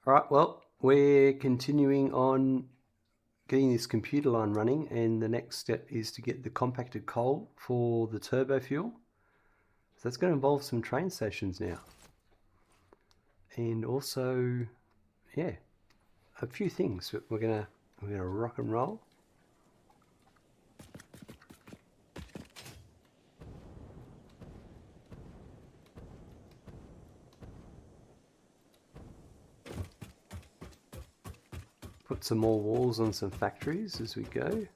All right, well, we're continuing on getting this computer line running, and the next step is to get the compacted coal for the turbo fuel. So that's going to involve some train stations now. And also, yeah, a few things. We're gonna rock and roll. Put some more walls on some factories as we go.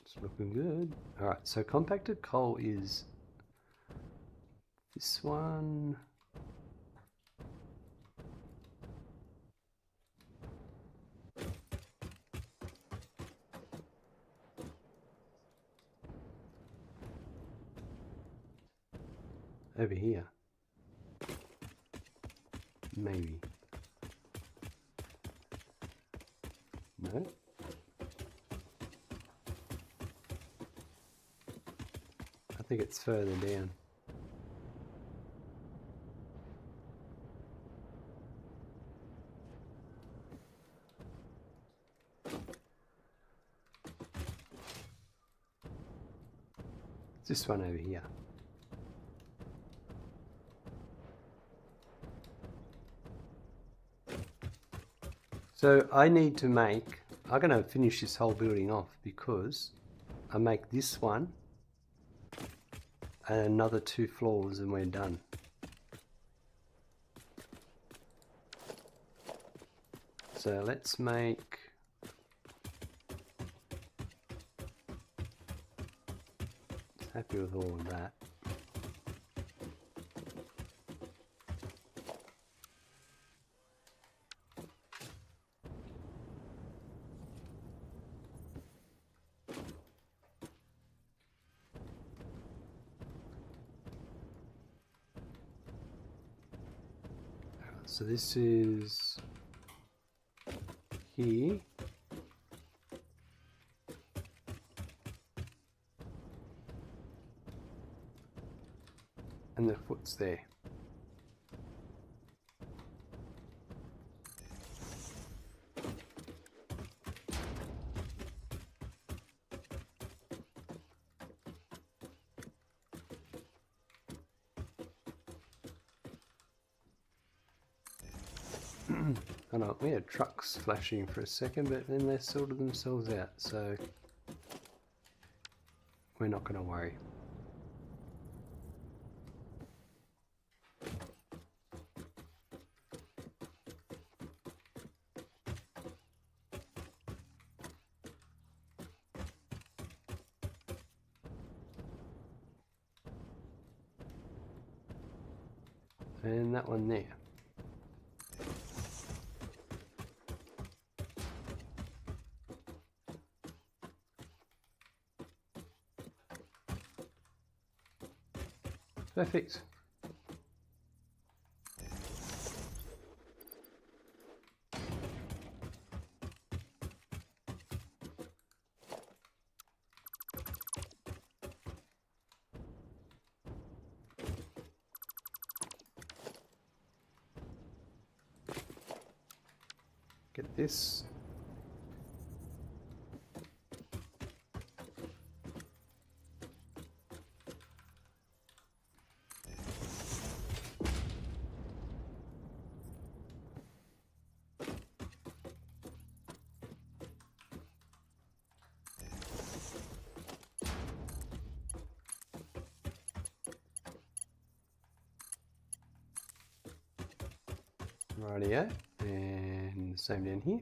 It's looking good. All right, so compacted coal is this one. Over here. Maybe. No? I think it's further down. It's this one over here. So I'm going to finish this whole building off because I make this one and another 2 floors and we're done. So let's make happy with all of that. So this is here. And the foot's there. I know, we had trucks flashing for a second, but then they sorted themselves out, so we're not going to worry. And that one there. Perfect. Get this. Rightio, and same down here.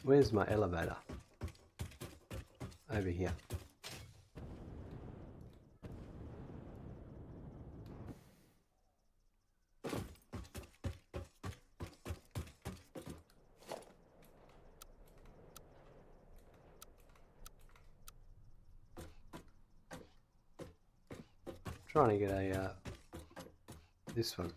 Where's my elevator? Over here. trying to get a this one.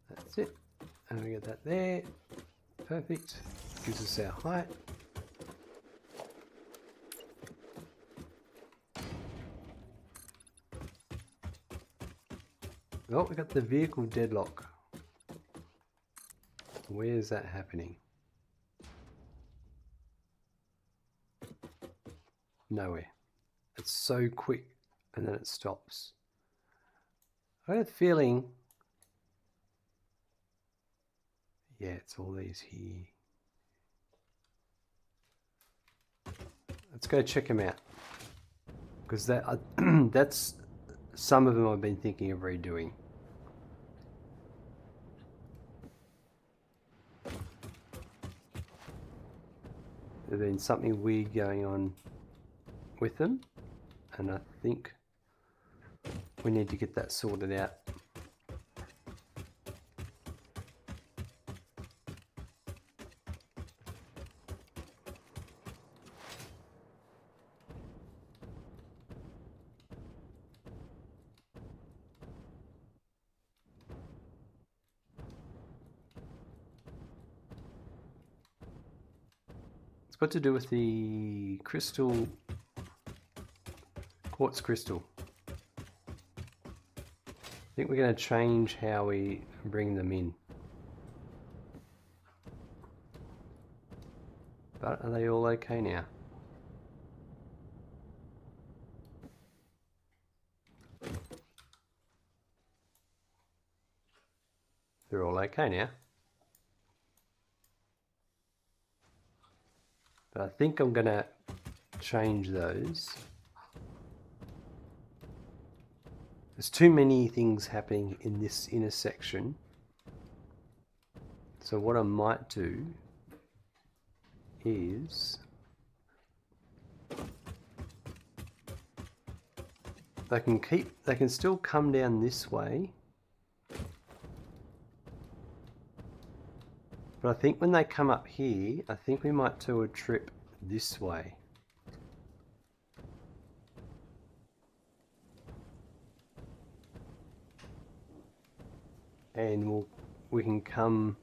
That's it. And we get that there. Perfect. Gives us our height. Oh, we got the vehicle deadlock. Where's that happening? Nowhere. It's so quick and then it stops. I had a feeling, yeah, it's all these here. Let's go check them out, because that that's some of them I've been thinking of redoing. There's been something weird going on with them, and I think we need to get that sorted out. It's got to do with the crystal, quartz crystal. I think we're going to change how we bring them in. But are they all okay now? They're all okay now. But I think I'm going to change those. There's too many things happening in this intersection. So what I might do is they can still come down this way. But I think when they come up here, I think we might do a trip this way. And we can come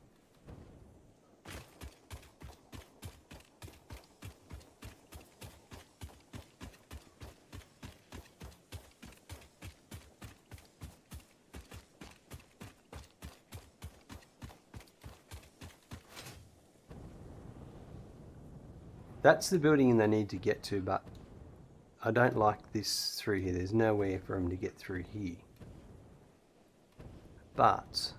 that's the building they need to get to, but I don't like this through here. There's nowhere for them to get through here. But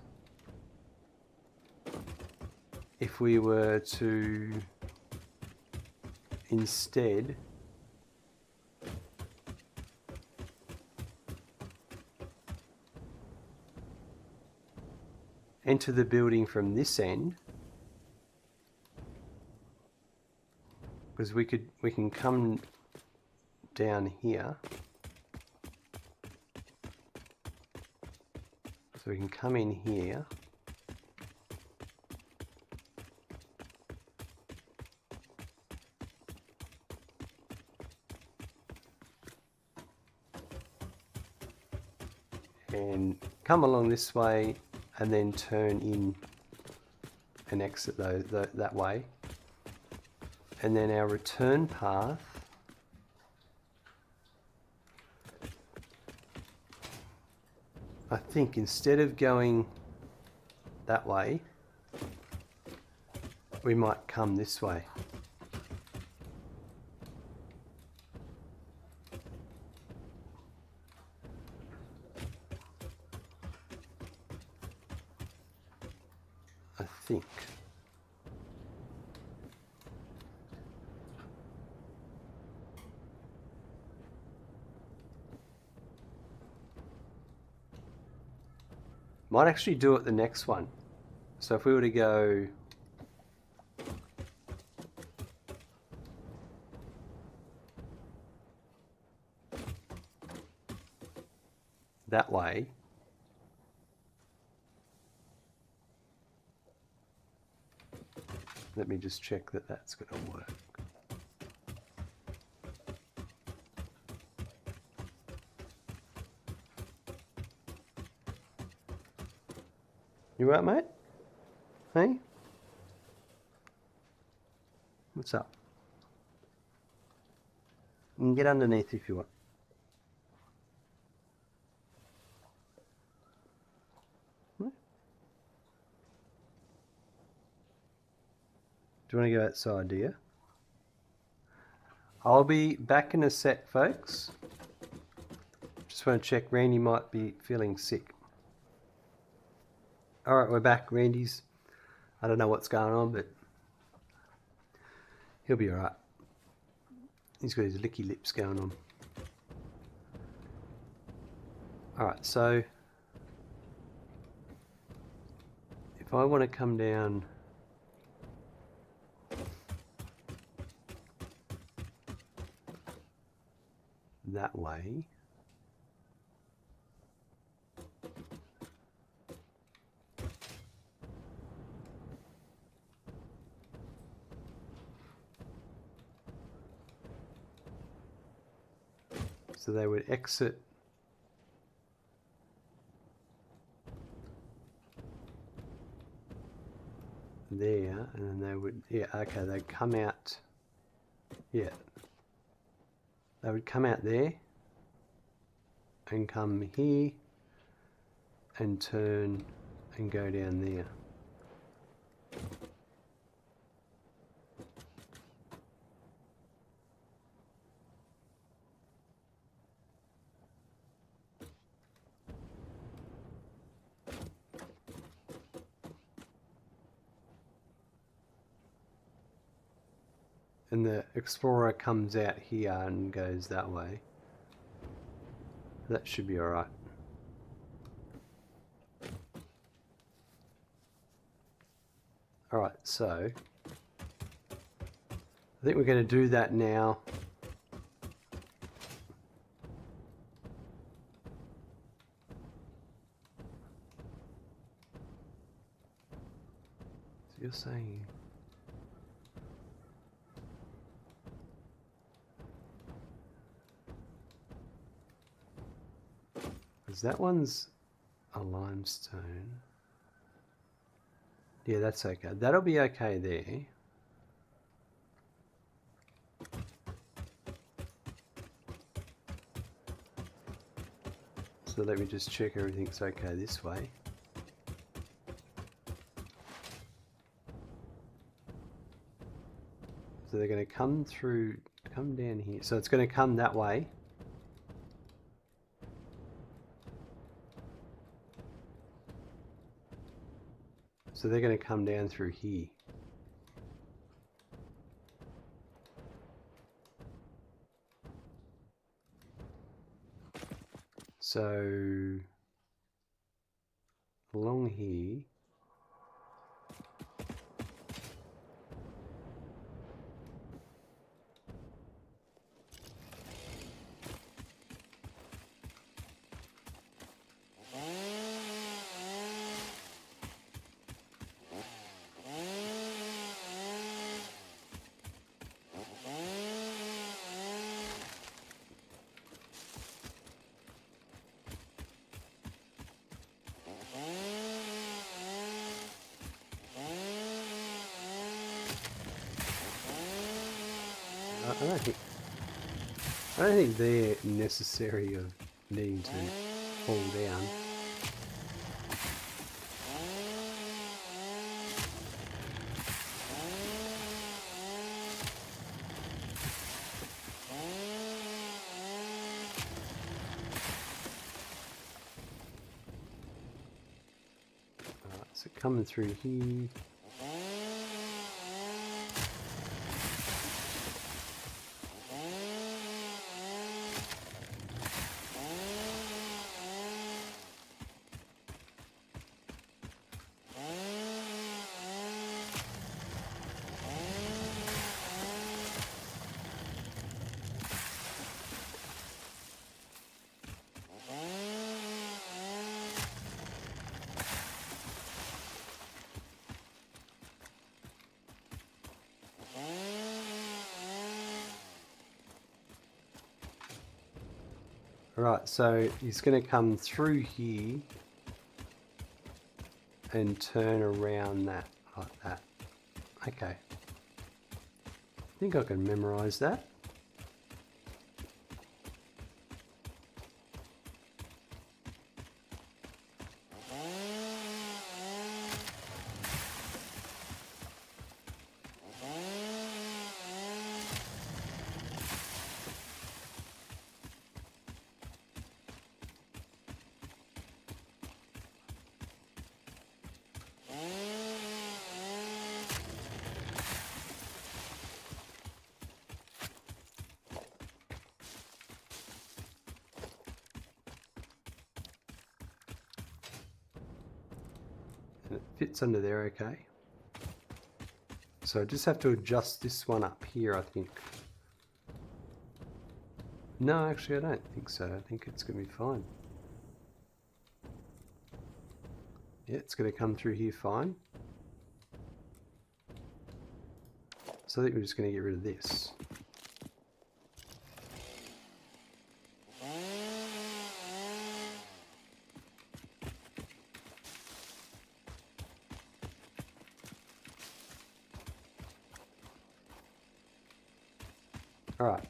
if we were to instead enter the building from this end, because we can come down here. So we can come in here. And come along this way and then turn in and exit that way. And then our return path I think instead of going that way, we might come this way. I think. Might actually do it the next one. So if we were to go that way, Let me just check that that's going to work. You right, mate? Hey? What's up? You can get underneath if you want. Do you want to go outside, do you? I'll be back in a sec, folks. Just want to check. Randy might be feeling sick. Alright, we're back. Randy's, I don't know what's going on, but he'll be alright. He's got his licky lips going on. Alright, so if I want to come down that way, so they would exit there, and then they would, yeah, okay, they'd come out, yeah, they would come out there and come here and turn and go down there. And the Explorer comes out here and goes that way. That should be alright. Alright, so I think we're going to do that now. So you're saying... because that one's a limestone. Yeah, that's okay. That'll be okay there. So let me just check everything's okay this way. So they're going to come through, come down here. So it's going to come that way. So they're going to come down through here. So along here. I don't think they're necessary of needing to fall down. Alright, so coming through here. Alright, so he's going to come through here and turn around that, like that. Okay. I think I can memorize that. And it fits under there okay. So I just have to adjust this one up here, I think. No, actually I don't think so. I think it's going to be fine. Yeah, it's going to come through here fine. So I think we're just going to get rid of this. Alright.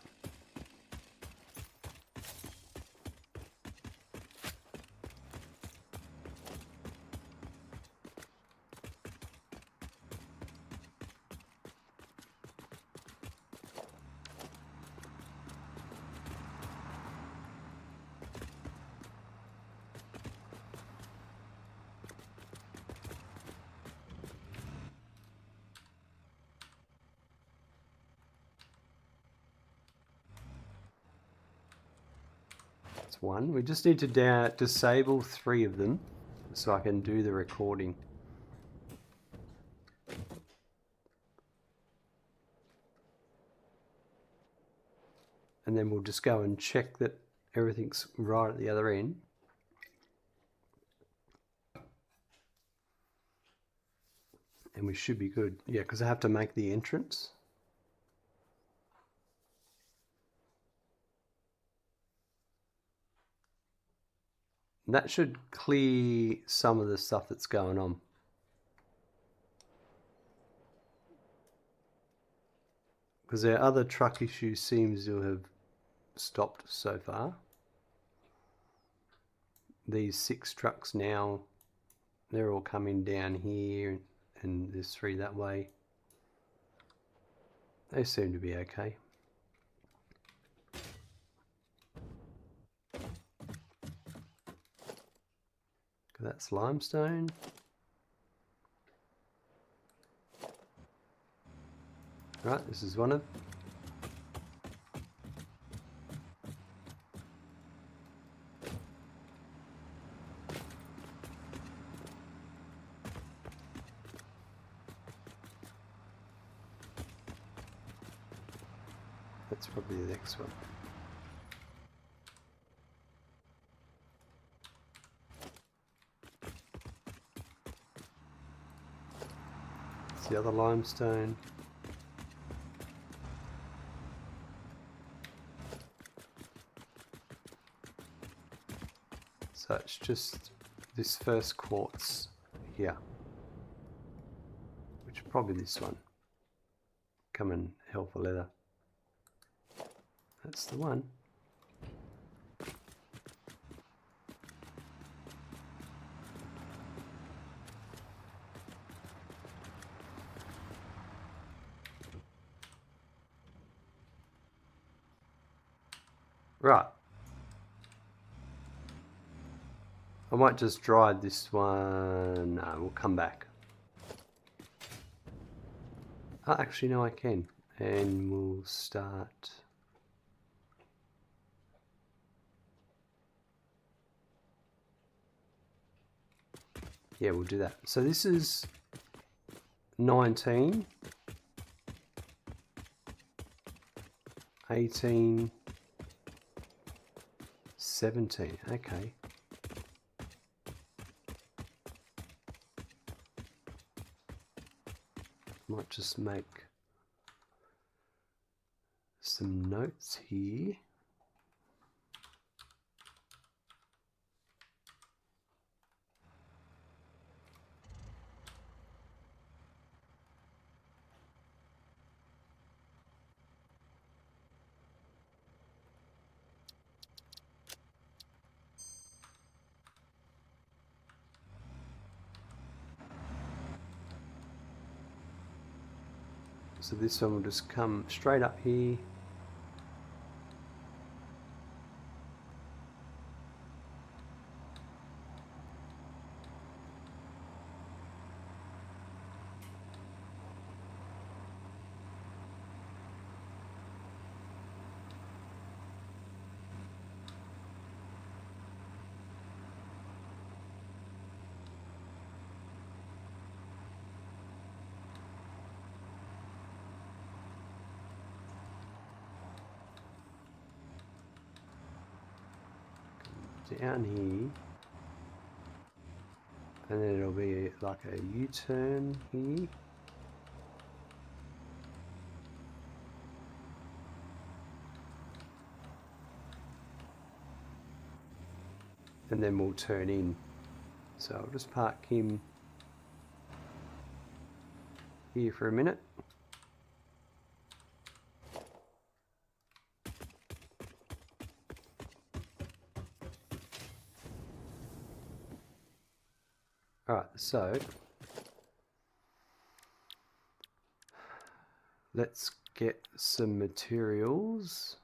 That's one. We just need to disable 3 of them so I can do the recording. And then we'll just go and check that everything's right at the other end. And we should be good. Yeah, because I have to make the entrance. And that should clear some of the stuff that's going on. Because their other truck issue seems to have stopped so far. These 6 trucks now, they're all coming down here, and there's 3 that way. They seem to be okay. That's limestone. Right, this is one of. That's probably the next one. It's the other limestone. So it's just this first quartz here, which probably this one. Come and hell for leather. That's the one. Right. I might just drive this one. No, we'll come back. Oh, actually, no, I can. And we'll start. Yeah, we'll do that. So this is 19, 18, 17. Okay. Might just make some notes here. So this one will just come straight up here. Down here, and then it'll be like a U-turn here, and then we'll turn in. So I'll just park him here for a minute. Alright, so let's get some materials.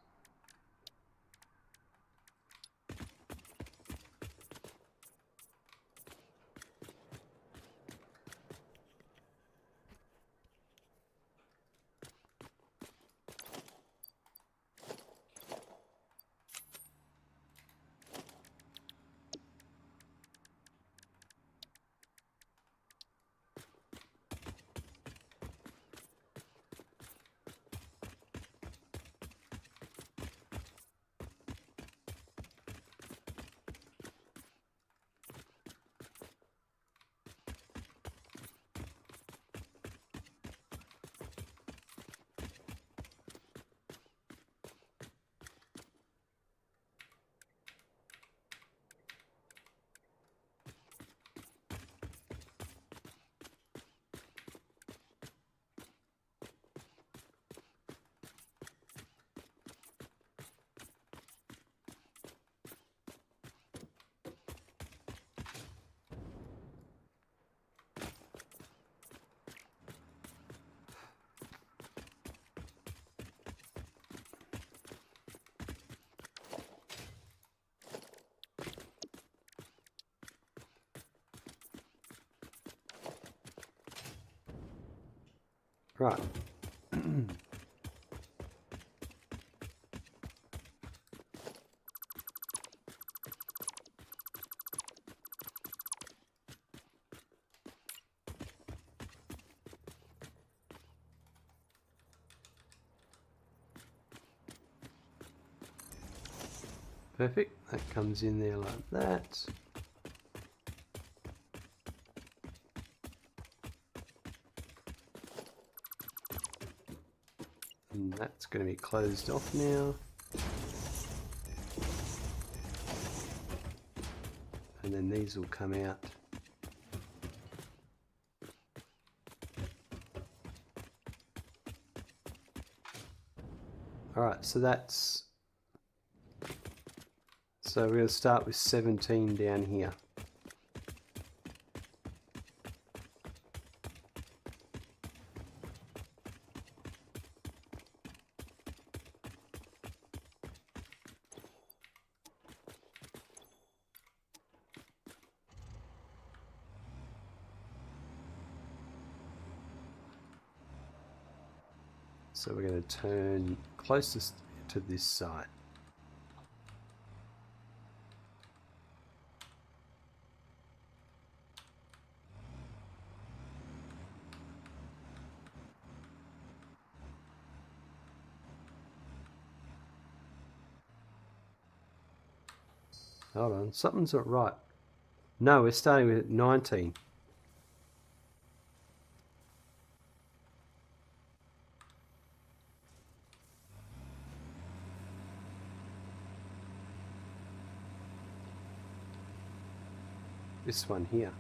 Right. Perfect. That comes in there like that. And that's going to be closed off now. And then these will come out. Alright, so we're going to start with 17 down here. So we're going to turn closest to this side. Hold on, something's not right. No, we're starting with 19. This one here.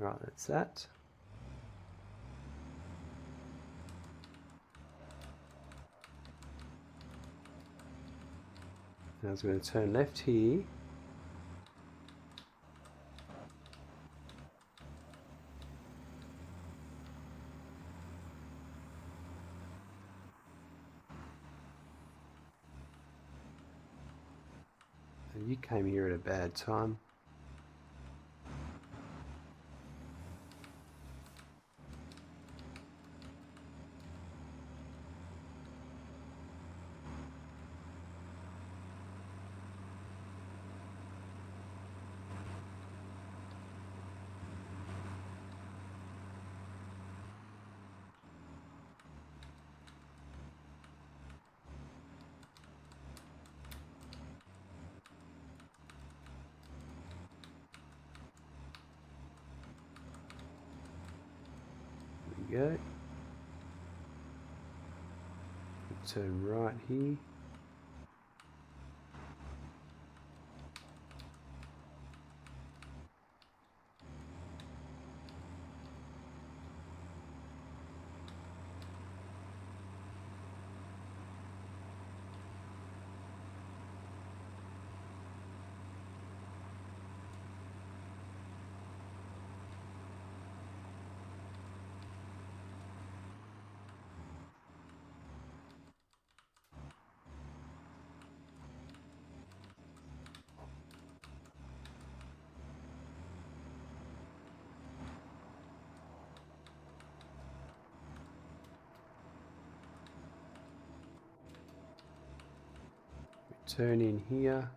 Right, that's that. Now I was going to turn left here. And you came here at a bad time. Go. Turn right here. Turn in here.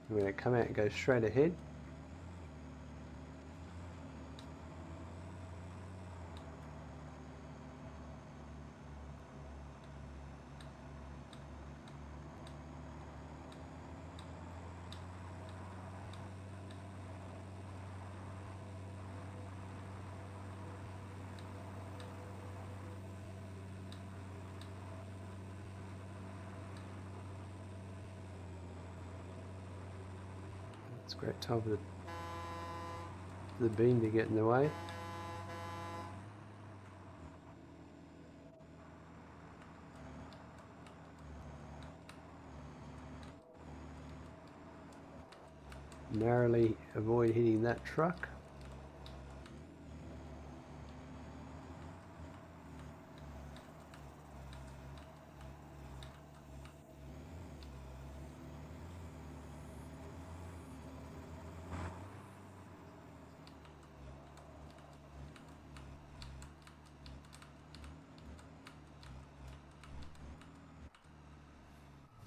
We're going to come out and go straight ahead. It's a great time for the beam to get in the way. Narrowly avoid hitting that truck.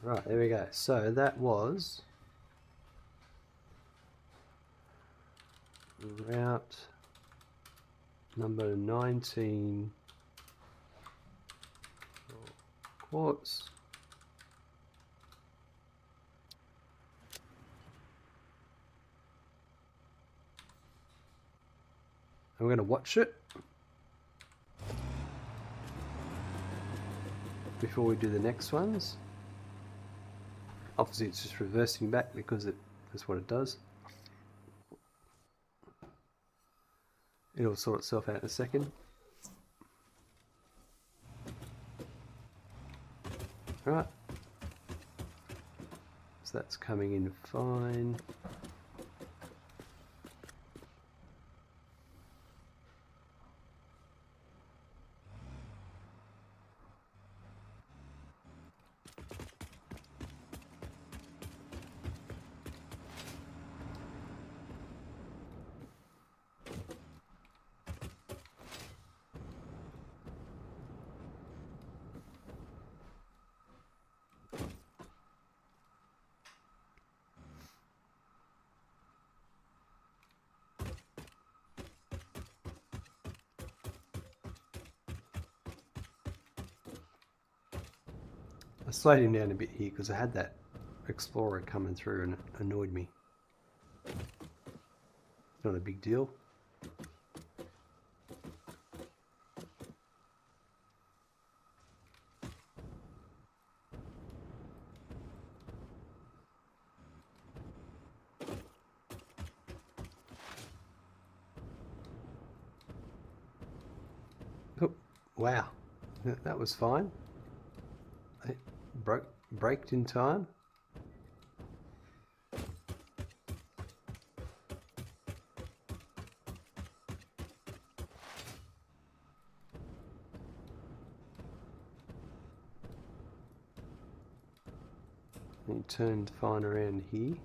Right, there we go. So that was route number 19, Quartz. I'm going to watch it before we do the next ones. Obviously it's just reversing back because that's what it does. It'll sort itself out in a second. Right. So that's coming in fine. I slowed him down a bit here because I had that Explorer coming through and it annoyed me. Not a big deal. Wow, that was fine. It braked in time. And turned fine around here.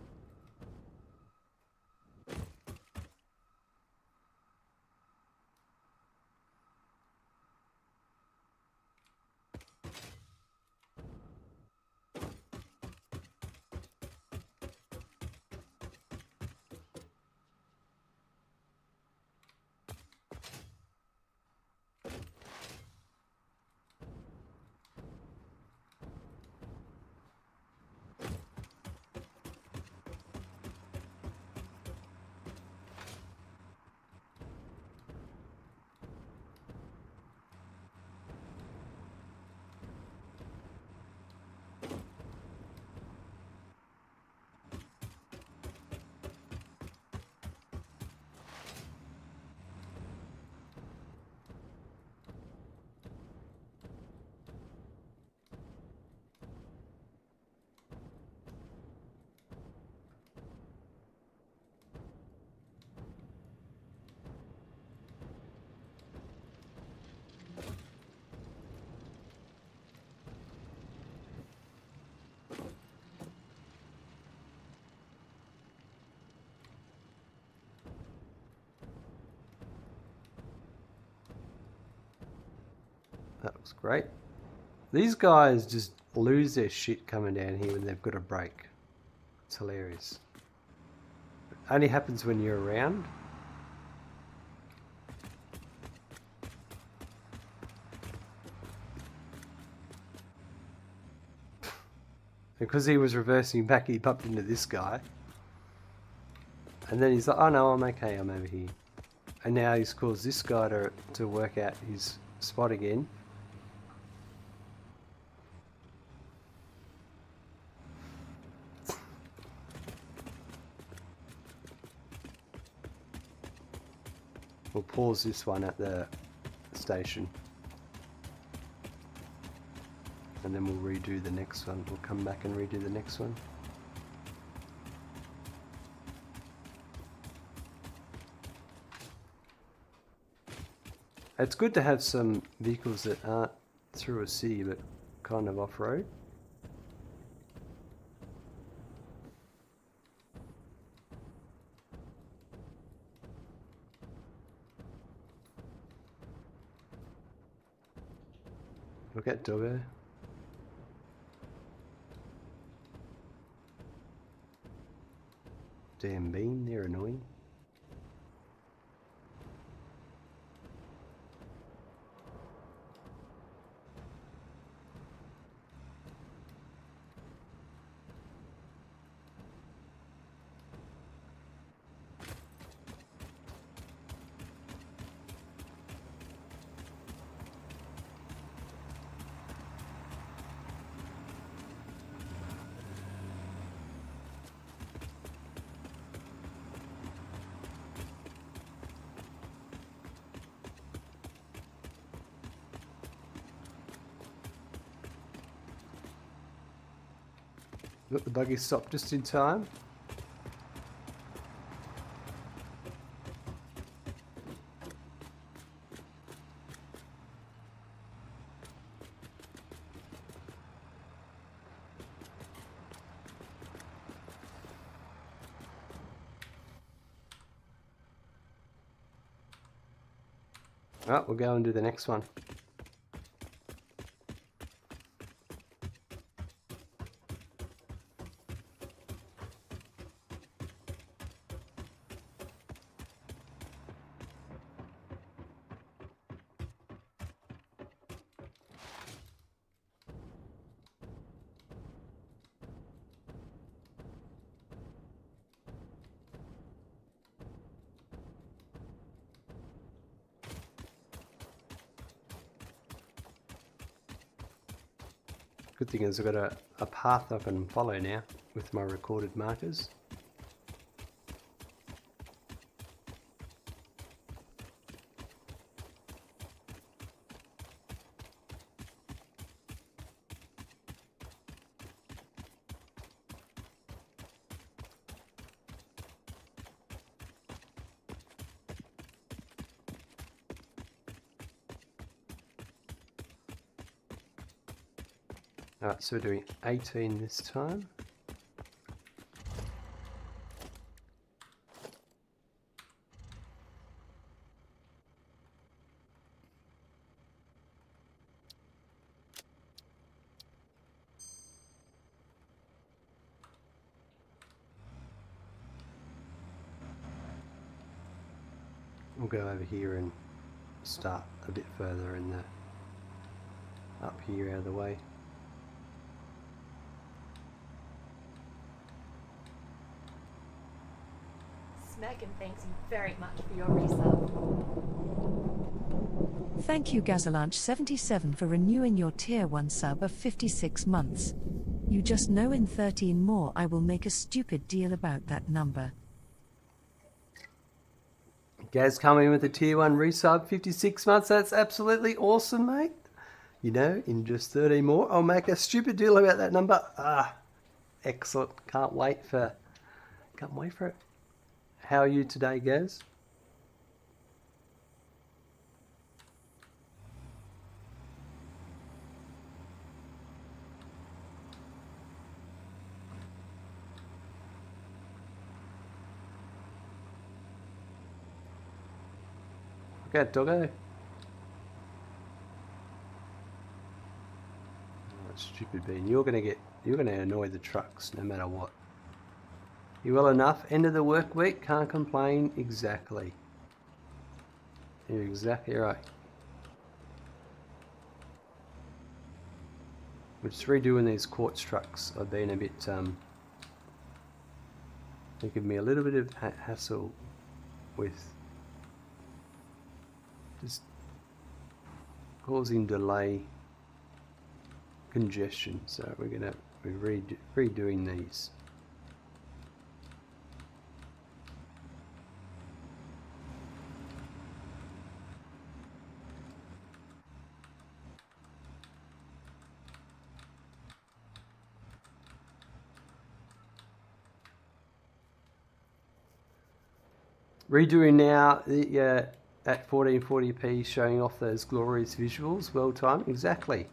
That was great. These guys just lose their shit coming down here when they've got a break. It's hilarious. It only happens when you're around. Because he was reversing back, he bumped into this guy. And then he's like, oh no, I'm okay, I'm over here. And now he's caused this guy to work out his spot again. We'll pause this one at the station. And then we'll redo the next one. We'll come back and redo the next one. It's good to have some vehicles that aren't through a city but kind of off-road. Look at Doggo. Damn bean, they're annoying. Look, the buggy stopped just in time. Right, we'll go and do the next one. Good thing is I've got a path I can follow now with my recorded markers. Alright, so we're doing 18 this time. We'll go over here and start a bit further in the up here out of the way. Megan thanks you very much for your resub. Thank you Gazalanch77 for renewing your tier 1 sub of 56 months. You just know in 13 more I will make a stupid deal about that number. Gaz coming with a tier 1 resub, 56 months. That's absolutely awesome, mate. You know, in just 13 more, I'll make a stupid deal about that number. Ah, excellent. Can't wait for it. How are you today, Gaz? Okay, doggo. Oh, stupid bean. You're gonna annoy the trucks no matter what. You well enough? End of the work week, can't complain. Exactly. You're exactly right. We're just redoing these quartz trucks. I've been a bit, they give me a little bit of hassle with just causing delay, congestion. So we're gonna be redoing these. Redoing now the at 1440p, showing off those glorious visuals. Well timed, exactly.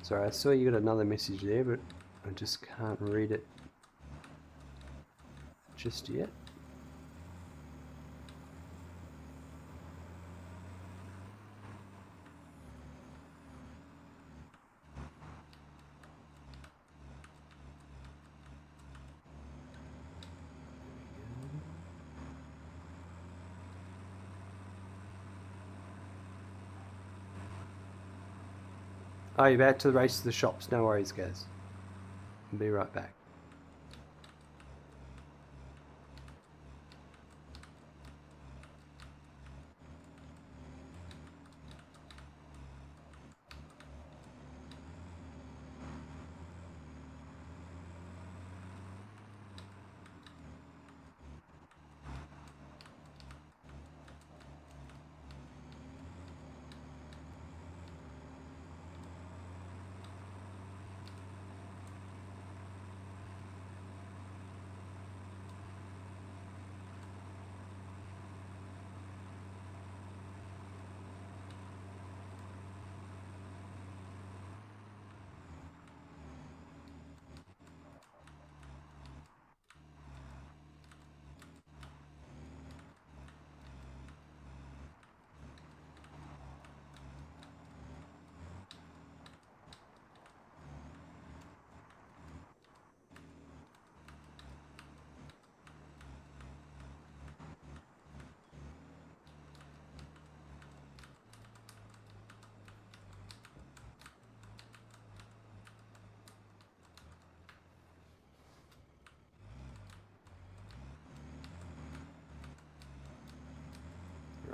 Sorry, I saw you got another message there, but I just can't read it just yet. Oh, you're about to race to the shops. No worries, guys. I'll be right back.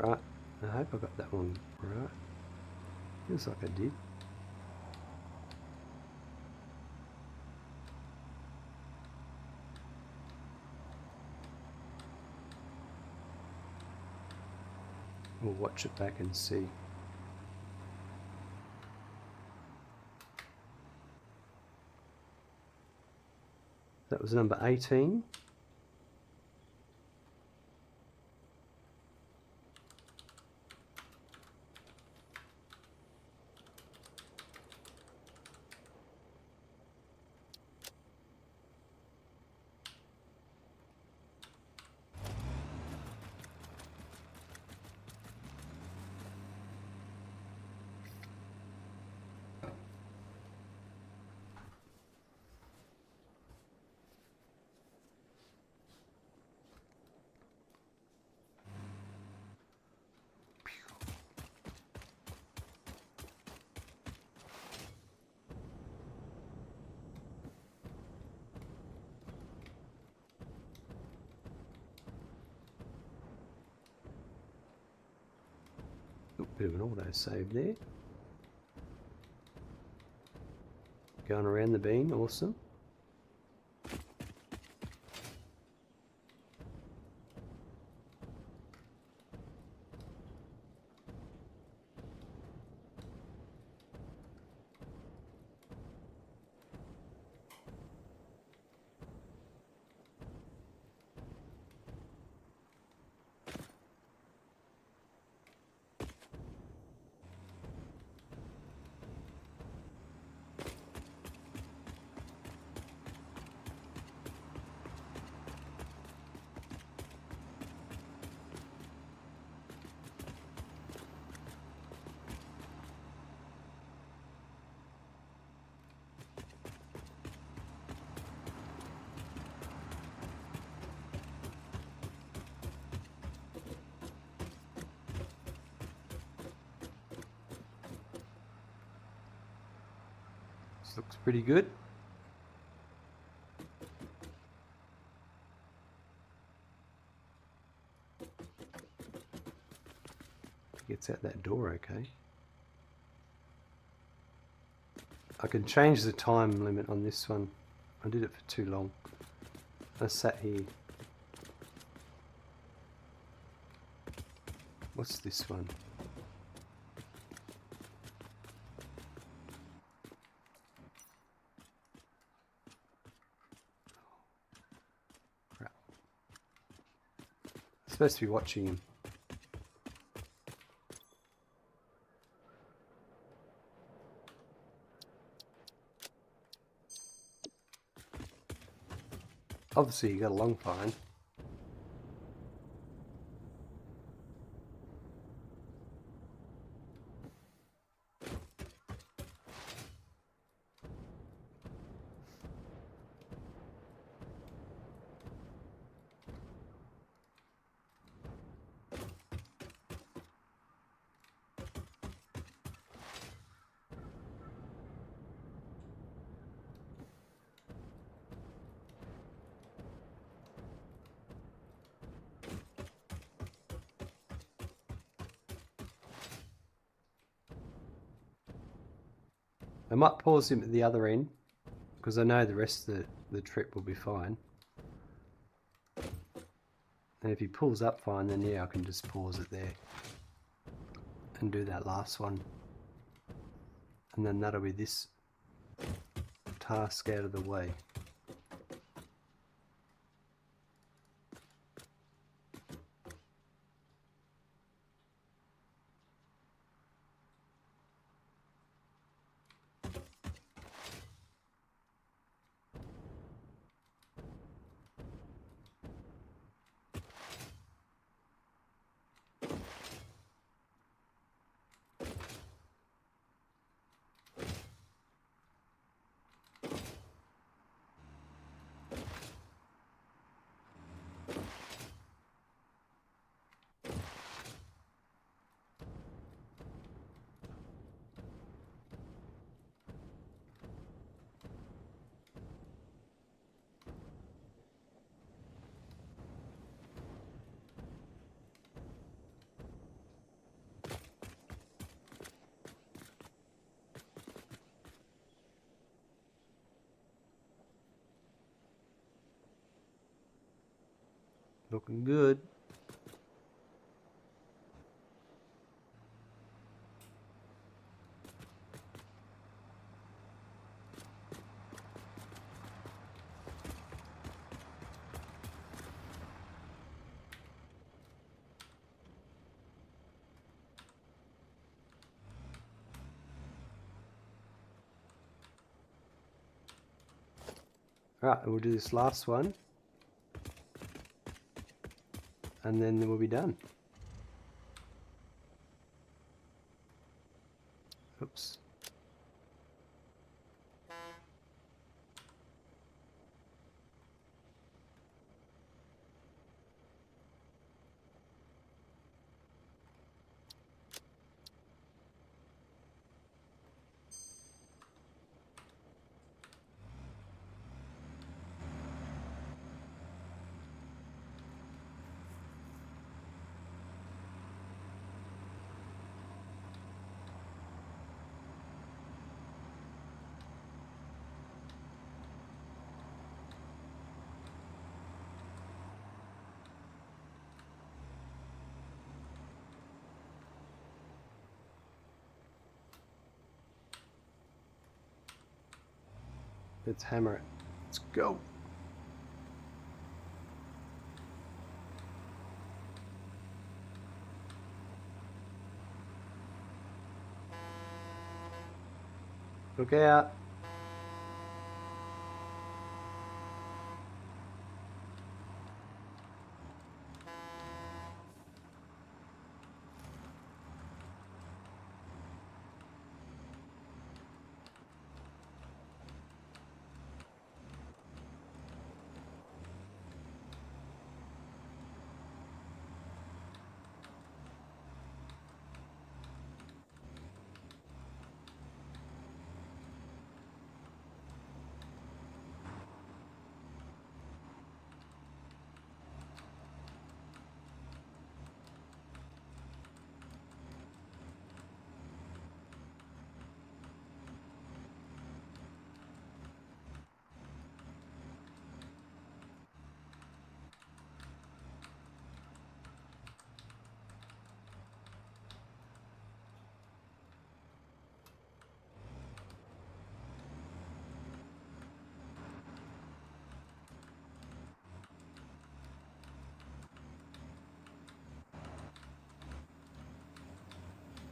Right, I hope I got that one right. Feels like I did. We'll watch it back and see. That was number 18. Bit of an auto save there. Going around the beam, awesome. This looks pretty good. Gets out that door okay. I can change the time limit on this one. I did it for too long. I sat here. What's this one? Crap. I'm supposed to be watching him. Obviously you got a long fine. I might pause him at the other end because I know the rest of the trip will be fine. And if he pulls up fine, then yeah, I can just pause it there and do that last one. And then that'll be this task out of the way. Looking good. Alright, we'll do this last one. And then we'll be done. Oops. Let's hammer it. Let's go. Look out.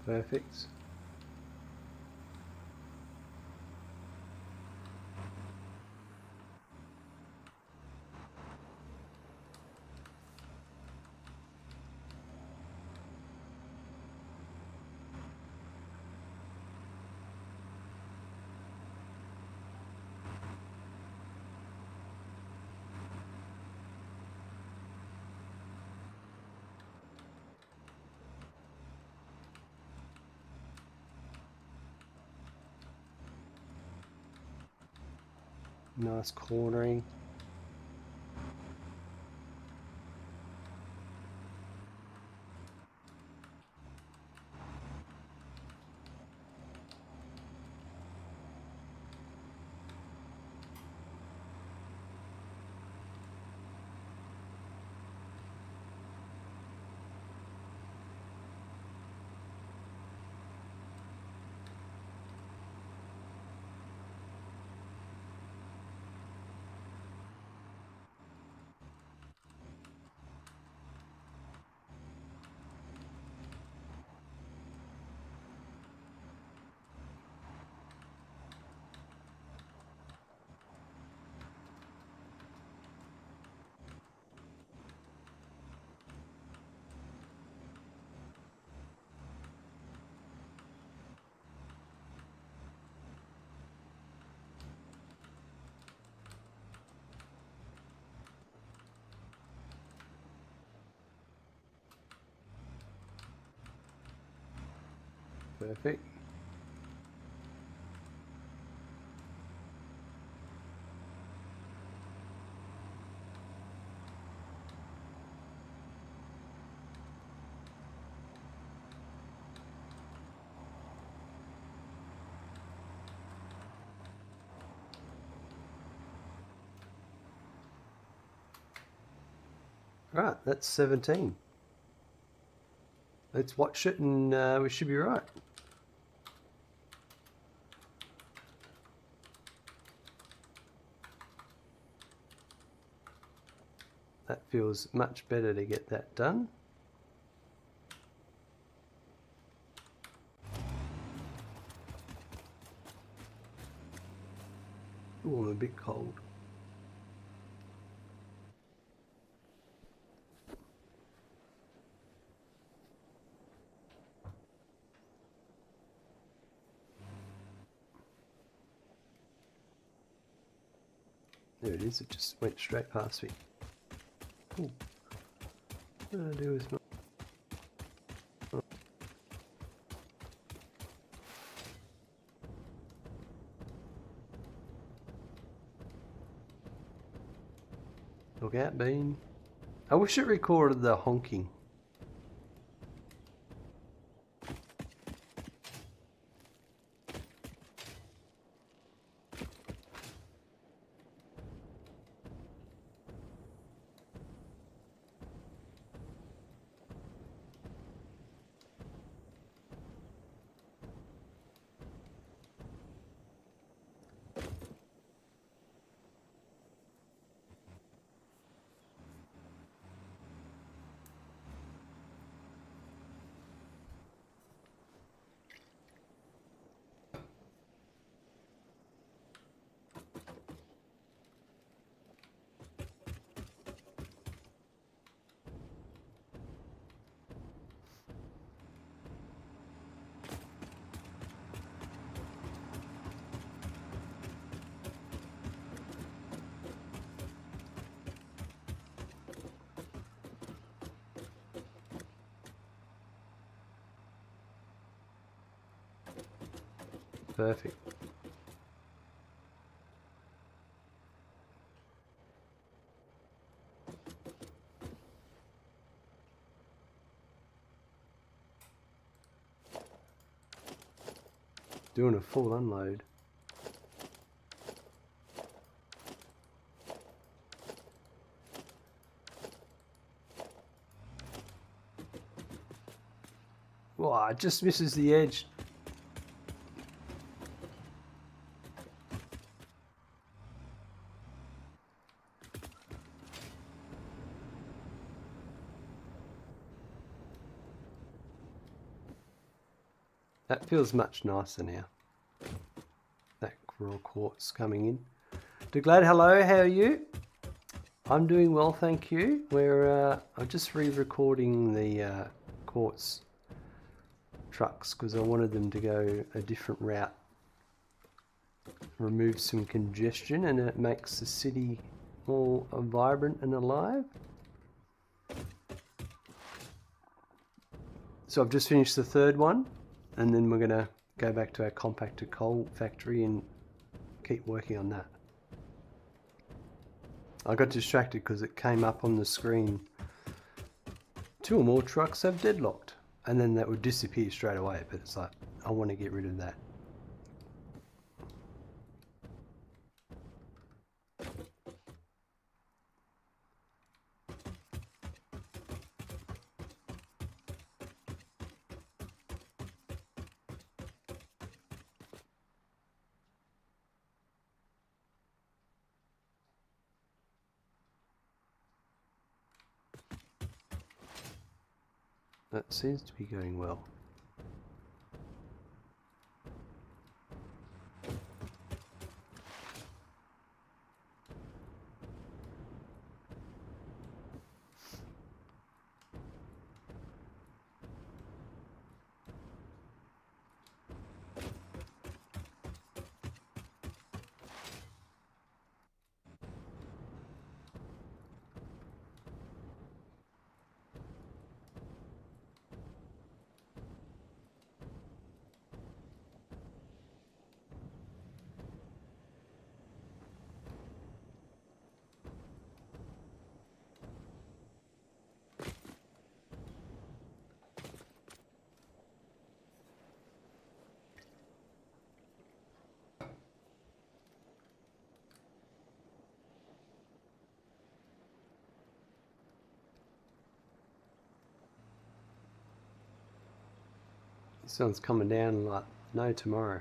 Perfect. Nice cornering. Perfect. Right, that's 17. Let's watch it and we should be right. That feels much better to get that done. Ooh, I'm a bit cold. There it is, it just went straight past me. Ooh. What do I do with my... Look out, Bean. I wish it recorded the honking. Perfect. Doing a full unload. Wow, it just misses the edge. That feels much nicer now. That raw quartz coming in. Glad, hello, how are you? I'm doing well, thank you. I'm just re-recording the quartz trucks because I wanted them to go a different route. Remove some congestion and it makes the city more vibrant and alive. So I've just finished the third one and then we're going to go back to our compacted coal factory and keep working on that. I got distracted because it came up on the screen. 2 or more trucks have deadlocked. And then that would disappear straight away. But it's like, I want to get rid of that. That seems to be going well. This one's coming down like no tomorrow.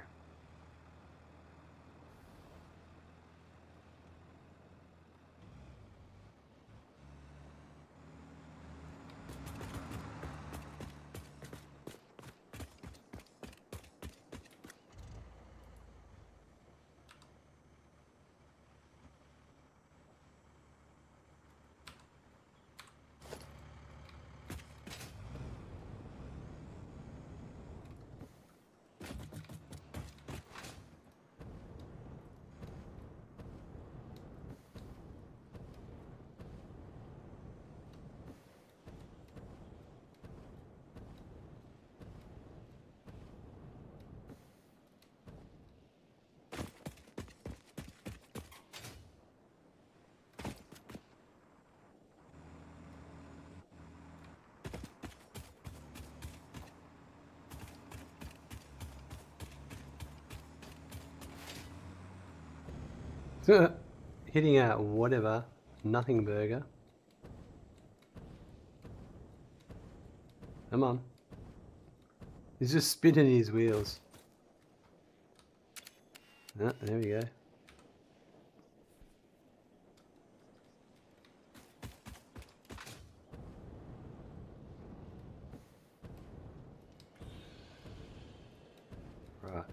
Hitting a whatever, nothing burger. Come on. He's just spinning his wheels. Ah, there we go. Right.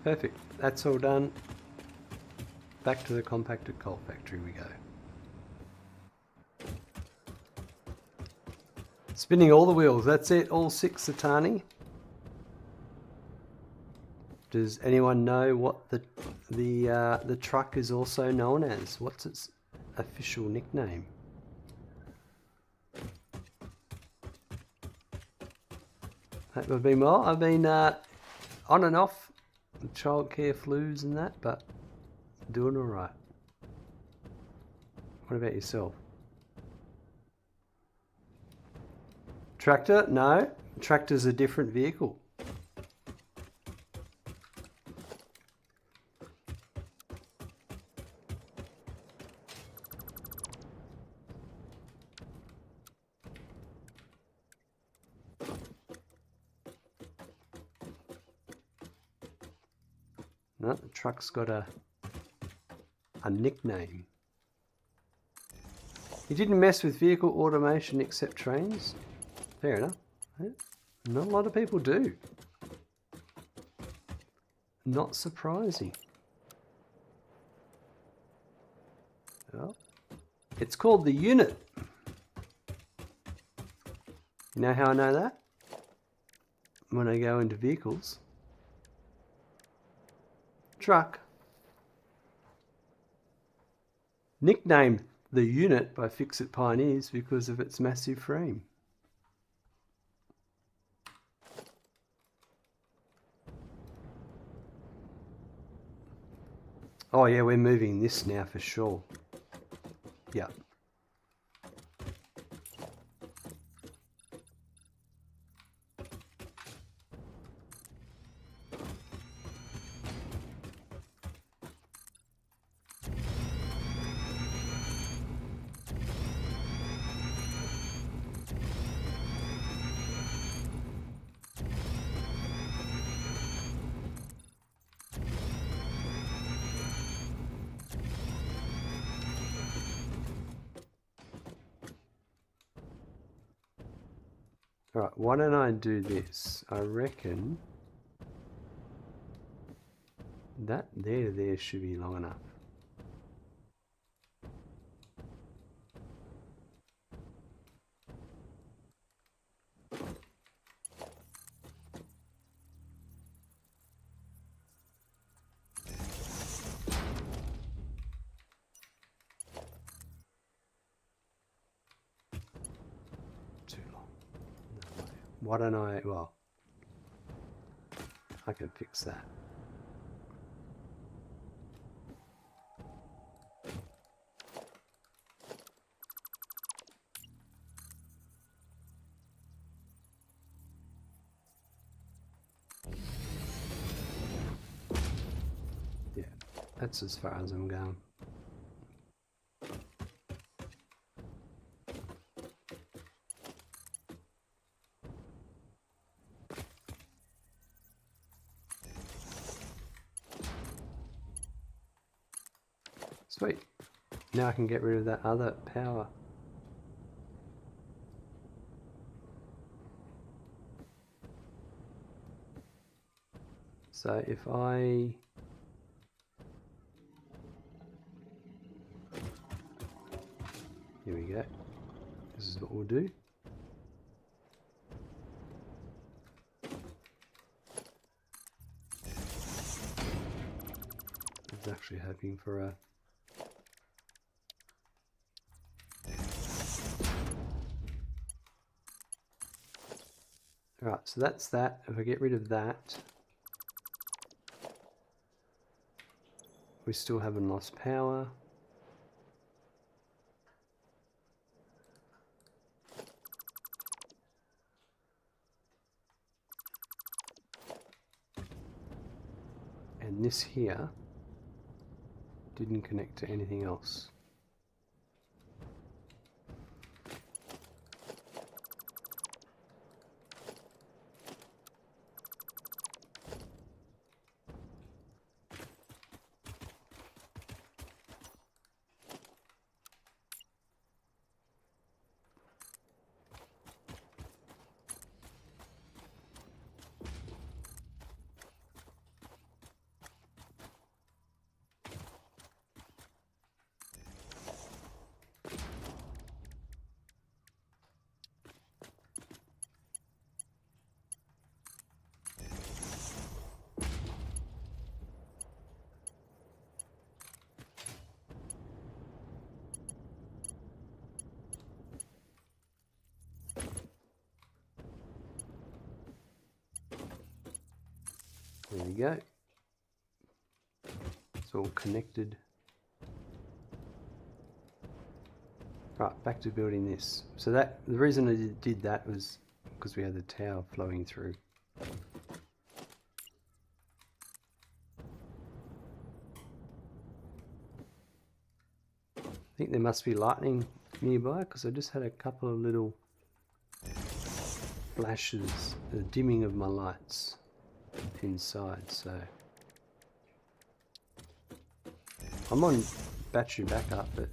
Perfect. That's all done. Back to the compacted coal factory we go. Spinning all the wheels. That's it. All 6 Satani. Does anyone know what the truck is also known as? What's its official nickname? That would be more. I've been on and off with childcare flus and that, but doing all right. What about yourself? Tractor? No. Tractor's a different vehicle. No, the truck's got a nickname. You didn't mess with vehicle automation except trains? Fair enough. Not a lot of people do. Not surprising. Well, it's called the unit. You know how I know that? When I go into vehicles. Truck. Nicknamed the unit by Fix-It Pioneers because of its massive frame. Oh yeah, we're moving this now for sure. Yeah. Alright, why don't I do this? I reckon that there should be long enough. Too long. No way. Why don't I, well, I can fix that. Yeah, that's as far as I'm going. Sweet. Now I can get rid of that other power. So if I here we go. This is what we'll do. I was actually hoping for a Alright, so that's that. If I get rid of that, we still haven't lost power. And this here didn't connect to anything else. There we go. It's all connected. Right, back to building this. So that the reason I did that was because we had the tower flowing through. I think there must be lightning nearby because I just had a couple of little flashes, the dimming of my lights inside. So I'm on battery backup, but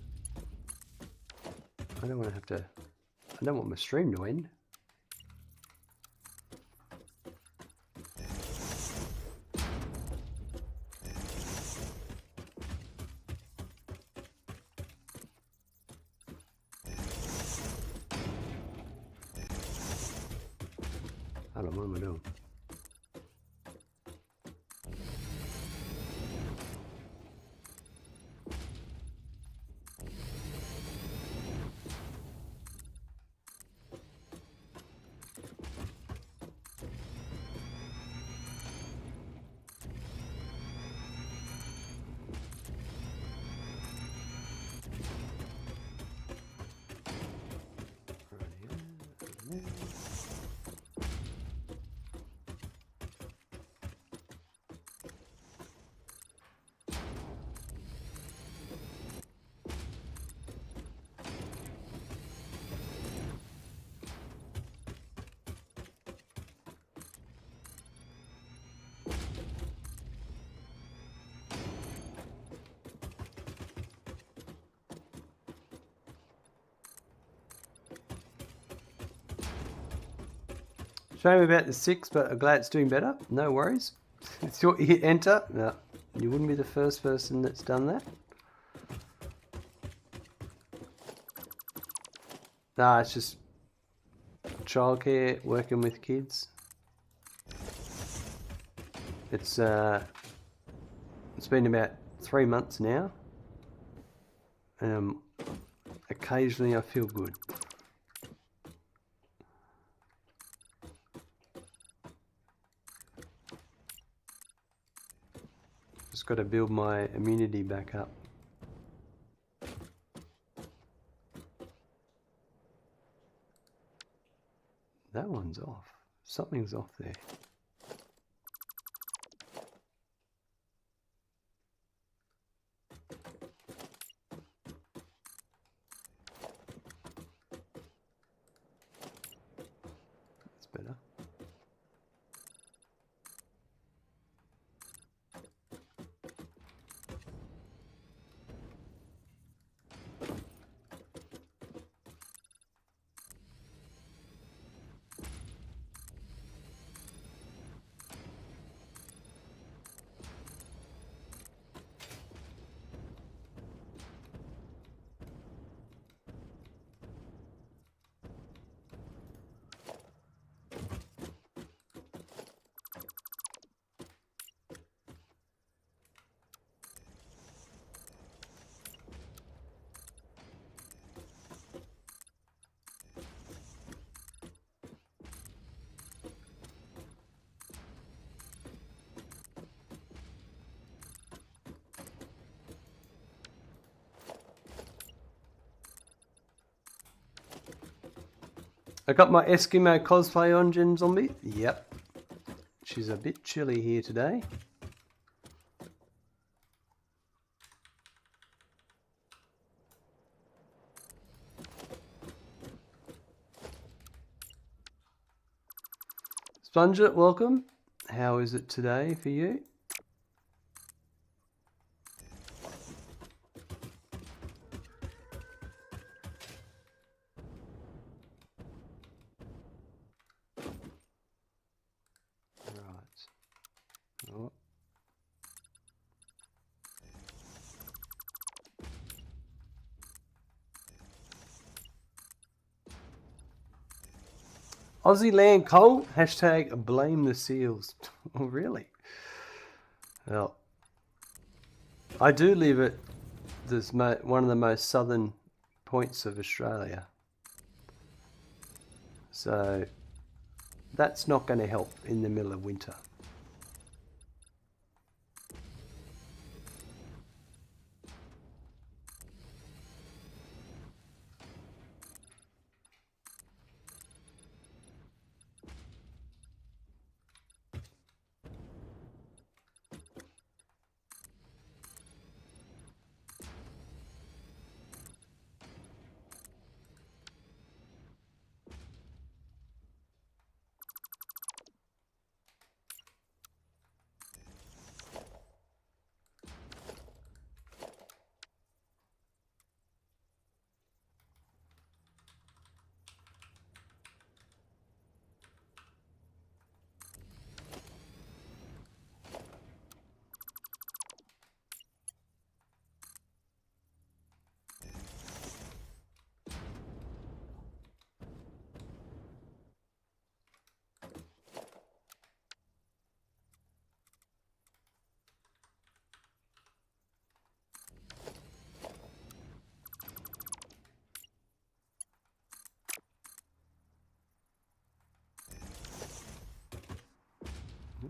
I don't want to have to. I don't want my stream to end. Hold on, what am I doing? Shame about the 6, but I'm glad it's doing better. No worries. It's your, you hit enter. No, you wouldn't be the first person that's done that. Nah, it's just childcare, working with kids. It's been about 3 months now. Occasionally I feel good. Just got to build my immunity back up. That one's off. Something's off there. That's better. I got my Eskimo cosplay on, Gen Zombie. Yep. She's a bit chilly here today. Sponget, welcome. How is it today for you? Right. Oh. Aussie land cold. Hashtag blame the seals. Oh, really? Well, I do live at this one of the most southern points of Australia. So that's not going to help in the middle of winter.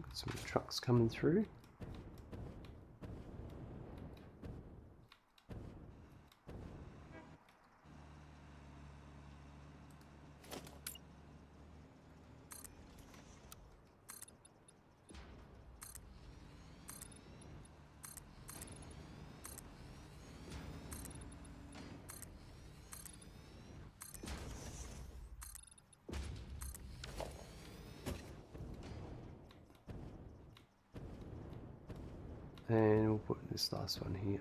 Got some trucks coming through. And we'll put this last one here.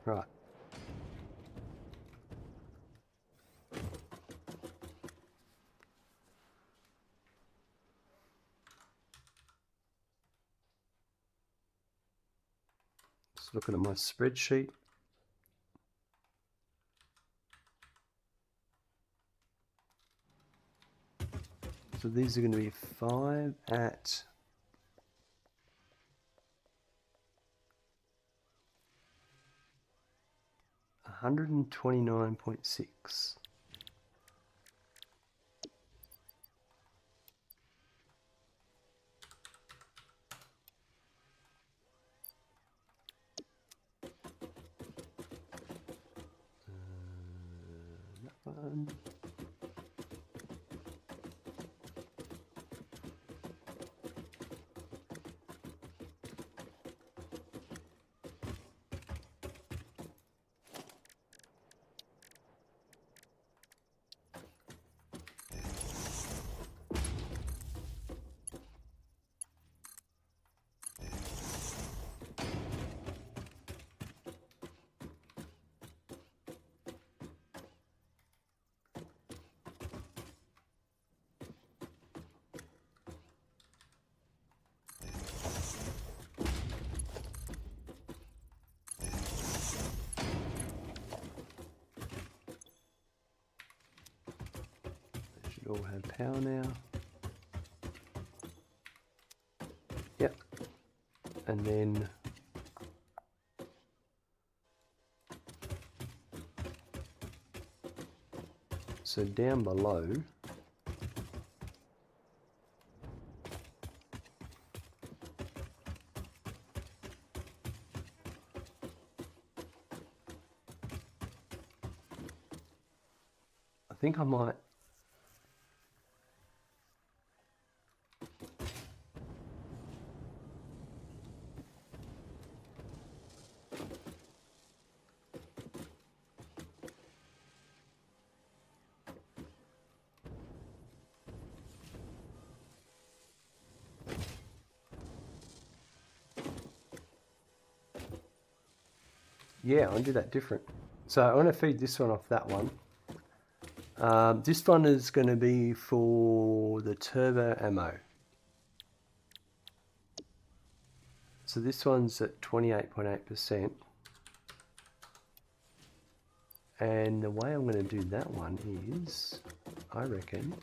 Right. Just looking at my spreadsheet. So these are going to be 5 at 129.6. That one. Should all have power now. Yep. And then so down below I think I might I'll do that different. So I want to feed this one off that one. This one is going to be for the turbo ammo. So this one's at 28.8%. And the way I'm going to do that one is, I reckon,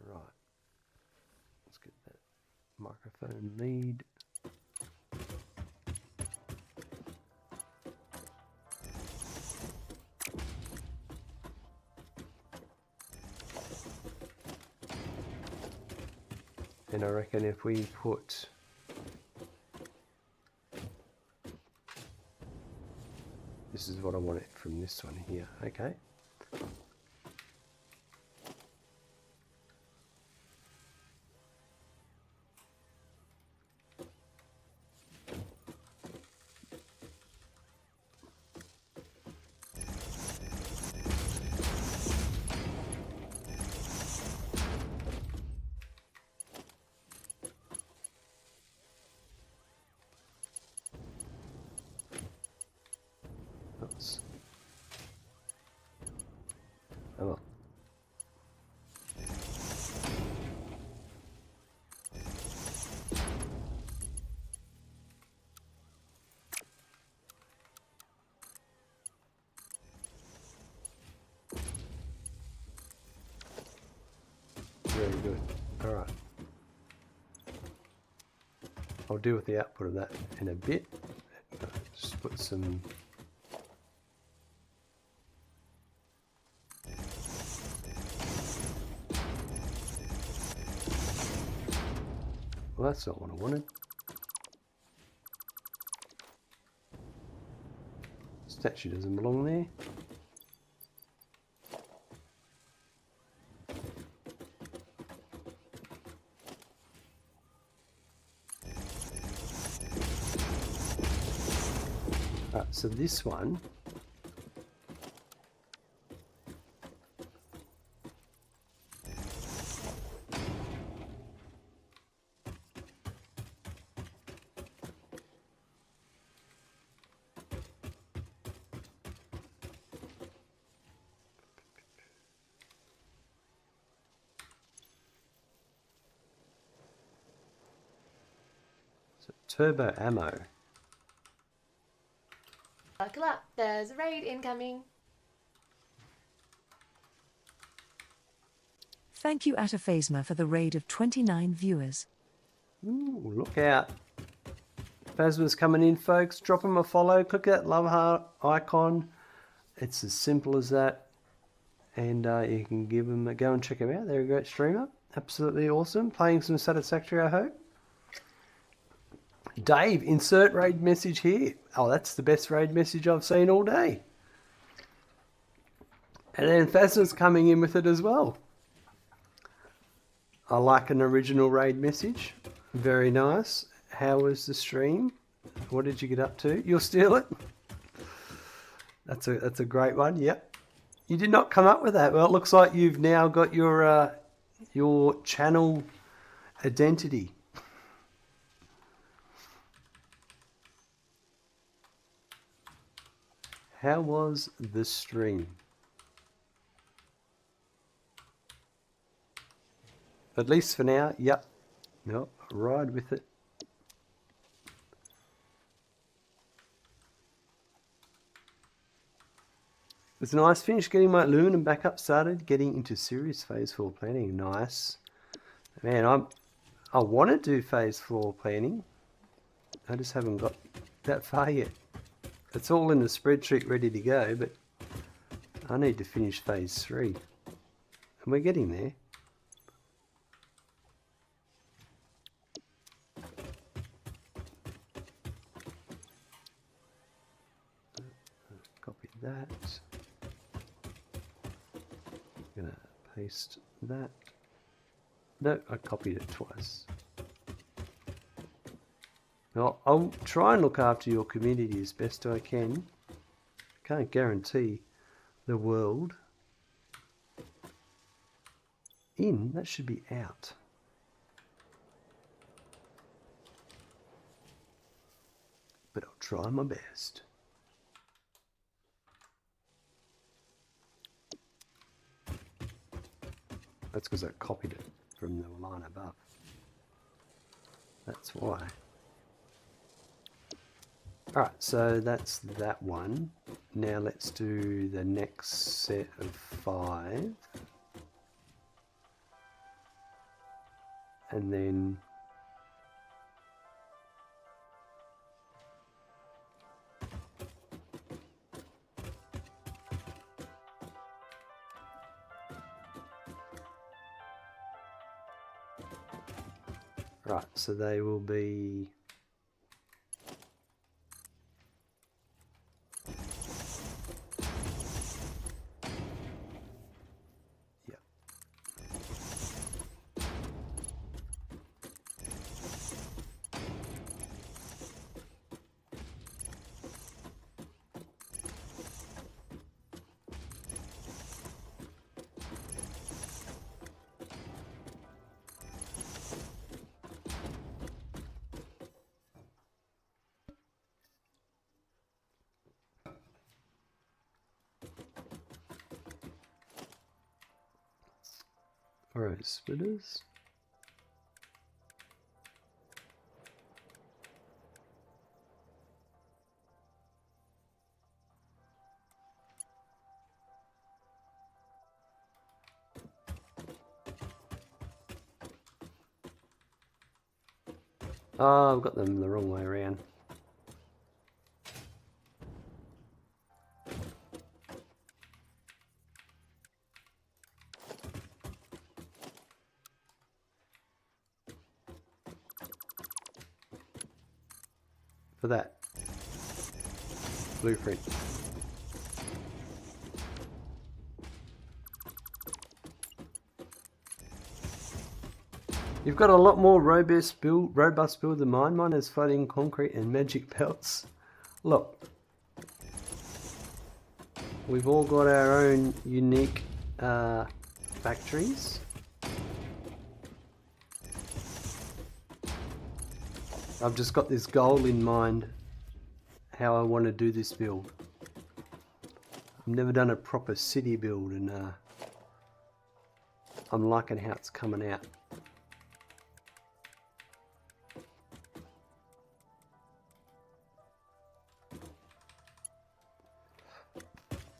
right, let's get that microphone lead. And I reckon if we put this is what I want it from this one here, okay? Oops. Oh well. good. Alright. I'll deal with the output of that in a bit. Just put some... Well, that's not what I wanted. Statue doesn't belong there. Right, so this one turbo ammo. Buckle up, there's a raid incoming. Thank you, Ataphasma, for the raid of 29 viewers. Ooh, look out. Phasma's coming in, folks. Drop him a follow. Click that love heart icon. It's as simple as that. And you can give them a go and check them out. They're a great streamer. Absolutely awesome. Playing some Satisfactory, I hope. Dave, insert raid message here. Oh, that's the best raid message I've seen all day. And then Phasma's coming in with it as well. I like an original raid message. Very nice. How was the stream? What did you get up to? You'll steal it? That's a great one. Yep. You did not come up with that. Well, it looks like you've now got your channel identity. How was the stream? At least for now, yep. No, ride with it. It's a nice finish getting my aluminum back up started, getting into serious phase 4 planning. Nice. Man, I want to do phase 4 planning. I just haven't got that far yet. It's all in the spreadsheet ready to go, but I need to finish phase 3. And we're getting there. Copy that. I'm going to paste that. No, I copied it twice. Well, I'll try and look after your community as best I can. Can't guarantee the world. In, that should be out. But I'll try my best. That's because I copied it from the line above. That's why. Alright, so that's that one. Now let's do the next set of 5. And then right, so they will be alright, splitters. Oh, I've got them the wrong way around. For that blueprint. You've got a lot more robust build than mine. Mine has floating concrete and magic pelts. Look, we've all got our own unique factories. I've just got this goal in mind, how I want to do this build. I've never done a proper city build, and I'm liking how it's coming out.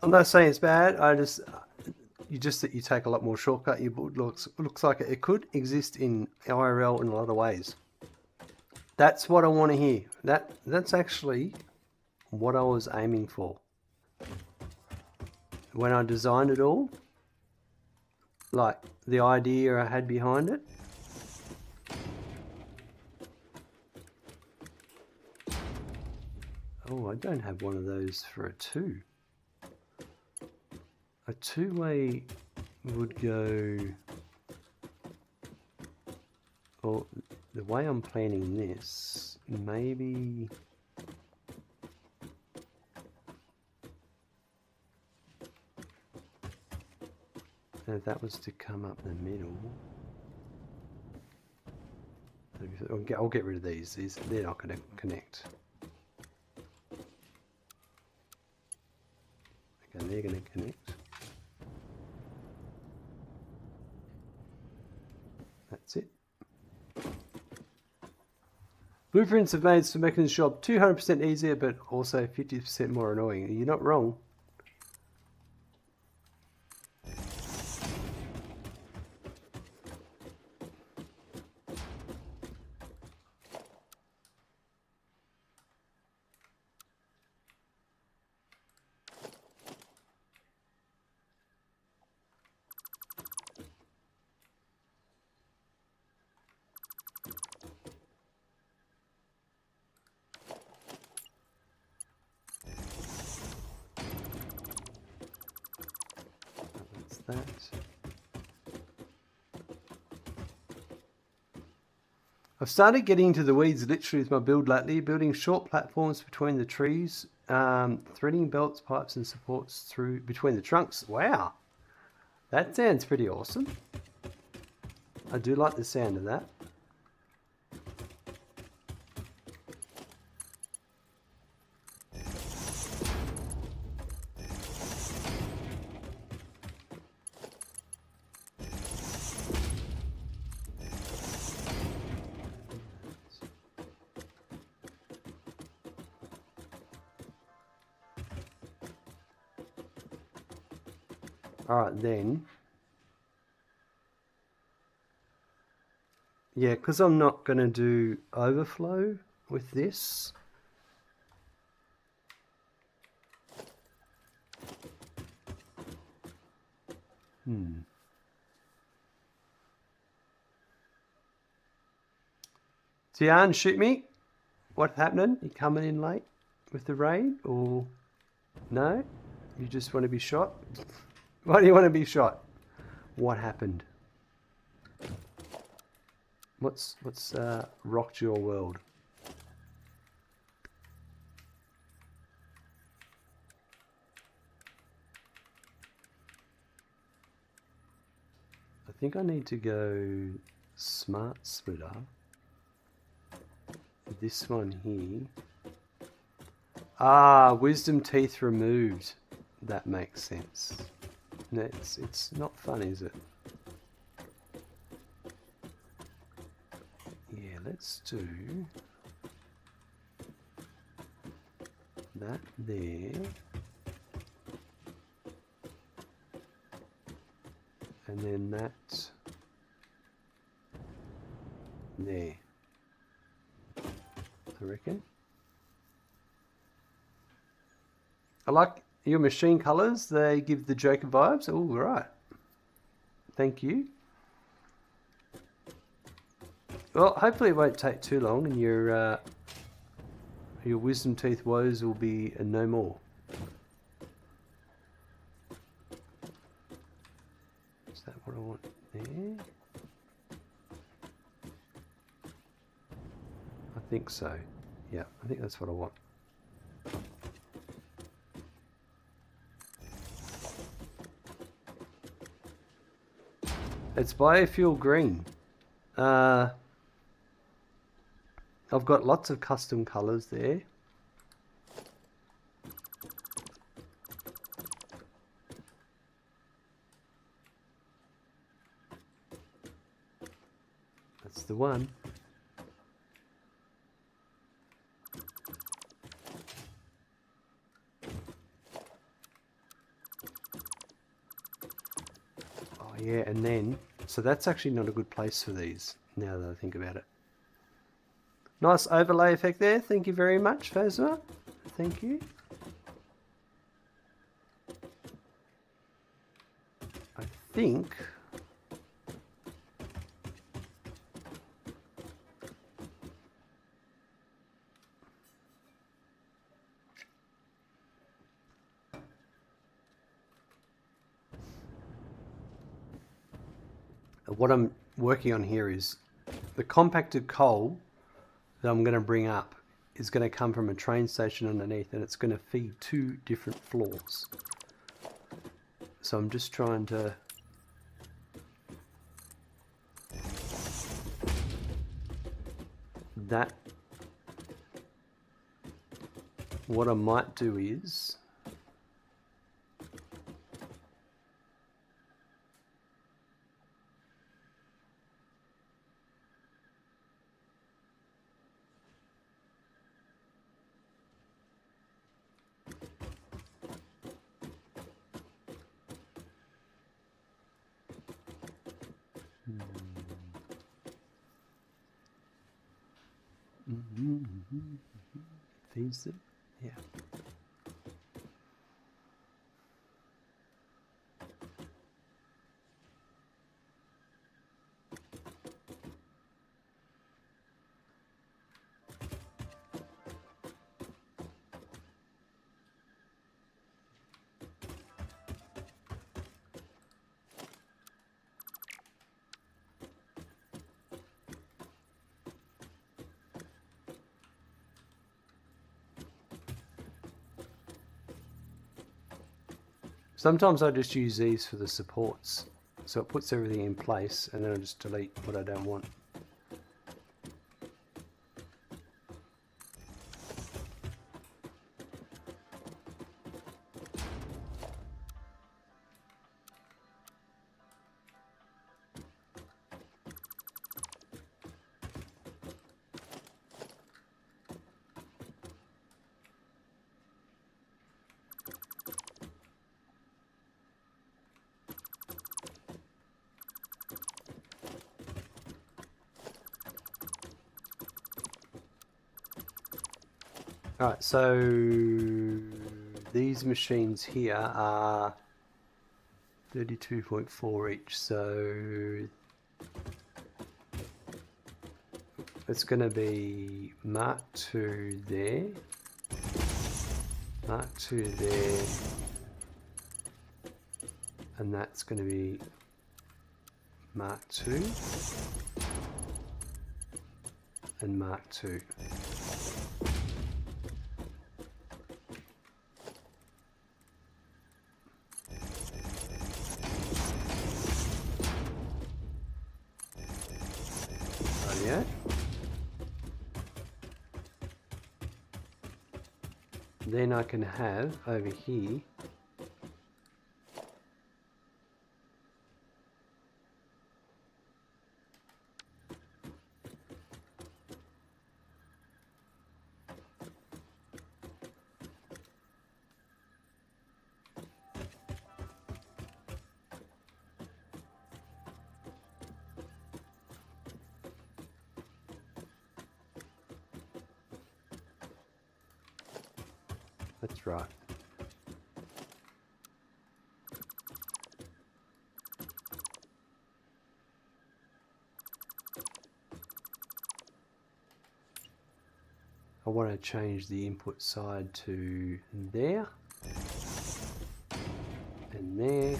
I'm not saying it's bad. You take a lot more shortcut. Your build looks like it could exist in IRL in a lot of ways. That's what I want to hear. That's actually what I was aiming for when I designed it all. Like the idea I had behind it. Oh, I don't have one of those for a 2. A 2-way would go... Well, the way I'm planning this, maybe... And if that was to come up the middle... I'll get rid of these. They're not going to connect. Okay, they're going to connect. That's it. Blueprints have made making the job 200% easier, but also 50% more annoying. You're not wrong. That. I've started getting into the weeds literally with my build lately, building short platforms between the trees, threading belts, pipes and supports through between the trunks. Wow, that sounds pretty awesome. I do like the sound of that. Alright then. Yeah, because I'm not going to do overflow with this. Tian, shoot me. What's happening? You coming in late with the raid, or no? You just want to be shot? Why do you want to be shot? What happened? What's rocked your world? I think I need to go smart splitter. This one here. Ah, wisdom teeth removed. That makes sense. It's not fun, is it? Yeah, let's do that there. And then that there. I reckon. I like your machine colours. They give the Joker vibes. Oh, right. Thank you. Well, hopefully it won't take too long and your wisdom teeth woes will be no more. Is that what I want there? I think so. Yeah, I think that's what I want. It's biofuel green. I've got lots of custom colours there. That's the one. Oh yeah, and then, so that's actually not a good place for these, now that I think about it. Nice overlay effect there. Thank you very much, Phasma. Thank you. I think what I'm working on here is the compacted coal that I'm going to bring up is going to come from a train station underneath, and it's going to feed 2 different floors. So I'm just trying to what I might do is feeds it. Yeah. Sometimes I just use these for the supports, so it puts everything in place, and then I just delete what I don't want. Alright, so these machines here are 32.4 each, so it's going to be Mark II there, Mark II there, and that's going to be Mark II and Mark II. Then I can have over here That's right. I want to change the input side to there and there.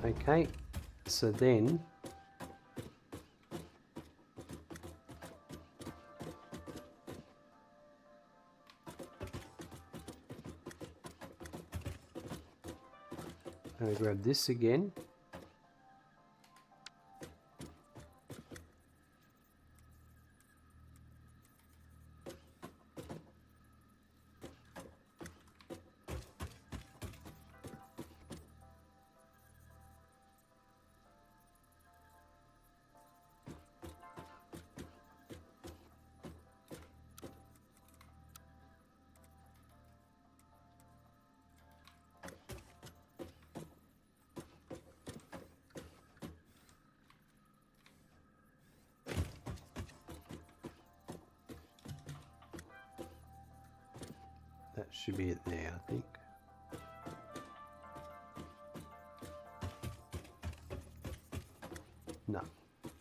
Okay, so then I'm going to grab this again. That should be it there, I think. No,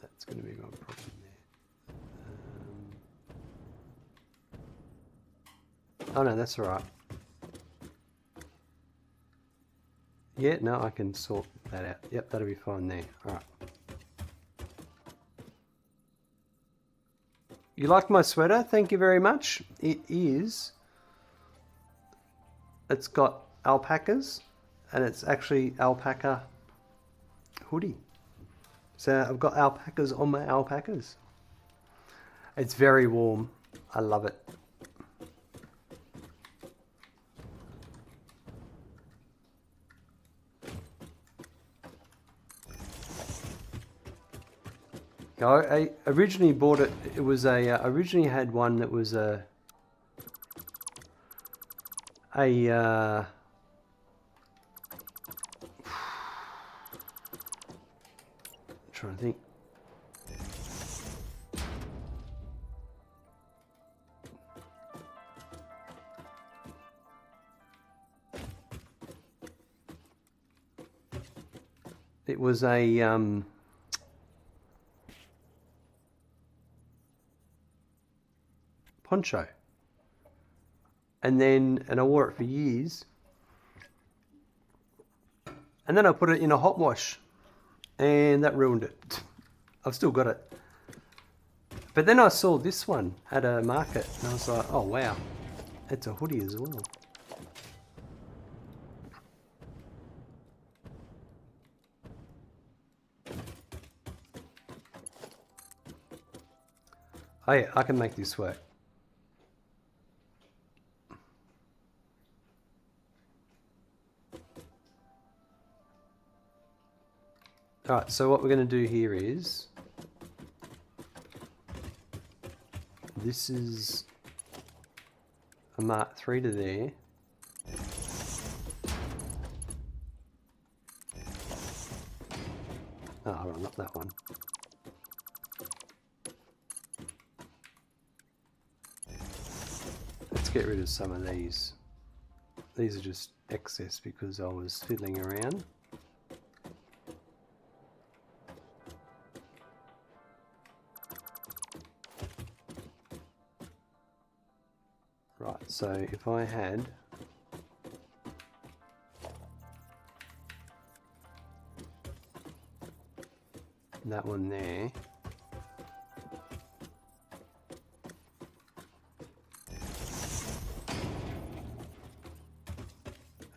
that's going to be my problem there. Oh no, that's all right. Yeah, no, I can sort that out. Yep, that'll be fine there. All right. You like my sweater? Thank you very much. It's got alpacas, and it's actually alpaca hoodie. So I've got alpacas on my alpacas. It's very warm. I love it. I originally bought it. It was I originally had one that was I'm trying to think. It was a poncho, and I wore it for years, and then I put it in a hot wash, and that ruined it. I've still got it, but then I saw this one at a market, and I was like, oh wow, it's a hoodie as well. Oh yeah, I can make this work. Alright, so what we're going to do here is, this is a Mark III to there. Oh, hold on, not that one. Let's get rid of some of these. These are just excess because I was fiddling around. Right, so if I had that one there,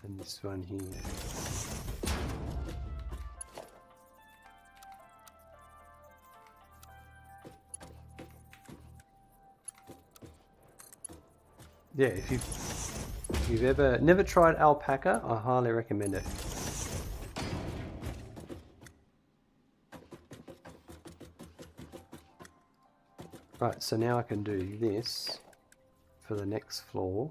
and this one here, yeah, if you've ever never tried alpaca, I highly recommend it. Right, so now I can do this for the next floor,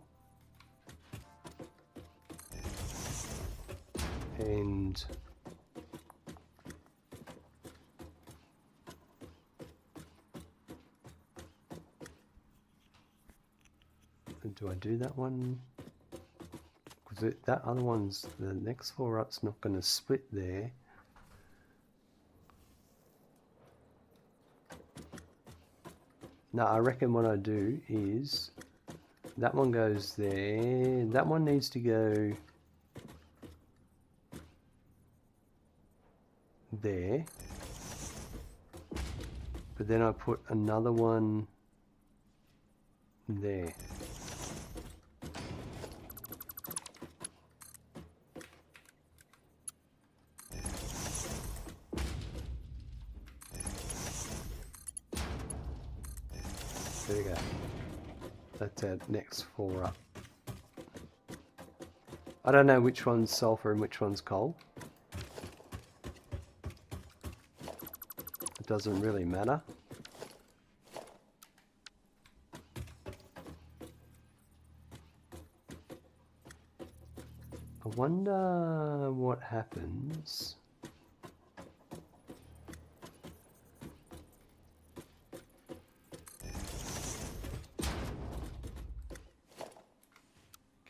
and Do I do that one? Because that other one's, the next floor up's not going to split there. No, I reckon what I do is that one goes there. That one needs to go there. But then I put another one there. There we go. That's our next floor up. I don't know which one's sulfur and which one's coal. It doesn't really matter. I wonder what happens.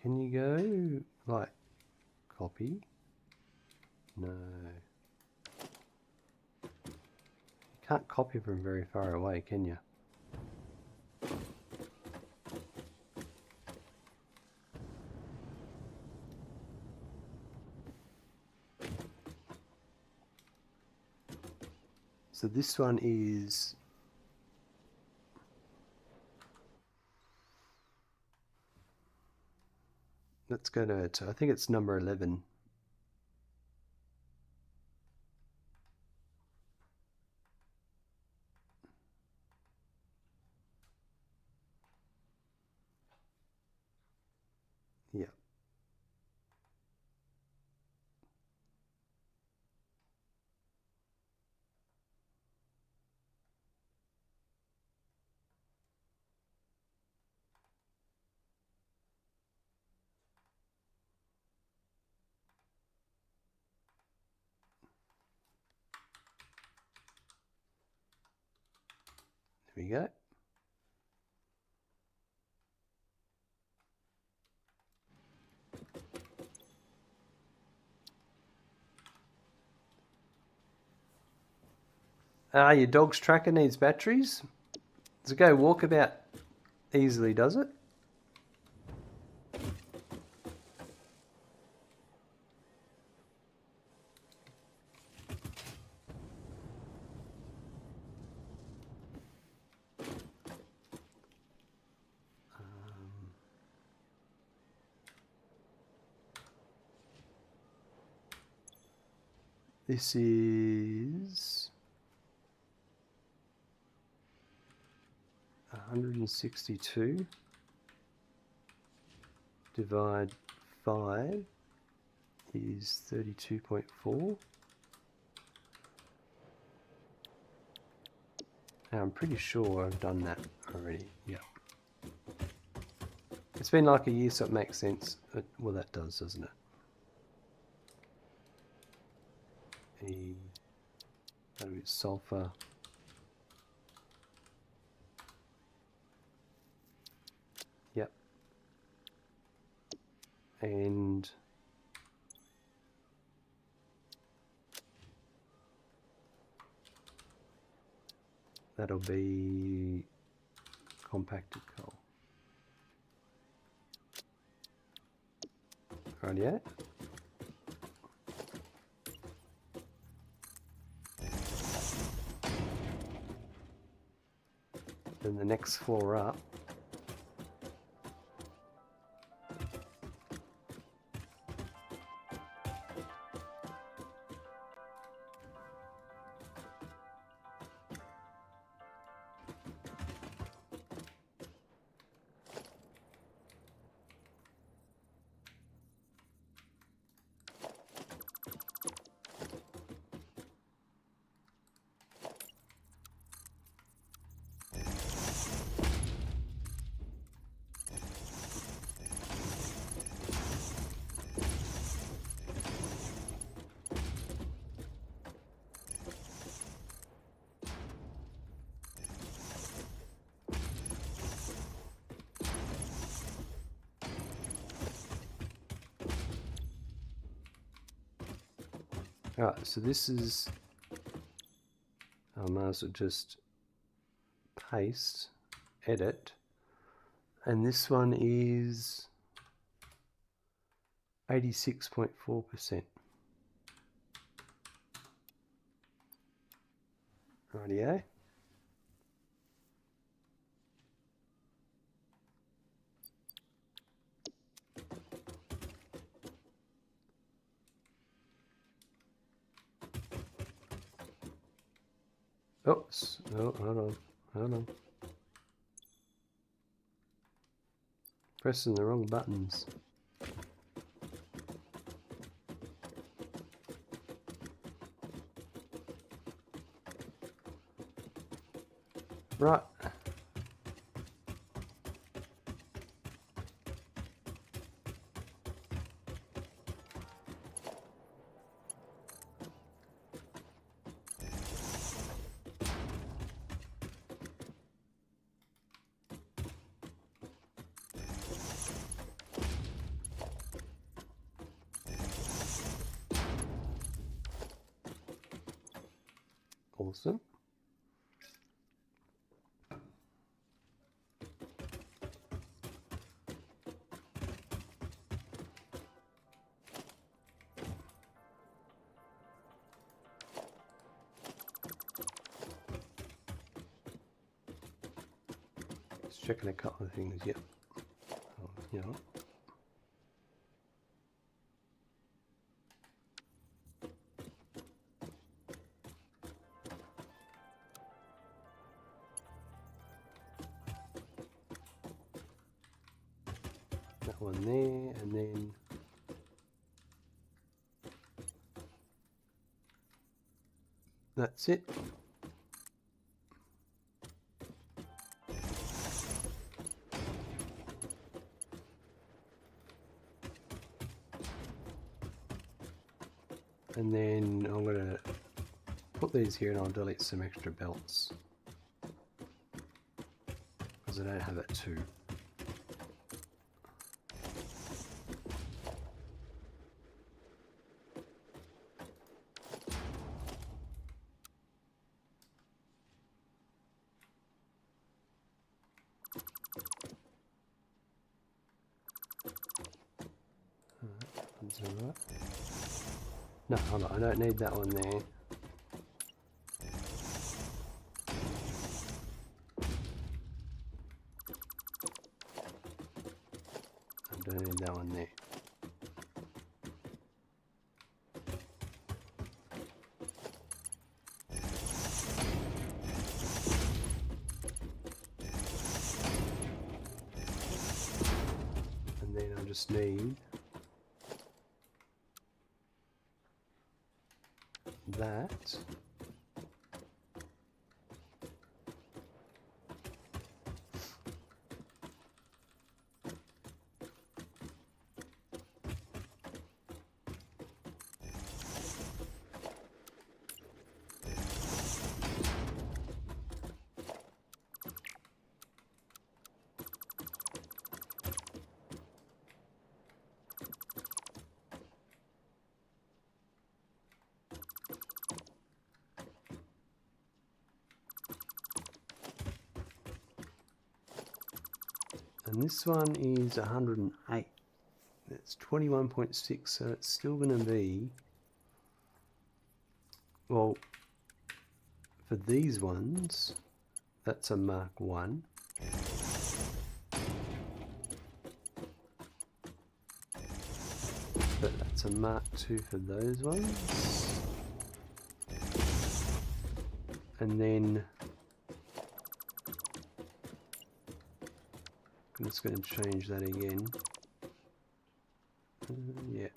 Can you go like copy? No. You can't copy from very far away, can you? So this one is let's go to it. I think it's number 11. Yeah. There we go. Your dog's tracker needs batteries? Does it go walkabout easily, does it? This is 162 divide 5 is 32.4. I'm pretty sure I've done that already. Yeah. It's been like a year, so it makes sense. Well, that does, doesn't it? That'll be sulfur. Yep. And that'll be compacted coal. Rightio. Then the next floor up, Alright, so this is, I might as well just paste, edit, and this one is 86.4%. Rightio. Oops, oh, hold on. Pressing the wrong buttons. Right. Awesome. Just checking a couple of things. Yep. Oh, yeah. That one there, and then that's it. And then I'm going to put these here and I'll delete some extra belts because I don't have it too. Alright. No, hold on, I don't need that one there. I don't need that one there. And then I just need that. And this one is 108. That's 21.6, so it's still going to be, well, for these ones, that's a Mark 1. But that's a Mark 2 for those ones. And then I'm just going to change that again. Yeah.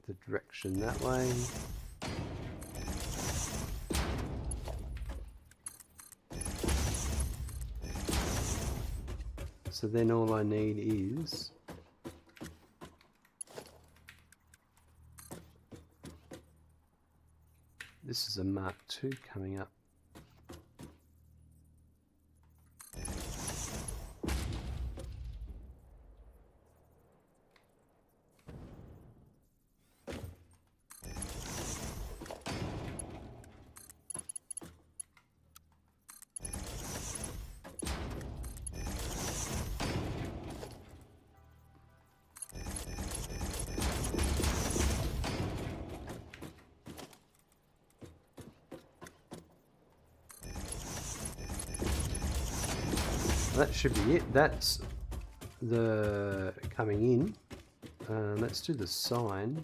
The direction that way. So then all I need is this is a Mark II coming up. That should be it. That's the coming in. Let's do the sign.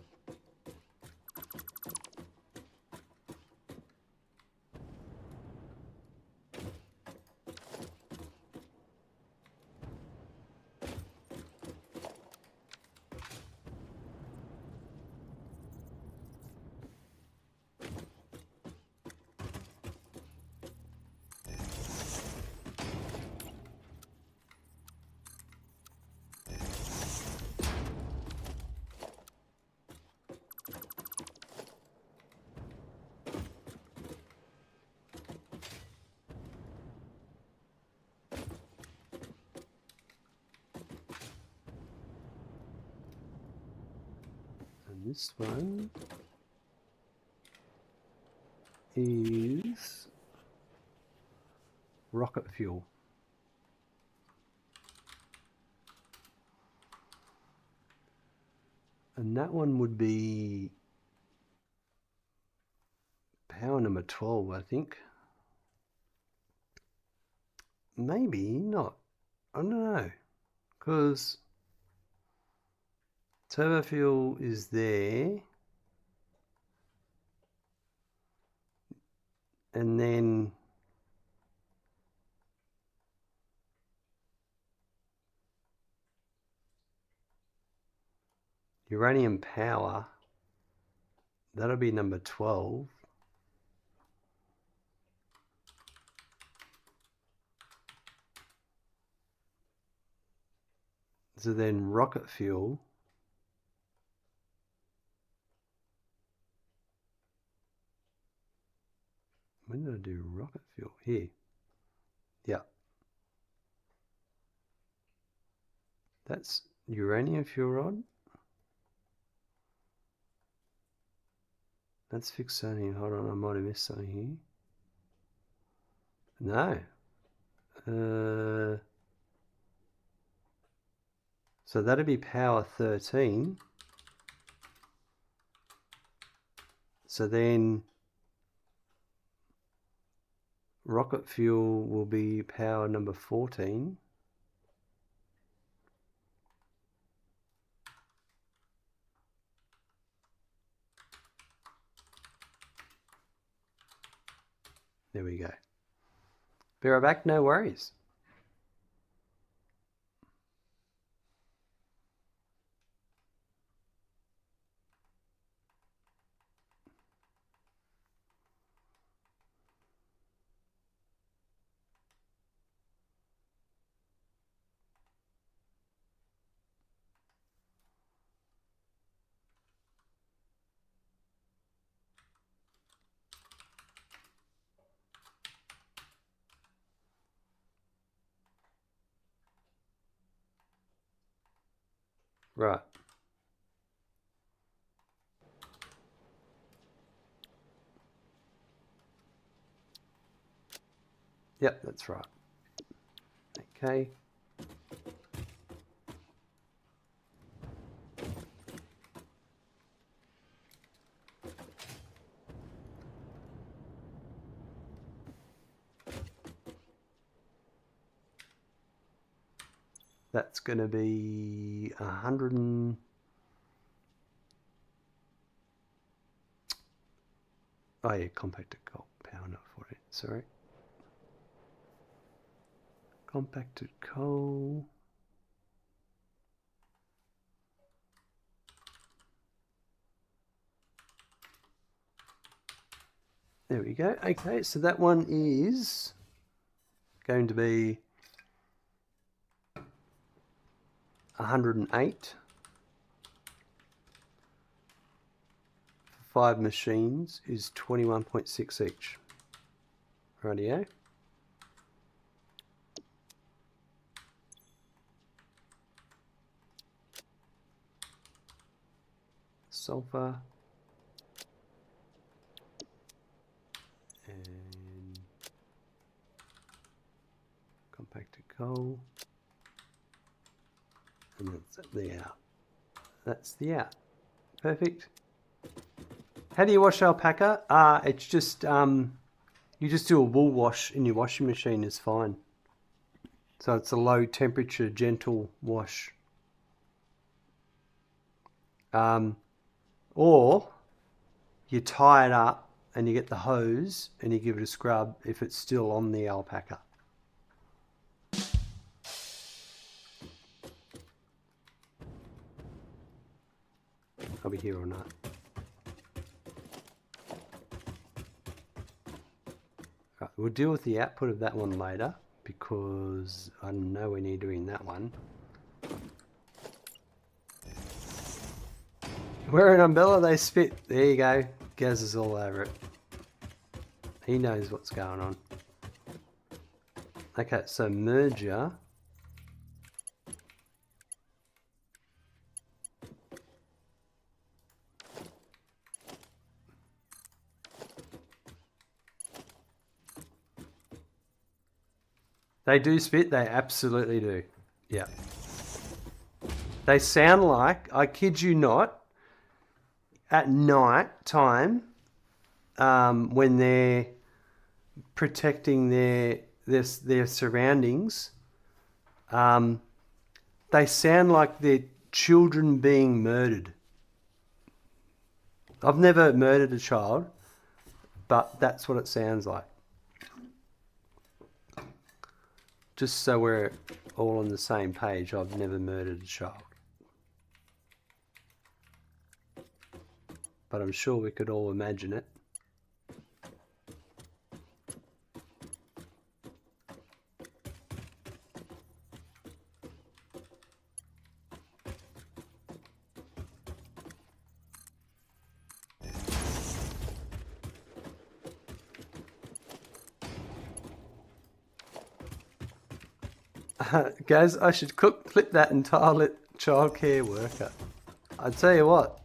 This one is rocket fuel. And that one would be power number 12, I think. Maybe not. I don't know. Because Turbofuel is there. And then uranium power, that'll be number 12. So then rocket fuel, when did I do rocket fuel? Here. Yeah. That's uranium fuel rod. That's fixed sodium. Hold on, I might have missed something here. No. So that'd be power 13. So then rocket fuel will be power number 14. There we go. Be right back, no worries. Right. Yep, that's right. Okay. That's going to be 100 and... Oh yeah, compacted coal, power not 40, sorry. Compacted coal. There we go. Okay, so that one is going to be 108 for 5 machines is 21.6 each. Rightio. Sulfur and compacted coal, and that's the out. That's the out. Perfect. How do you wash alpaca? It's just you just do a wool wash in your washing machine is fine. So it's a low temperature, gentle wash. Or you tie it up and you get the hose and you give it a scrub if it's still on the alpaca. I'll be here all night. Right, we'll deal with the output of that one later because I'm nowhere near doing that one. Wear an umbrella, they spit. There you go. Gaz is all over it. He knows what's going on. Okay, so merger. They do spit, they absolutely do. Yeah. They sound like, I kid you not, at night time, when they're protecting their surroundings, they sound like they're children being murdered. I've never murdered a child, but that's what it sounds like. Just so we're all on the same page, I've never murdered a child. But I'm sure we could all imagine it. Guys, I should clip that entire childcare worker. I tell you what,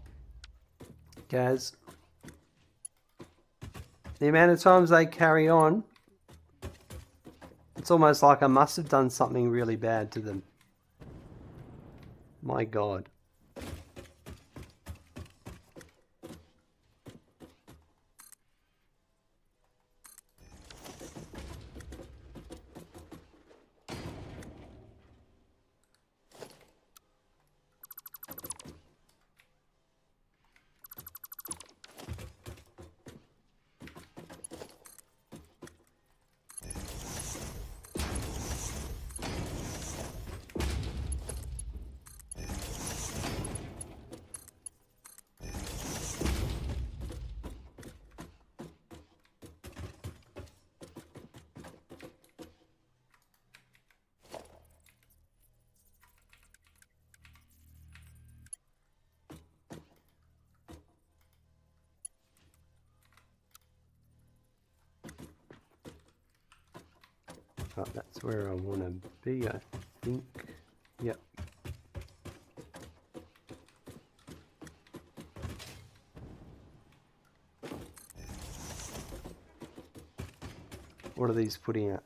Gaz, the amount of times they carry on, it's almost like I must have done something really bad to them. My God. Right, that's where I want to be, I think. Yep. What are these putting out?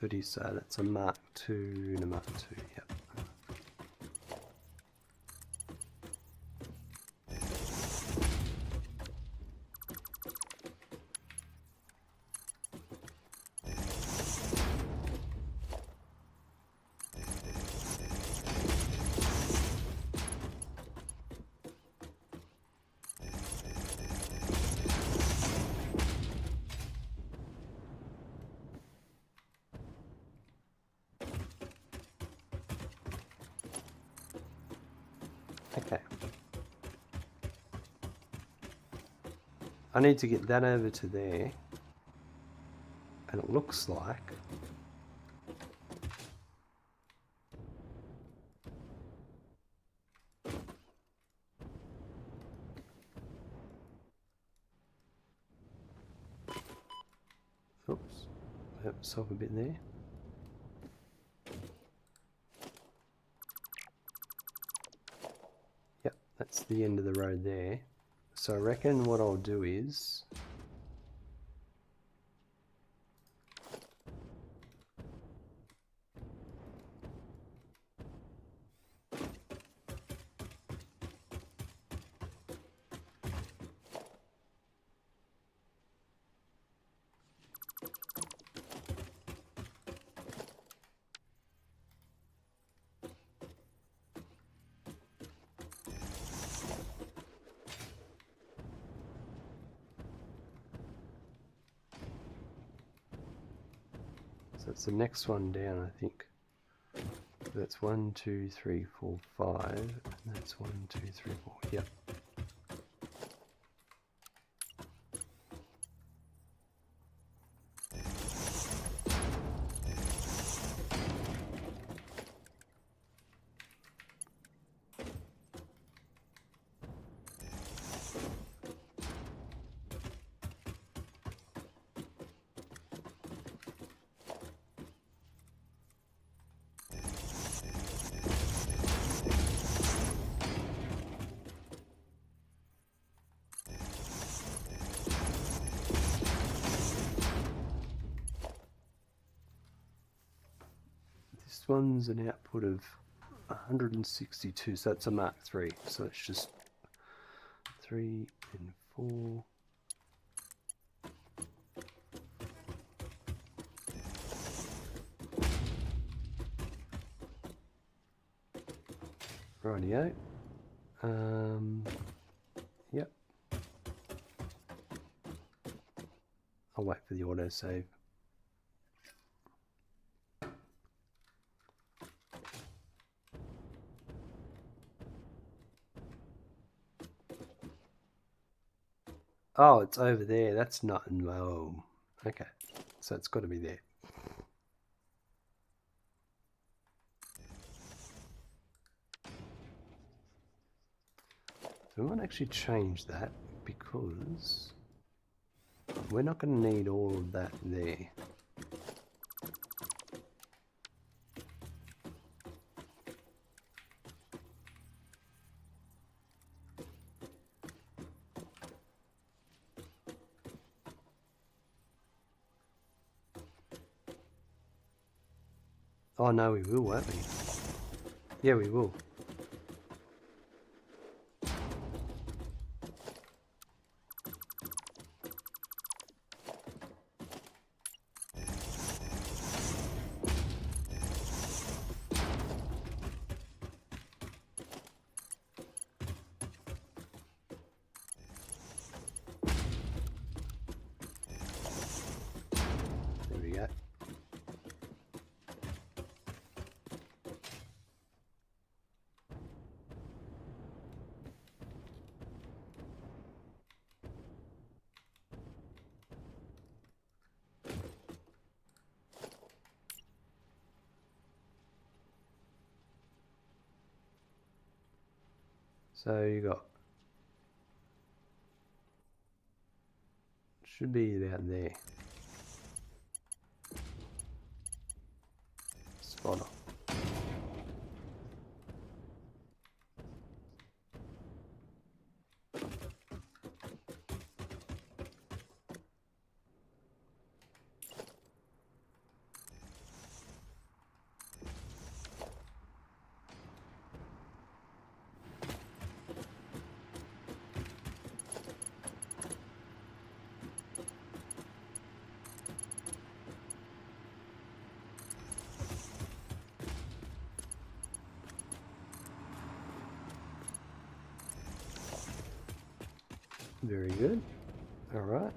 30, so that's a Mark II and a Mark II, yep. Okay. I need to get that over to there. And it looks like oops, help myself a bit there. Yep, that's the end of the road there. So I reckon what I'll do is So it's the next one down, I think. So that's 1, 2, 3, 4, 5. And that's 1, 2, 3, 4. Yep. This one's an output of 162, so that's a Mark III. So it's just 3 and 4. Rightio. Yep. I'll wait for the autosave. Oh, it's over there. That's not. Oh, okay. So it's got to be there. So we might actually change that because we're not going to need all of that there. Oh no, we will, won't we? Yeah, we will. There we go. So you got, should be about there. Spot on. Very good. All right.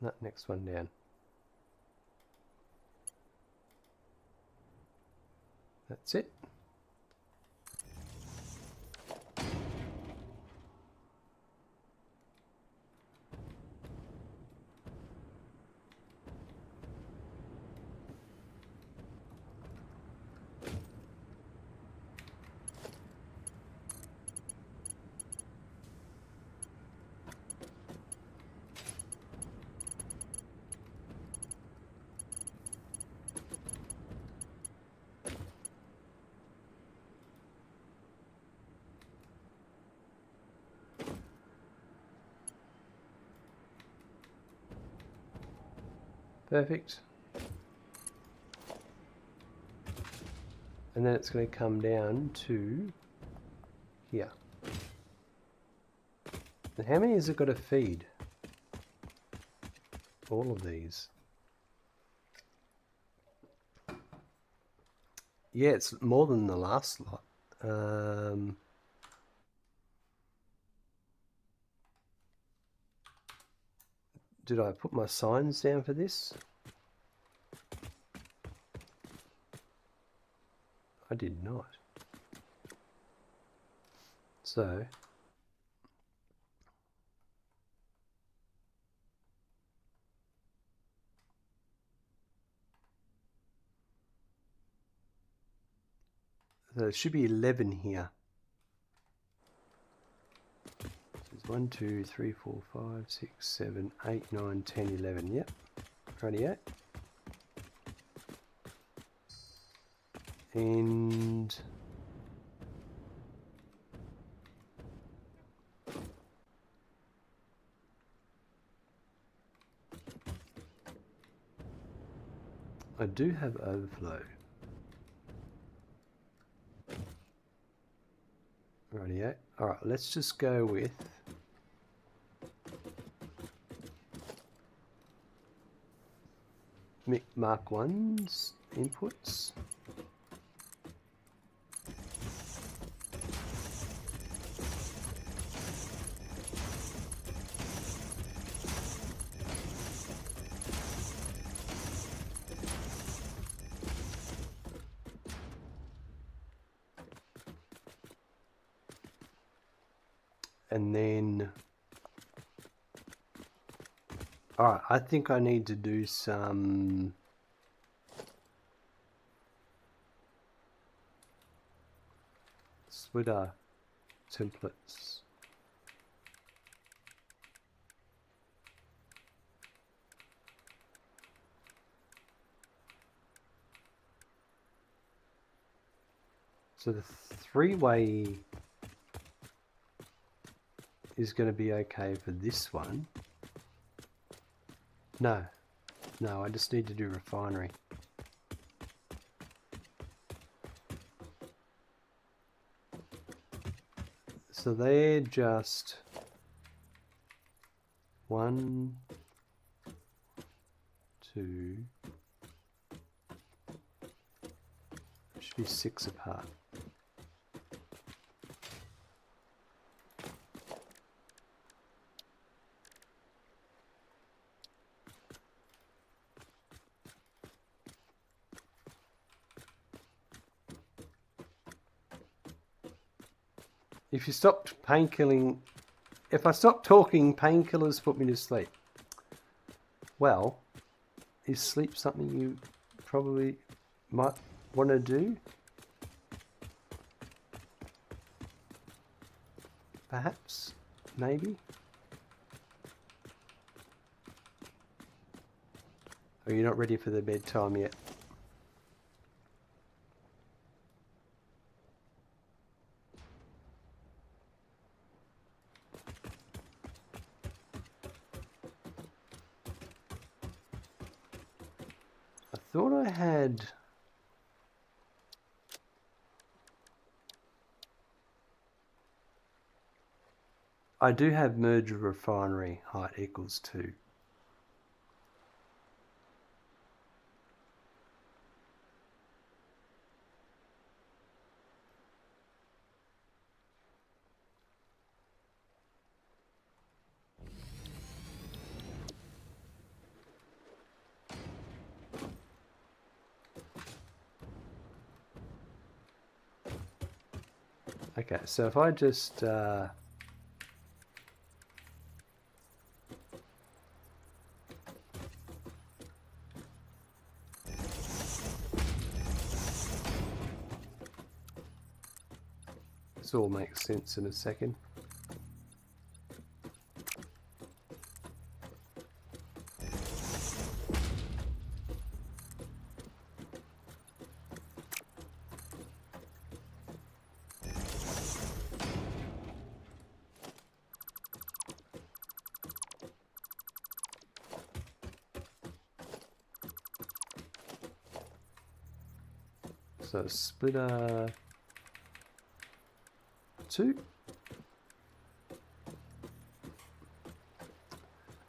That next one down. That's it. Perfect. And then it's going to come down to here. And how many has it got to feed? All of these. Yeah, it's more than the last lot. Did I put my signs down for this? I did not. So there should be 11 here. So there's 1, 2, 3, 4, 5, 6, 7, 8, 9, 10, 11. Yep. Rightio. And I do have overflow. Rightio. Alright, let's just go with Mark 1's inputs. And then, alright, I think I need to do some splitter templates. So the three-way is going to be okay for this one. No, I just need to do refinery. So they're just 1, 2, should be 6 apart. If you stopped painkilling, if I stopped talking, painkillers put me to sleep. Well, is sleep something you probably might want to do? Perhaps, maybe. Or you're not ready for the bedtime yet? I thought I had... I do have merger refinery height equals 2. Okay, so if I just this all makes sense in a second. So splitter 2.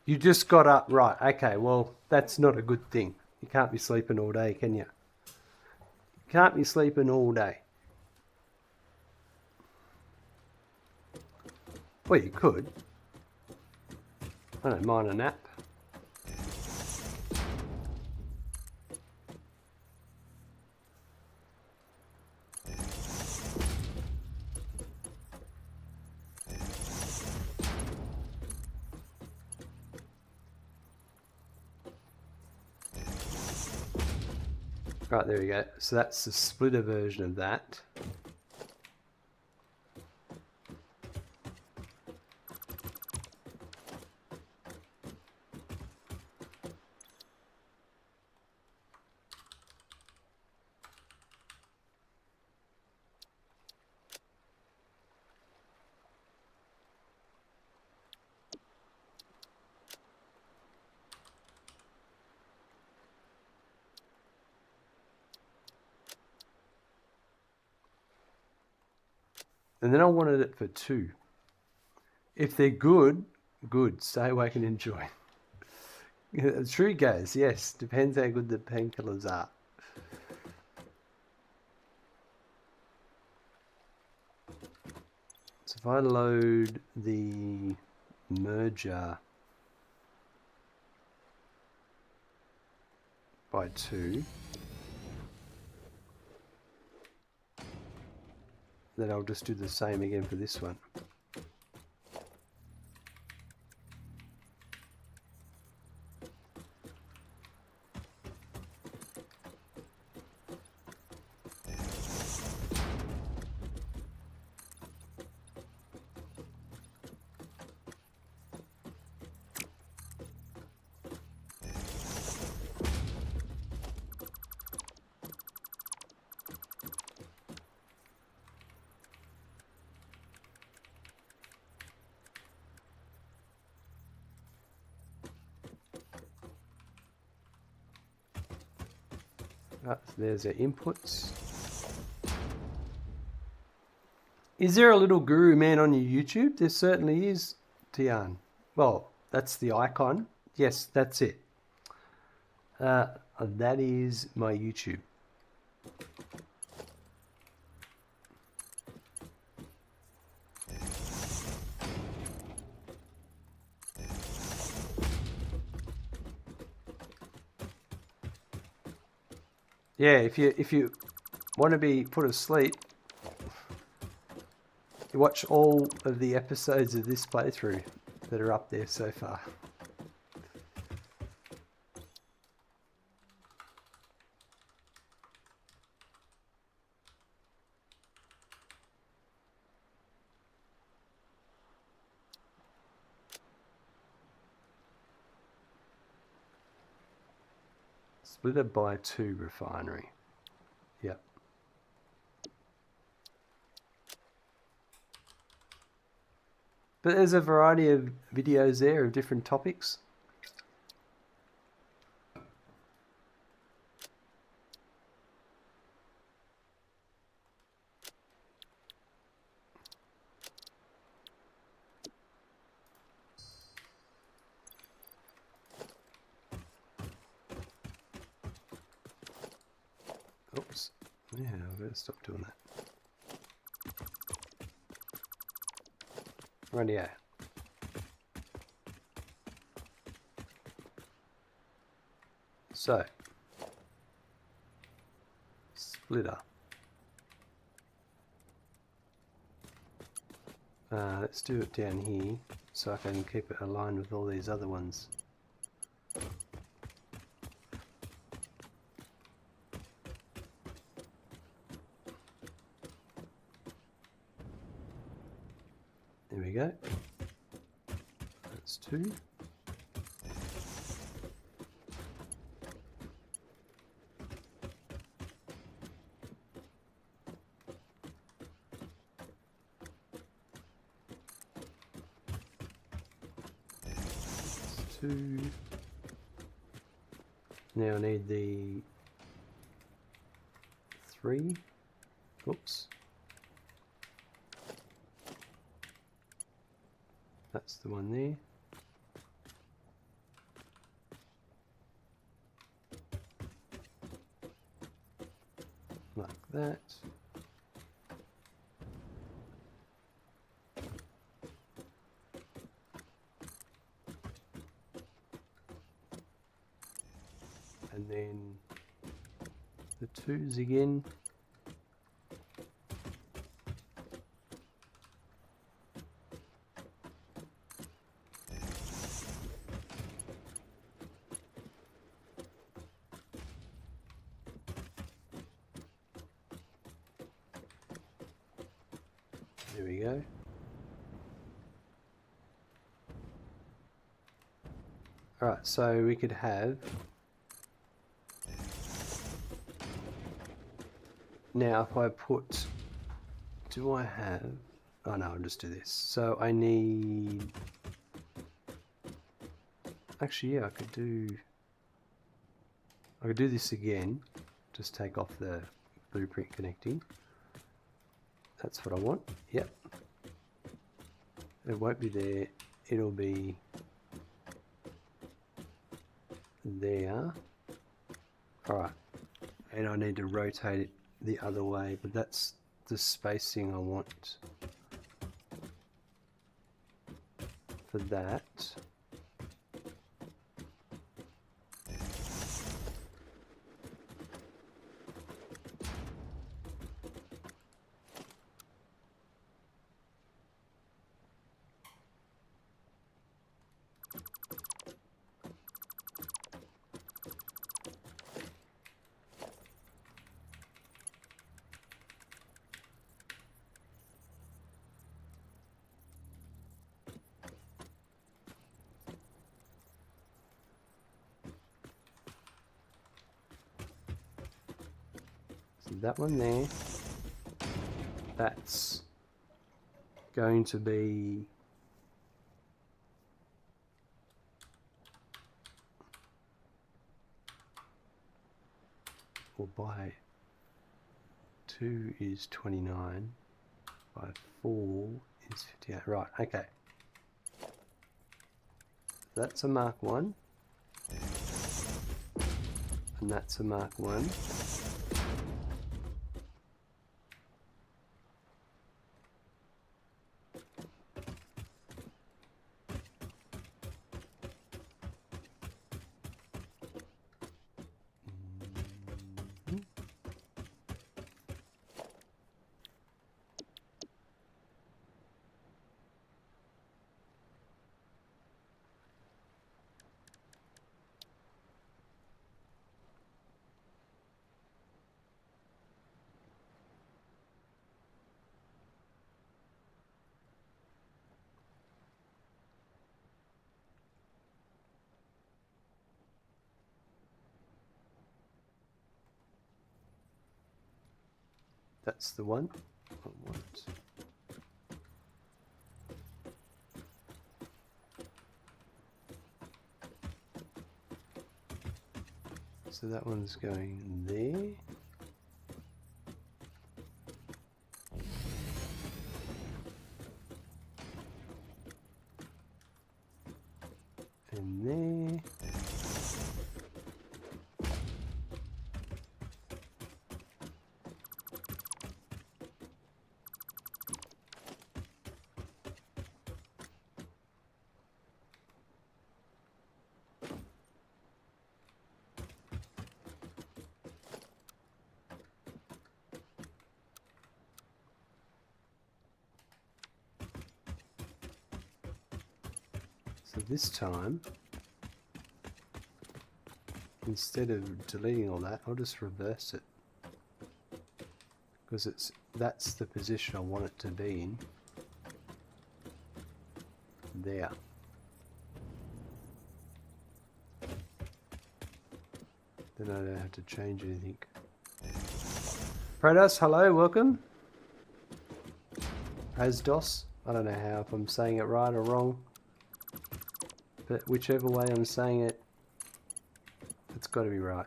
You just got up, right, okay, well, that's not a good thing. You can't be sleeping all day, can you? You can't be sleeping all day. Well, you could. I don't mind a nap. Right, there we go. So that's the splitter version of that. And then I wanted it for 2. If they're good, good. Stay awake and enjoy. True goes, yes. Depends how good the painkillers are. So if I load the merger by 2, then I'll just do the same again for this one. Right, so there's our inputs. Is there a little guru man on your YouTube? There certainly is, Tian. Well, that's the icon. Yes, that's it. That is my YouTube. Yeah, if you want to be put asleep, you watch all of the episodes of this playthrough that are up there so far. Splitter by 2 refinery. Yep. But there's a variety of videos there of different topics. Oops. Yeah, I better stop doing that. Rightio. So, splitter. Let's do it down here so I can keep it aligned with all these other ones. There we go. That's 2. That's 2. Now I need the 3. Oops. That's the one there. Like that. And then the 2s again. There we go. Alright, so we could have... Now if I put... Do I have... Oh no, I'll just do this. So I need... Actually, yeah, I could do this again. Just take off the blueprint connecting. That's what I want. Yep. It won't be there. It'll be there. Alright. And I need to rotate it the other way, but that's the spacing I want for that. That one there, that's going to be or by 2 is 29, by 4 is 58. Right, okay. That's a Mark 1 and that's a Mark 1. That's the one I want. So that one's going there. And there. So this time, instead of deleting all that, I'll just reverse it. Because that's the position I want it to be in. There. Then I don't have to change anything. Prodos, hello, welcome. Asdos, I don't know how, if I'm saying it right or wrong. But whichever way I'm saying it, it's got to be right.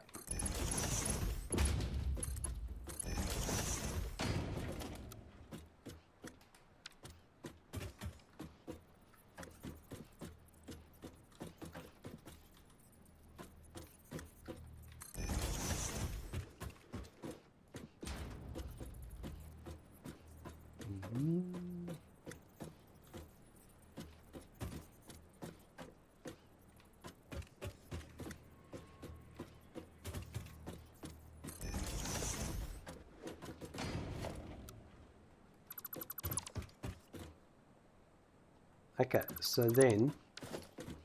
Okay, so then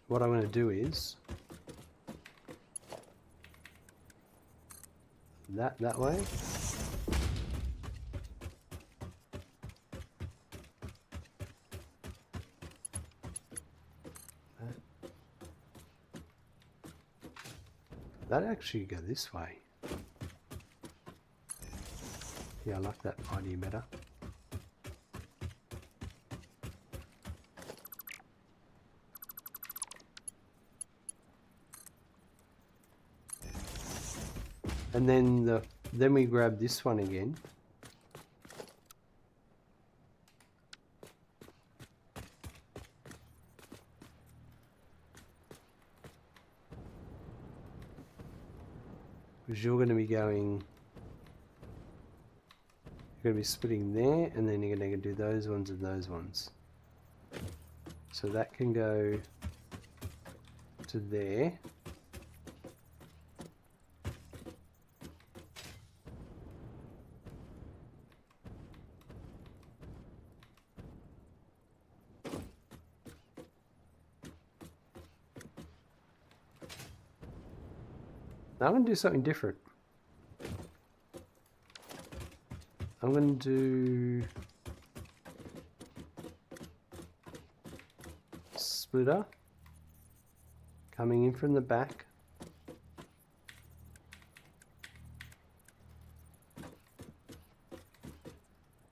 what I'm going to do is that way. That actually go this way. Yeah, I like that idea better. And then we grab this one again. Because you're going to be going, you're going to be splitting there, and then you're going to do those ones and those ones. So that can go to there. Now I'm going to do something different. I'm going to do splitter coming in from the back.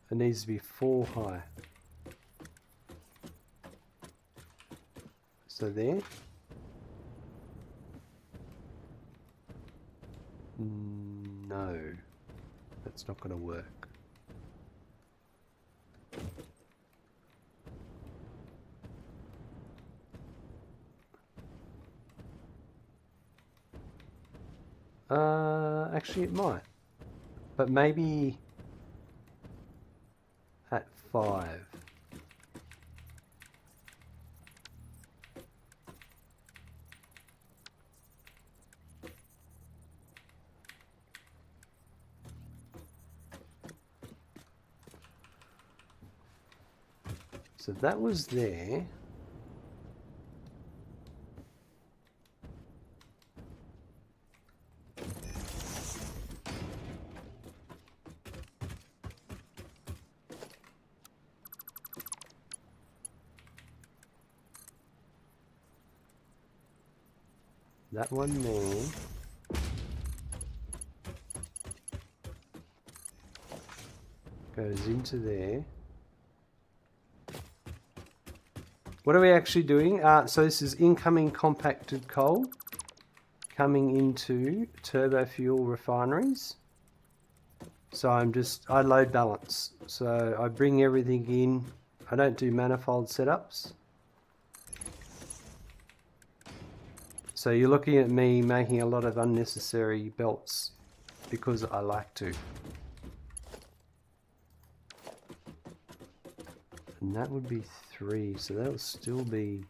It needs to be 4 high. So there. No, that's not going to work. Actually it might, but maybe at 5. So that was there. That one there goes into there. What are we actually doing? So this is incoming compacted coal coming into Turbofuel refineries. So I load balance. So I bring everything in. I don't do manifold setups. So you're looking at me making a lot of unnecessary belts because I like to. And that would be 3, so that would still be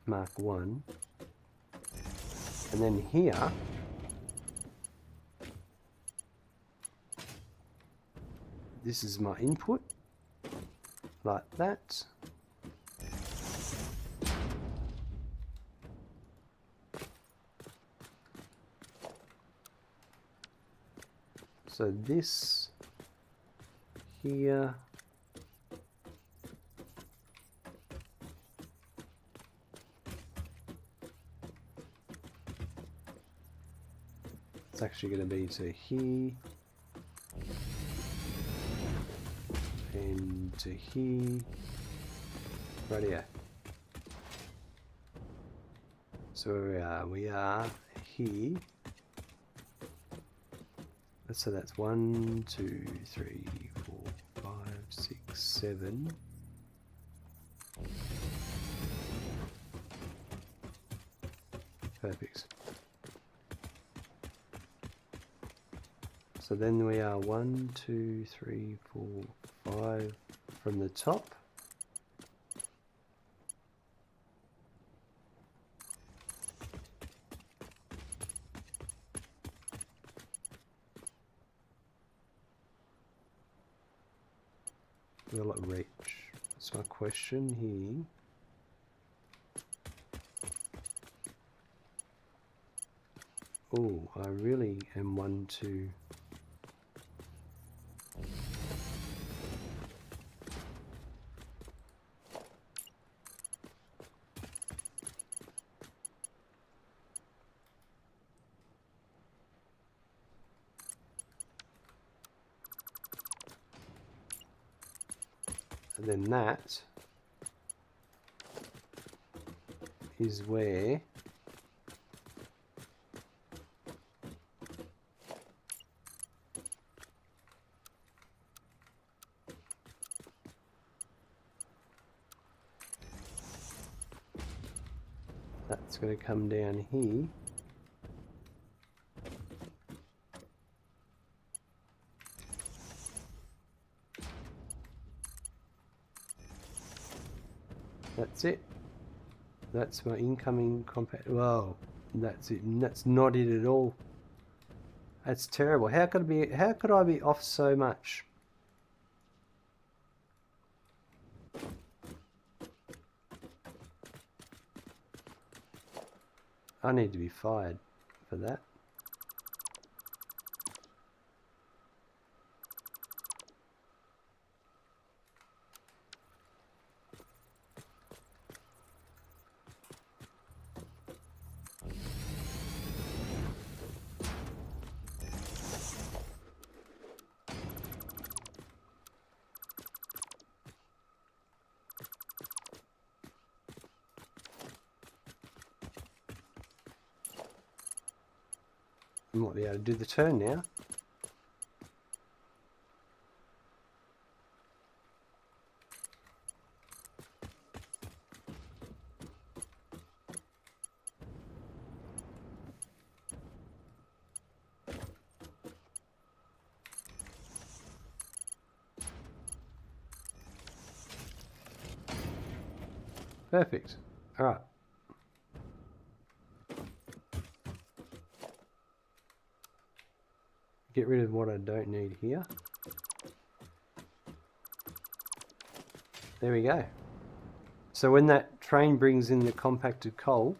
Mark 1. And then here, this is my input, like that. So this here, it's actually going to be to here and to here, right here. So where we are here. So that's 1, 2, 3, 4, 5, 6, 7. Perfect. So then we are 1, 2, 3, 4, 5 from the top. Will it reach? That's my question here. Oh, I really am one to... And then that is where that's going to come down here. That's it. That's my incoming compact. Whoa, that's it. And that's not it at all. That's terrible. How could I be off so much? I need to be fired for that. I might be able to do the turn now. Perfect. All right. Get rid of what I don't need here. There we go. So when that train brings in the compacted coal,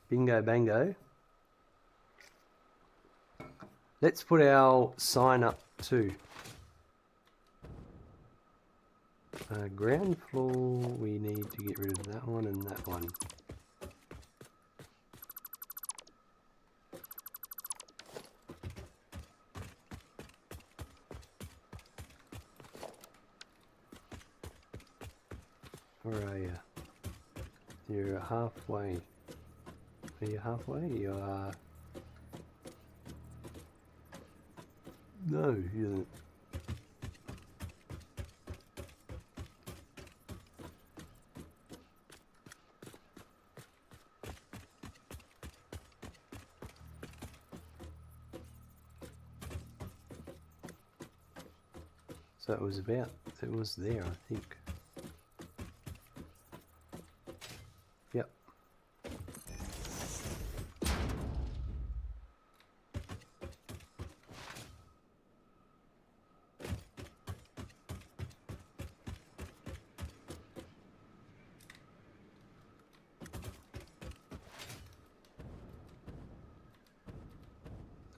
bingo bango, let's put our sign up too. Ground floor, we need to get rid of that one and that one. Where are you? You're halfway. Are you halfway? You are... No, you isn't. So it was there, I think. Yep.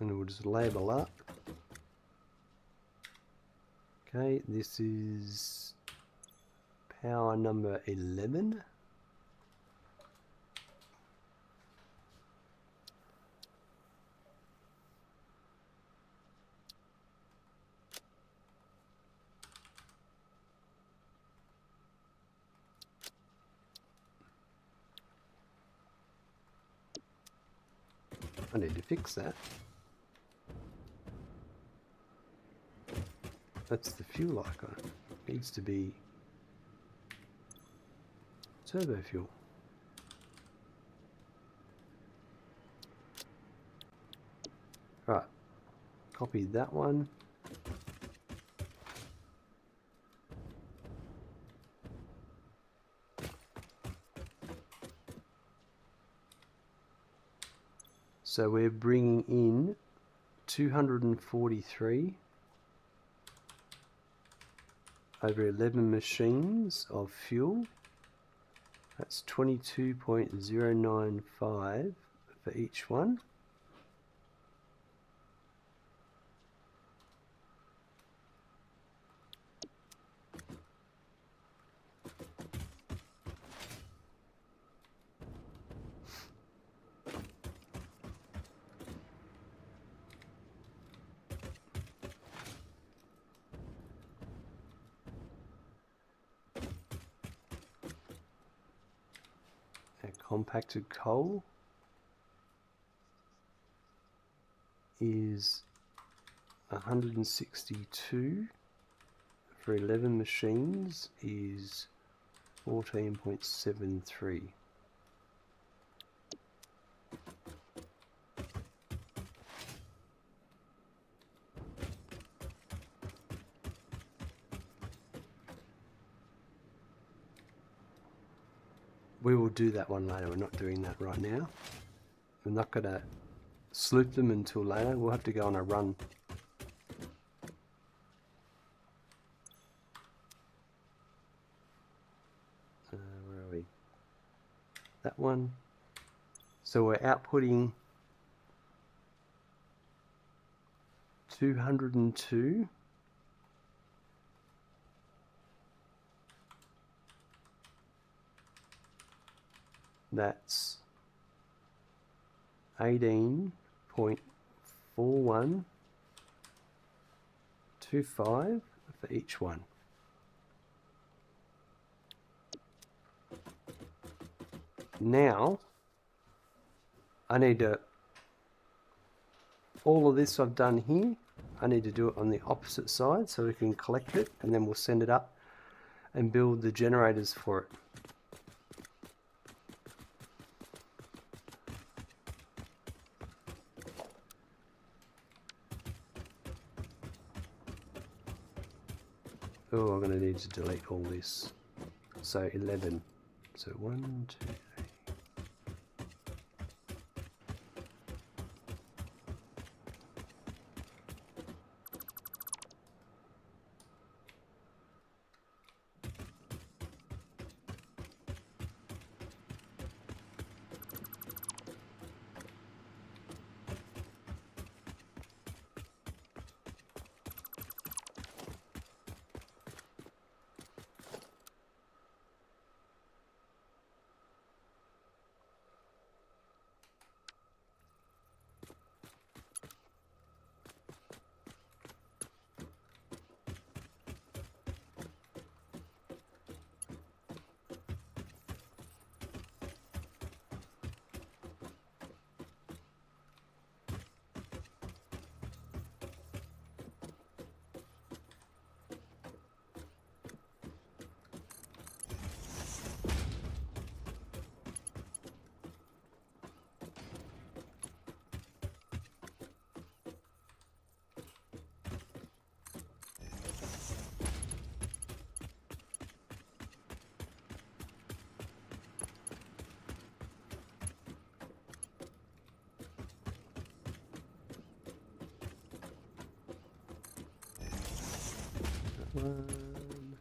And we'll just label up. Okay, this is power number 11. I need to fix that. That's the fuel icon. It needs to be turbo fuel. Right, copy that one. So we're bringing in 243 over 11 machines of fuel. That's 22.095 for each one. Compacted coal is 162 for 11 machines is 14.73. We will do that one later. We're not doing that right now. We're not going to sloop them until later. We'll have to go on a run. Where are we? That one. So we're outputting 202. That's 18.4125 for each one. Now I need to, all of this I've done here, I need to do it on the opposite side so we can collect it, and then we'll send it up and build the generators for it. Oh, I'm going to need to delete all this. So 11. So 1, 2, 3. One.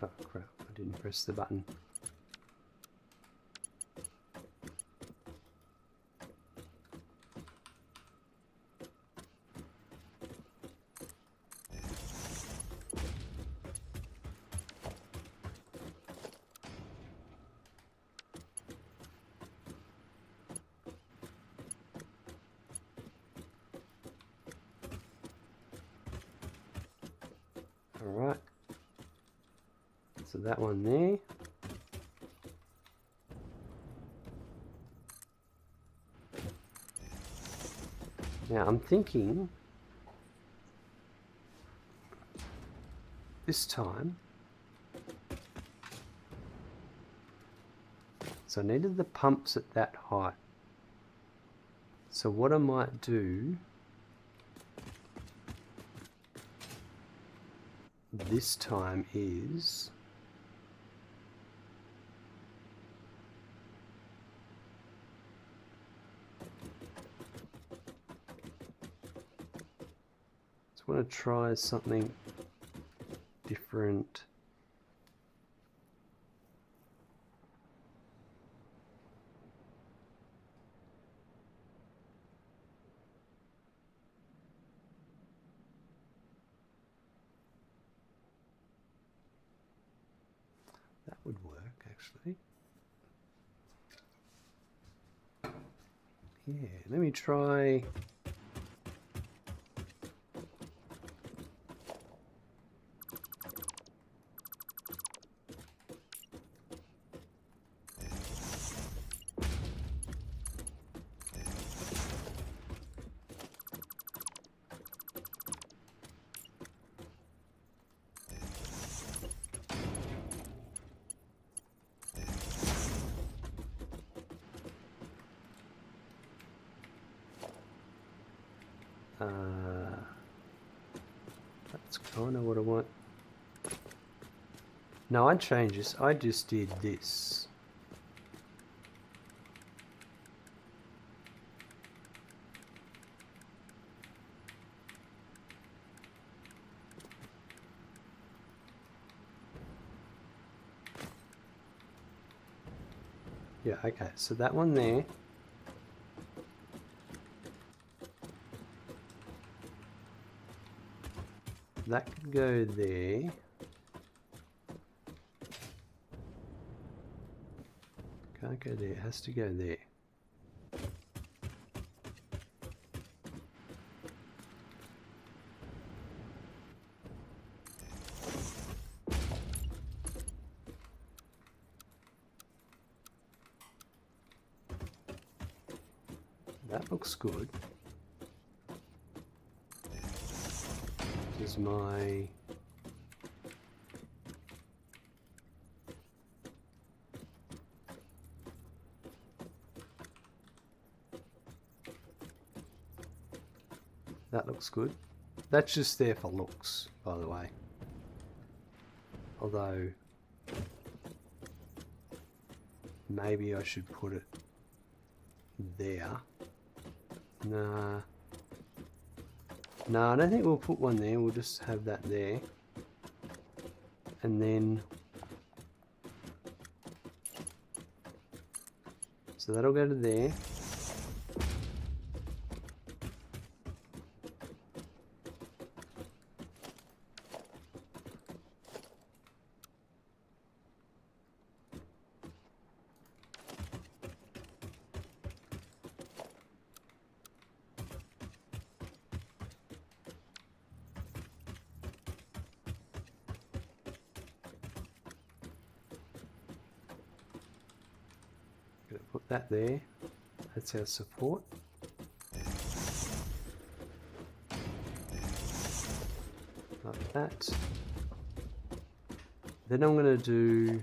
Oh crap, I didn't press the button. Alright, so that one there. Now I'm thinking this time, so I needed the pumps at that height. So what I might do this time is want to try something different. That would work actually. Yeah, let me try. That's kind of what I want. No, I'd change this. I just did this. Yeah, okay, so that one there. That could go there. Can't go there, it has to go there. That looks good. This is my... That looks good. That's just there for looks, by the way. Although, maybe I should put it there. Nah. No, I don't think we'll put one there. We'll just have that there. And then... So that'll go to there. Gonna put that there. That's our support. Like that. Then I'm going to do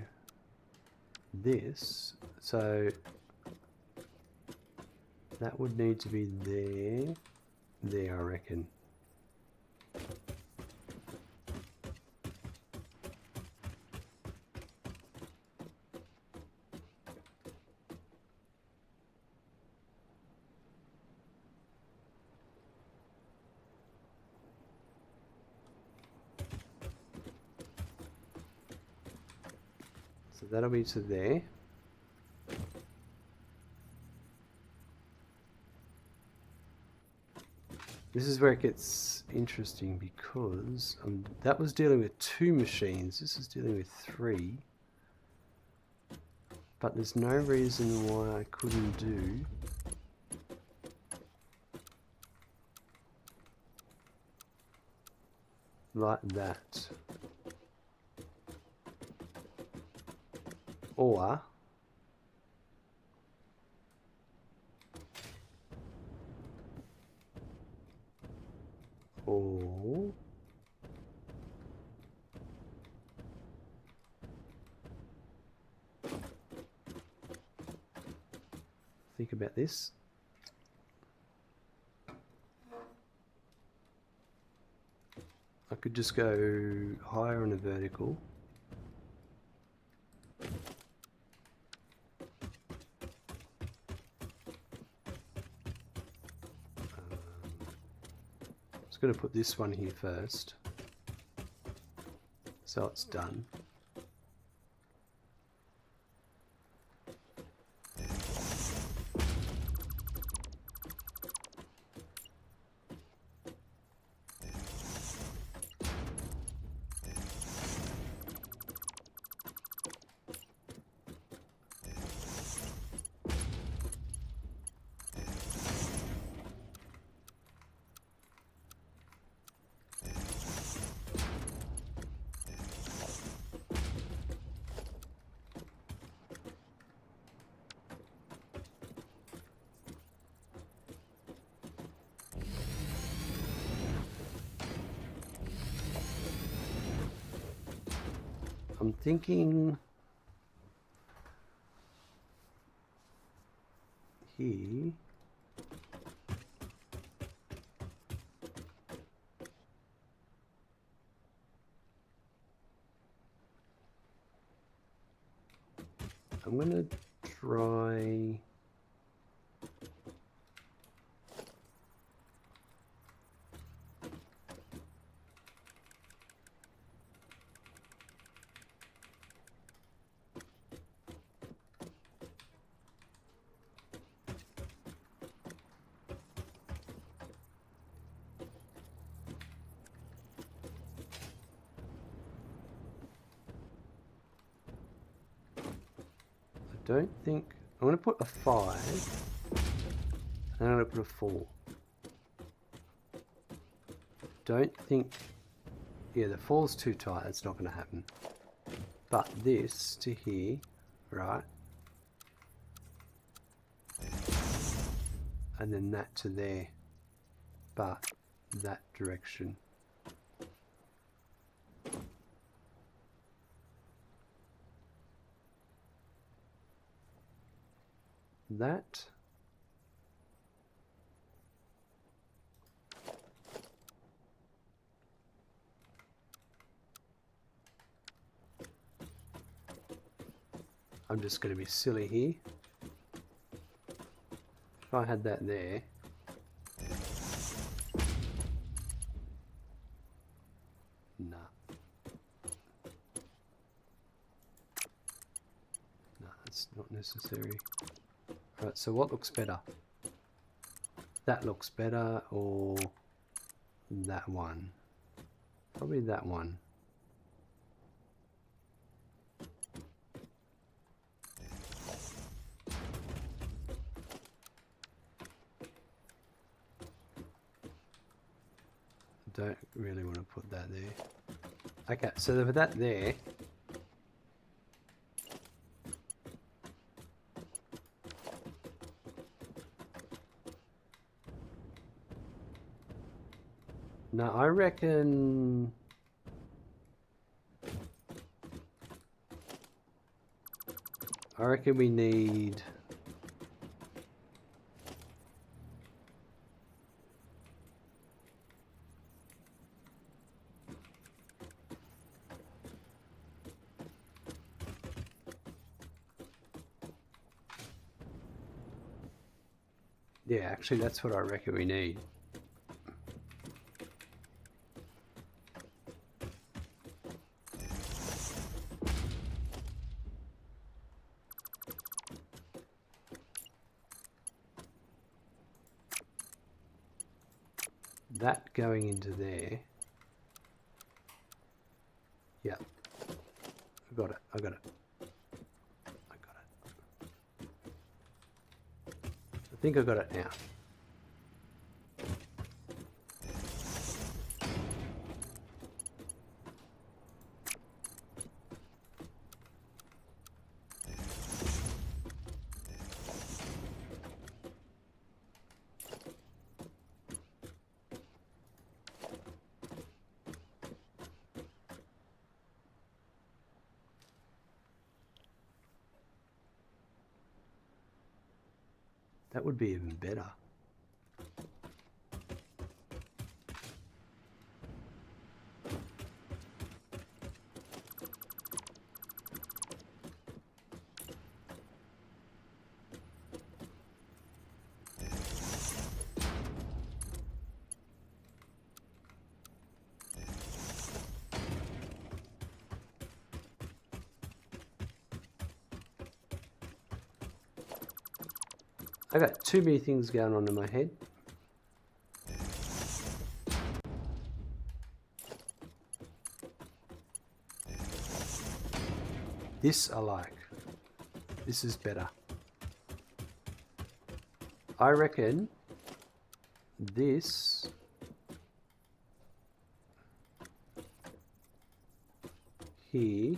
this. So that would need to be there. There, I reckon. So that'll be to there. This is where it gets interesting because that was dealing with 2 machines. This is dealing with 3. But there's no reason why I couldn't do like that. Or think about this. I could just go higher on a vertical. Just going to put this one here first, so it's done. I'm thinking here. I'm going to try don't think I'm going to put a 5 and I'm going to put a 4. Don't think, yeah, the 4's too tight, it's not going to happen. But this to here, right, and then that to there, but that direction. That. I'm just going to be silly here. If I had that there, nah. No, that's not necessary. Right, so what looks better? That looks better, or that one? Probably that one. Don't really want to put that there. Okay, so for that there, no, I reckon we need yeah, actually that's what I reckon we need. That going into there. Yeah. I got it. I got it. I got it. I think I got it now. That would be even better. I got too many things going on in my head. This I like. This is better. I reckon this here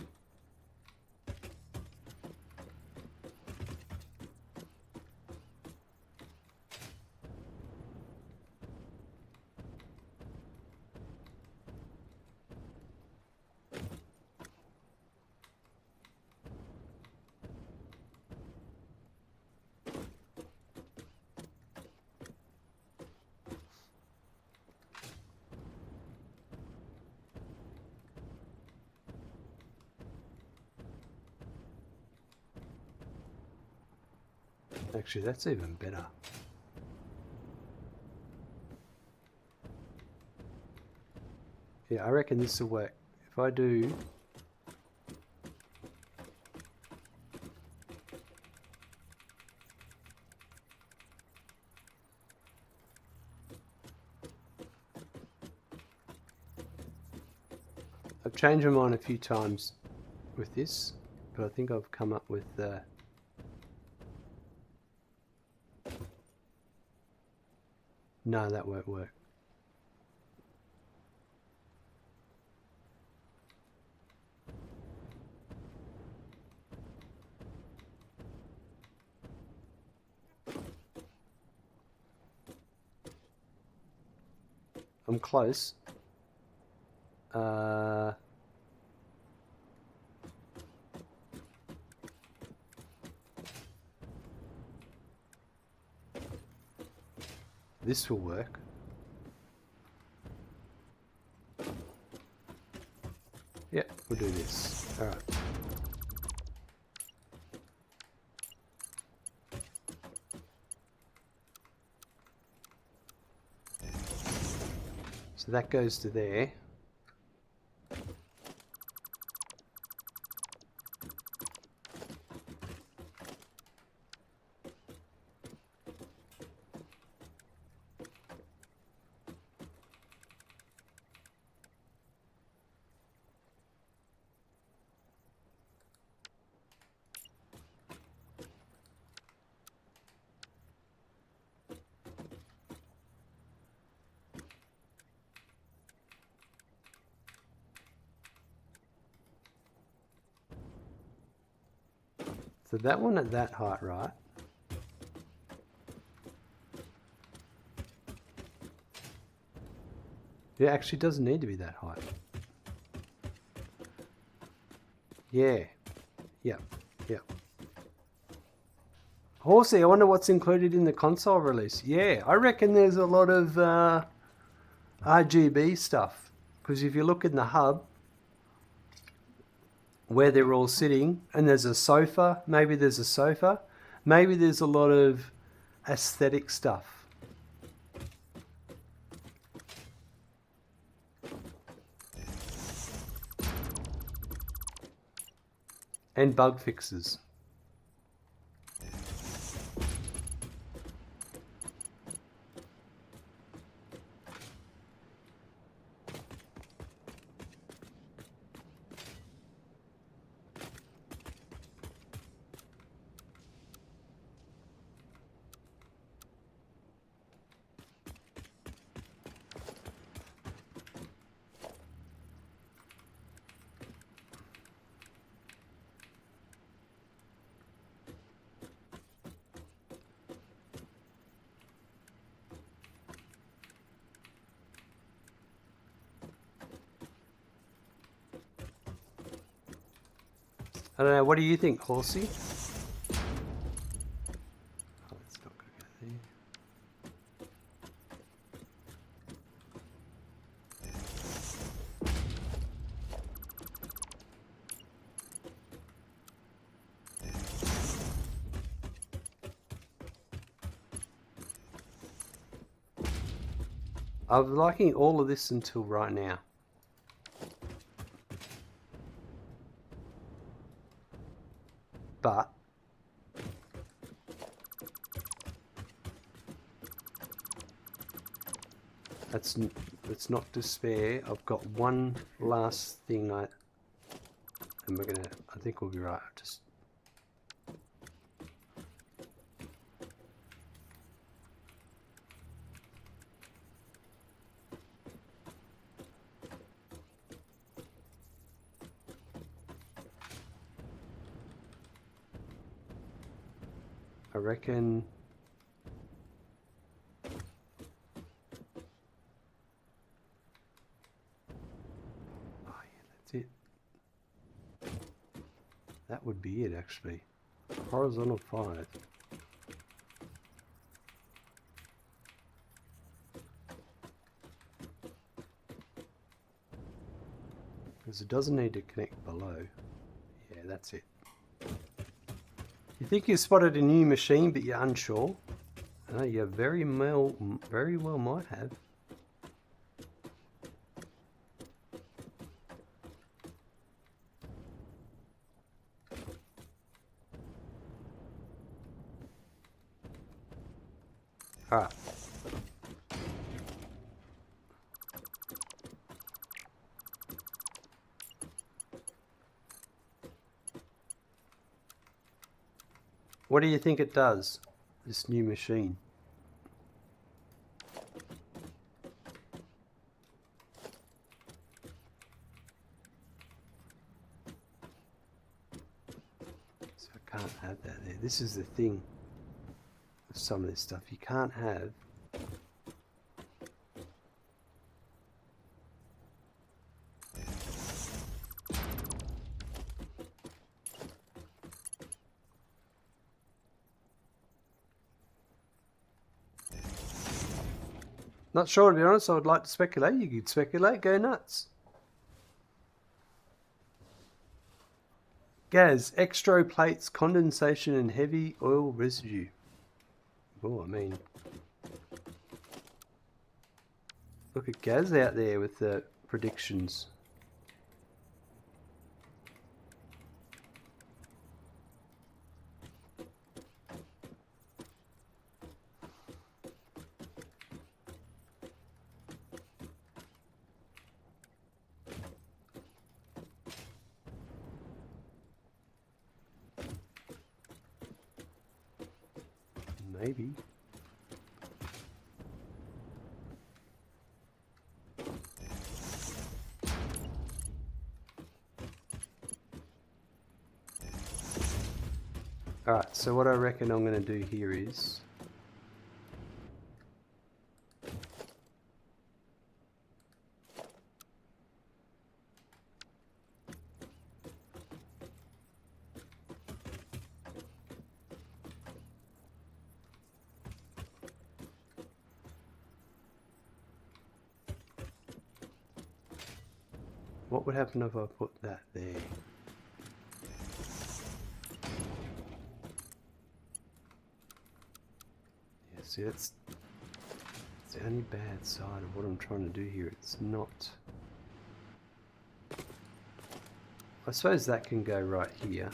actually, that's even better. Yeah, I reckon this will work. If I do... I've changed my mind a few times with this, but I think I've come up with the... No, that won't work. I'm close. This will work. Yeah, we'll do this. Alright. So that goes to there. So that one at that height, right? It actually doesn't need to be that height. Yeah. Yep. Yep. Horsey, I wonder what's included in the console release. Yeah, I reckon there's a lot of RGB stuff. Because if you look in the hub, where they're all sitting, and there's a sofa, maybe there's a sofa, maybe there's a lot of aesthetic stuff. And bug fixes. I don't know, what do you think, Horsey? Oh, it's not going to go there. I'm liking all of this until right now. But let's not despair. I've got one last thing and I think we'll be right. I reckon that's it. That would be it actually. Horizontal 5. Because it doesn't need to connect below. Yeah, that's it. You think you spotted a new machine, but you're unsure? You very well might have. Alright. What do you think it does, this new machine? So I can't have that there. This is the thing with some of this stuff. You can't have Not sure, to be honest. I would like to speculate. You could speculate. Go nuts. Gas, extro plates, condensation, and heavy oil residue. Oh, I mean, look at Gaz out there with the predictions. Maybe. Alright, so what I reckon I'm going to do here is what would happen if I put that there? Yeah, see, that's the only bad side of what I'm trying to do here. It's not... I suppose that can go right here.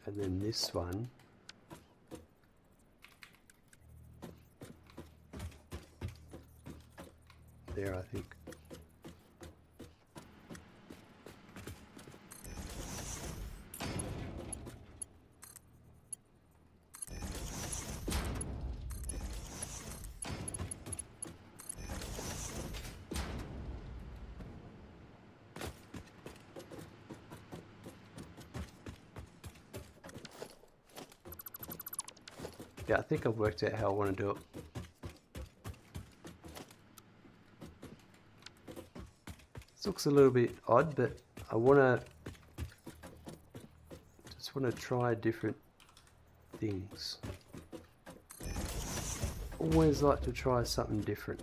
And then this one there, I think. Yeah, I think I've worked out how I want to do it. This looks a little bit odd, but I just want to try different things. Always like to try something different.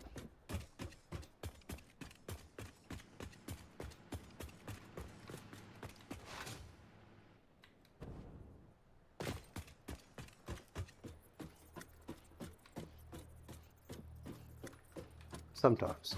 Sometimes.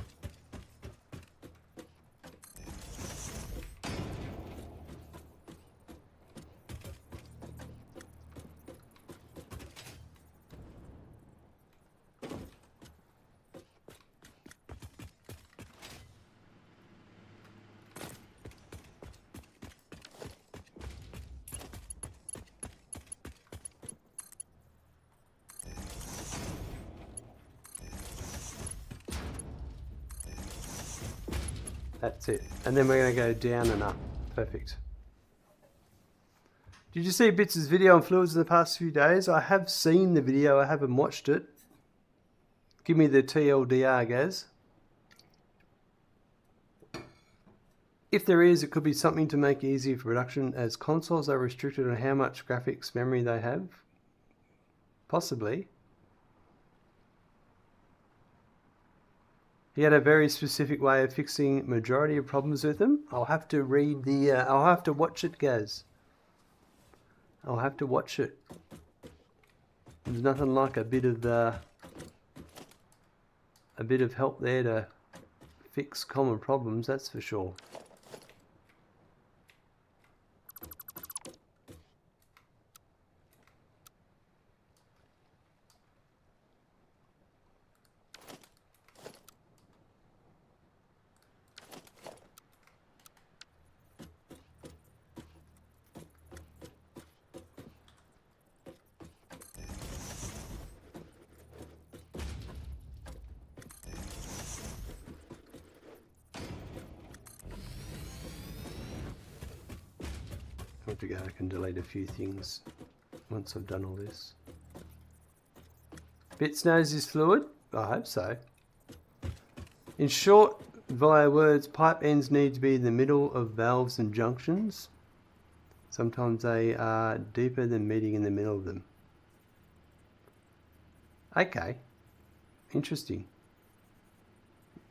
That's it. And then we're going to go down and up. Perfect. Did you see Bits' video on fluids in the past few days? I have seen the video. I haven't watched it. Give me the TLDR, Gaz. If there is, it could be something to make it easier for production, as consoles are restricted on how much graphics memory they have. Possibly. He had a very specific way of fixing majority of problems with them. I'll have to read the... I'll have to watch it, Gaz. I'll have to watch it. There's nothing like a bit of help there to fix common problems, that's for sure. To go, I can delete a few things once I've done all this. Bits knows his fluid? I hope so. In short, via words, pipe ends need to be in the middle of valves and junctions. Sometimes they are deeper than meeting in the middle of them. Okay, interesting.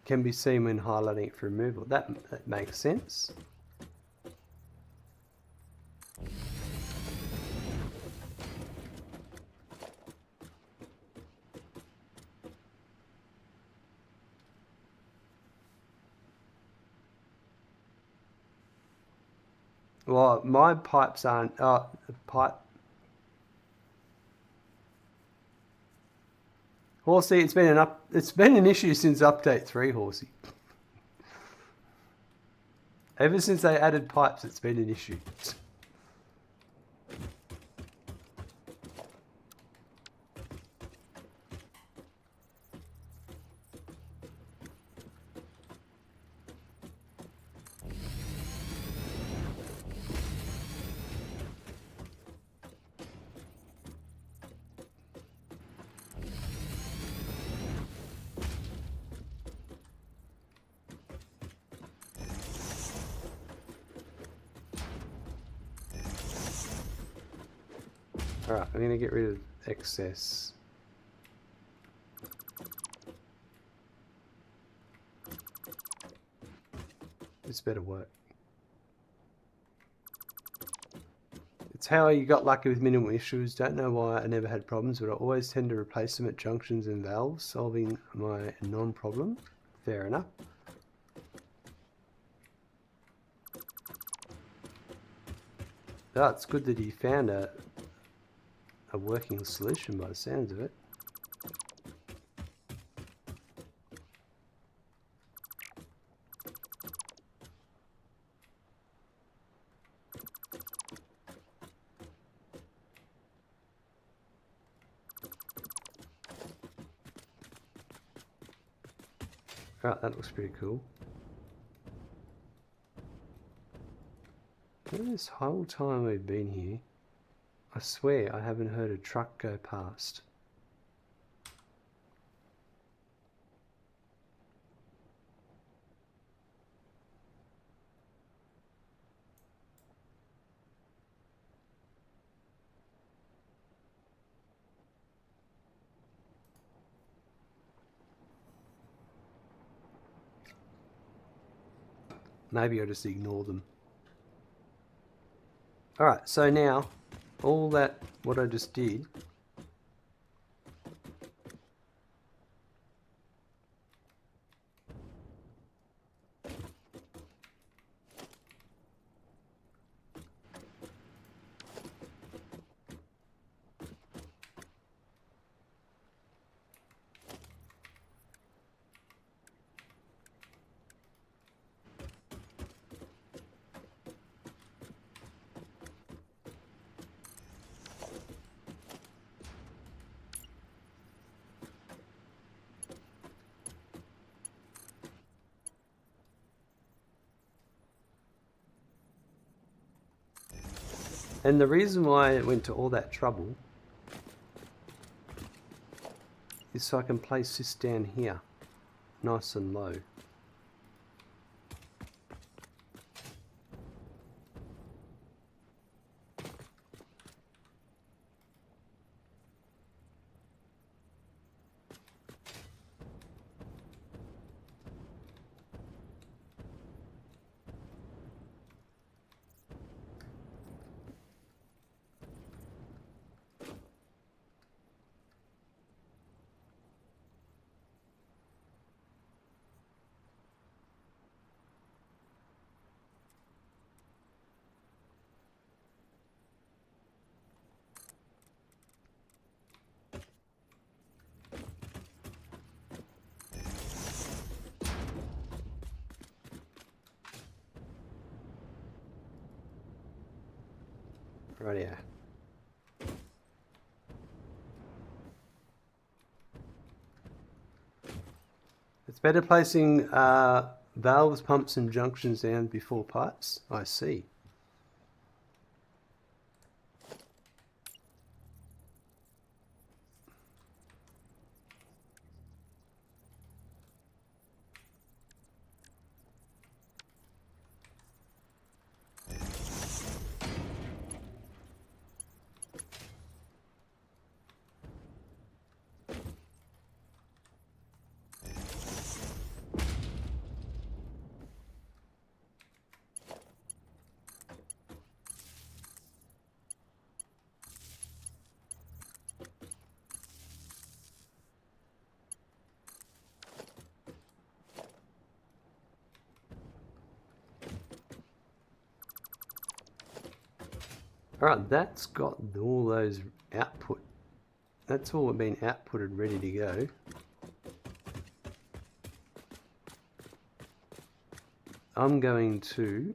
Can be seen when highlighting it for removal. That makes sense. Well, my pipes aren't... Horsey, it's been an issue since update 3, Horsey. Ever since they added pipes, it's been an issue. Alright, I'm going to get rid of excess. This better work. It's how you got lucky with minimal issues. Don't know why I never had problems, but I always tend to replace them at junctions and valves, solving my non-problem. Fair enough. Oh, it's good that he found a working solution by the sounds of it. Right, that looks pretty cool. This whole time we've been here, I swear I haven't heard a truck go past. Maybe I'll just ignore them. Alright, so now, all that, what I just did, And the reason why it went to all that trouble is so I can place this down here, nice and low. Right here. It's better placing valves, pumps and junctions down before pipes. I see. Alright, that's got all those output. That's all been outputted, ready to go. I'm going to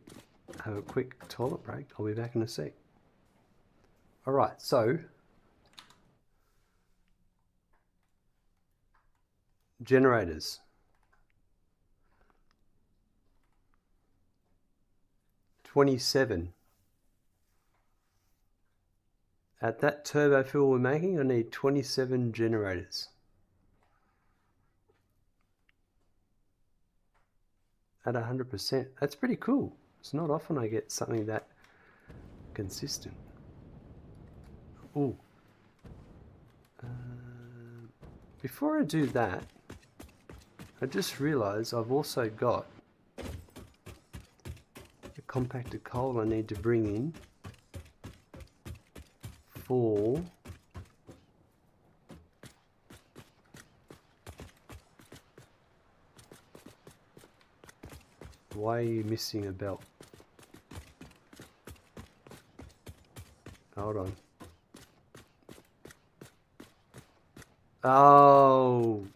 have a quick toilet break. I'll be back in a sec. Alright, so generators. 27. At that turbo fuel we're making, I need 27 generators. At 100%. That's pretty cool. It's not often I get something that consistent. Ooh. Before I do that, I just realized I've also got the compacted coal I need to bring in for why are you missing a belt? Hold on. Oh,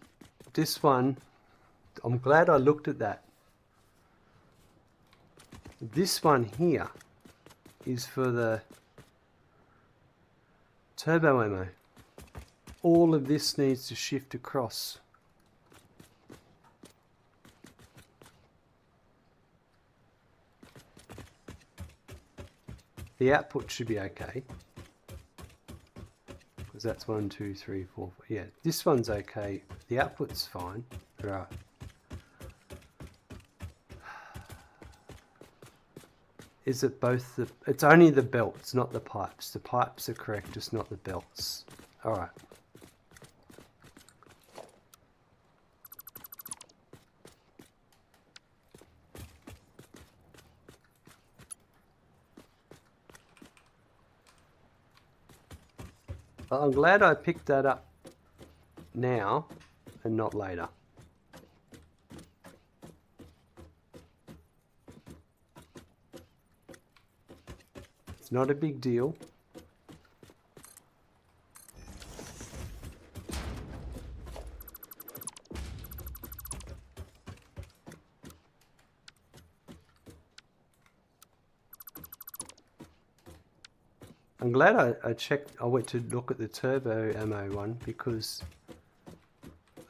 this one, I'm glad I looked at that. This one here is for the turbo ammo. All of this needs to shift across. The output should be okay. Because that's 1, 2, 3, 4, 5. Yeah, this one's okay. The output's fine. Right. Is it both the... It's only the belts, not the pipes. The pipes are correct, just not the belts. Alright. Well, I'm glad I picked that up now and not later. It's not a big deal. I'm glad I checked. I went to look at the turbo ammo one because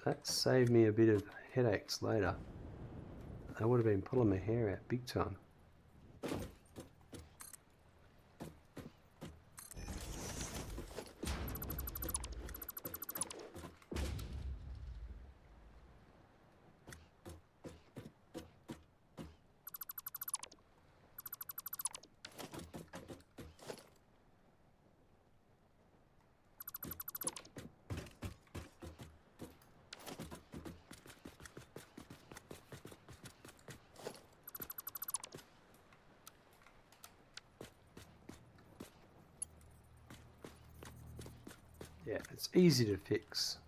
that saved me a bit of headaches later. I would have been pulling my hair out big time. Yeah, it's easy to fix.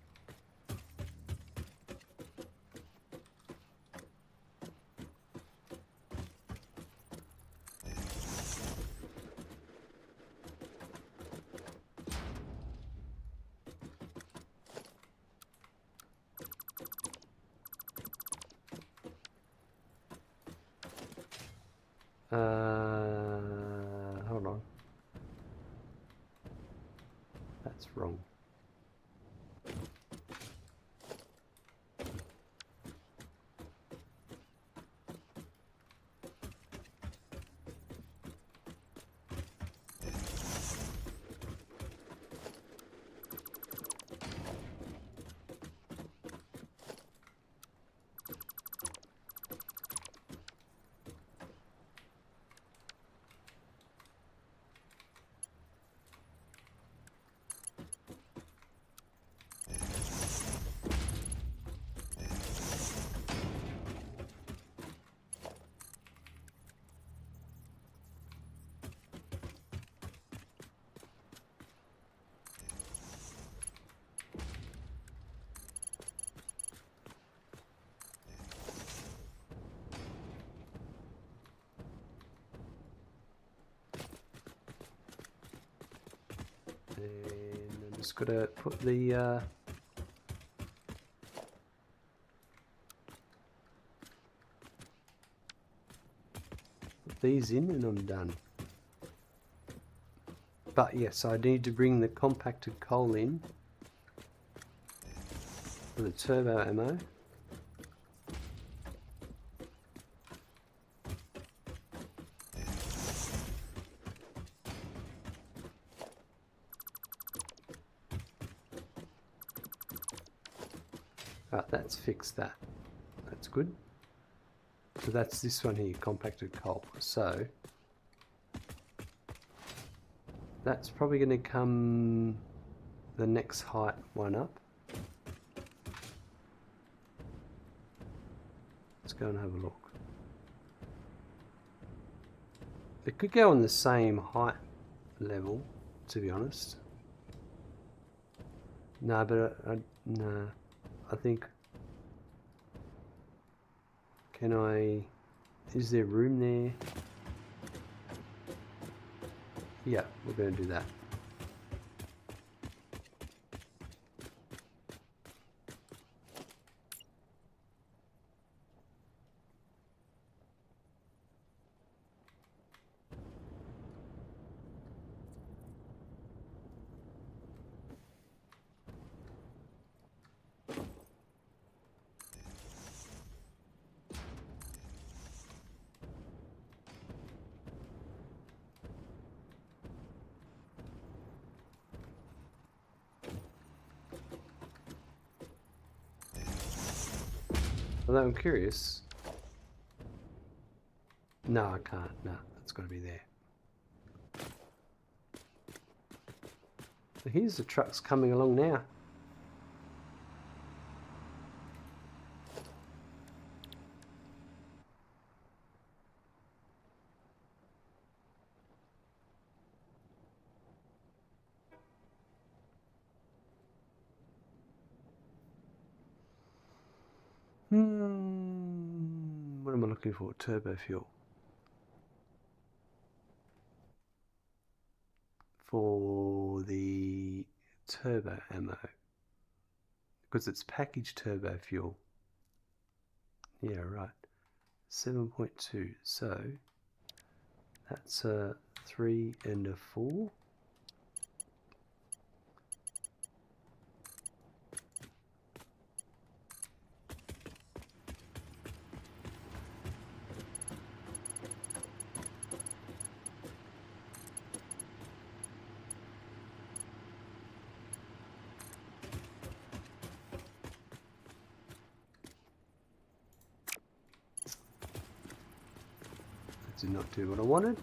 Hold on. That's wrong. And I'm just got to put the put these in and I'm done. But yes, I need to bring the compacted coal in for the turbo ammo. That's fixed that. That's good. So that's this one here, compacted coal. So that's probably going to come the next height one up. Let's go and have a look. It could go on the same height level, to be honest. No, but no, I think. Can I? Is there room there? Yeah, we're going to do that. Although I'm curious. No, I can't. No, it's got to be there. So here's the trucks coming along now. What am I looking for? Turbo fuel. For the turbo ammo. Because it's packaged turbo fuel. Yeah, right. 7.2. So that's a 3 and a 4. That did not do what I wanted.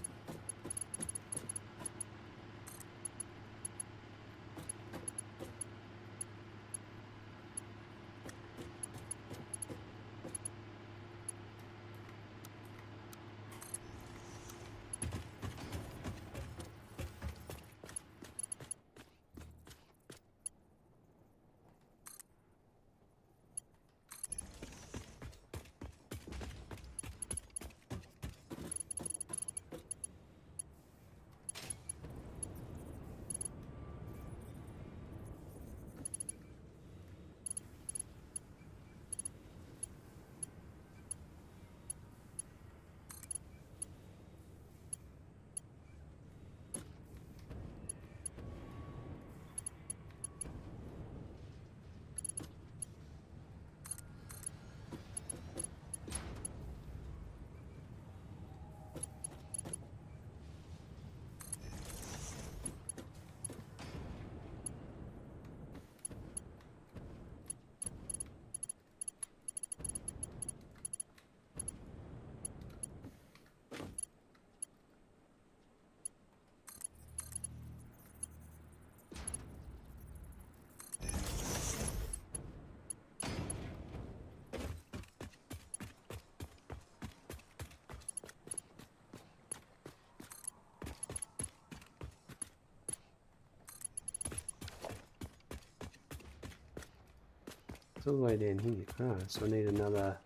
It's all the way down here. Ah, so I need another...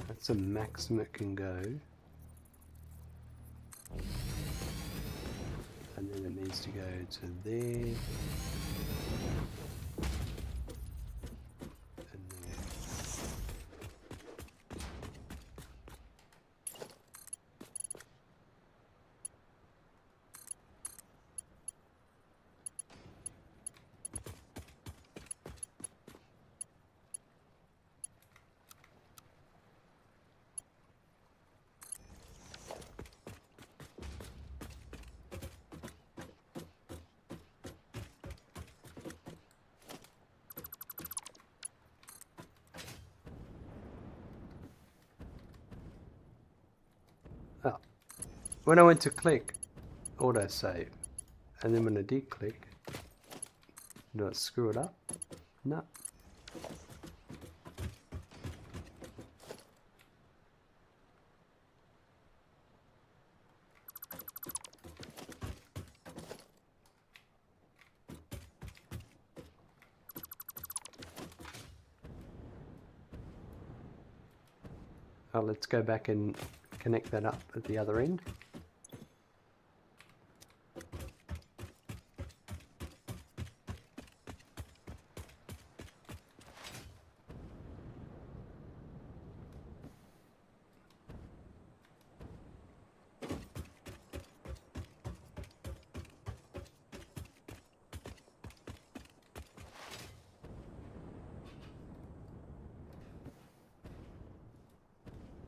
That's a maximum it can go. And then it needs to go to there. And there. Oh. When I went to click autosave, and then when I did click, do I screw it up? No. Oh, let's go back and connect that up at the other end.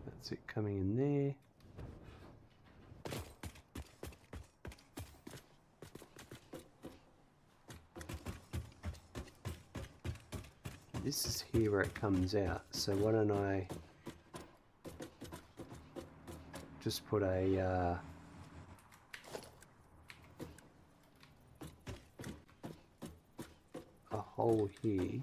That's it coming in there. This is here where it comes out, so why don't I just put a hole here.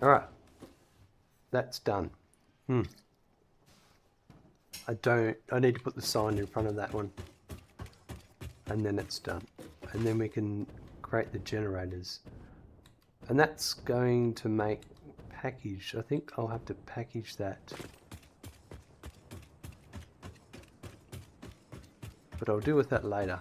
Alright, that's done. I need to put the sign in front of that one. And then it's done. And then we can create the generators. And that's going to make package. I think I'll have to package that. But I'll deal with that later.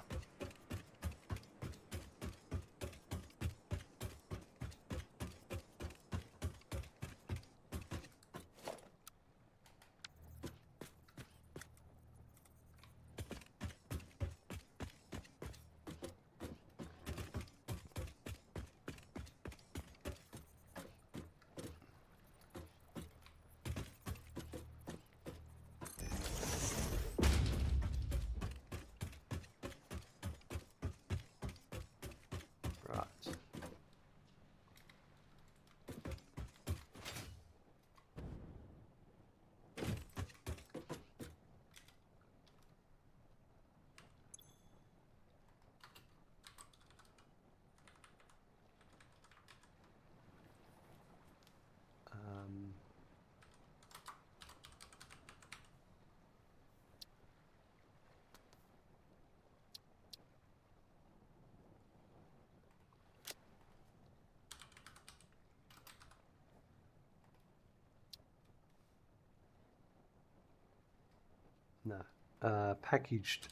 No. Packaged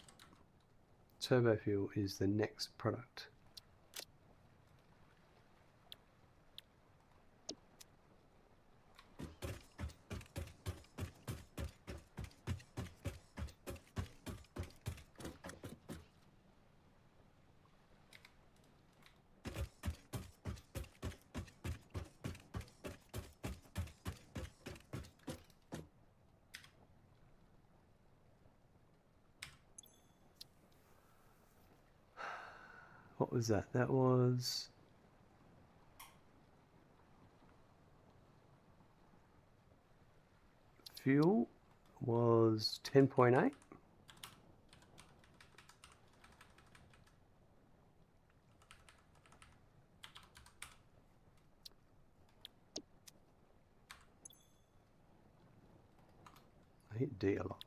Turbofuel is the next product. What was that? That was fuel was 10.8. I hit D a lot.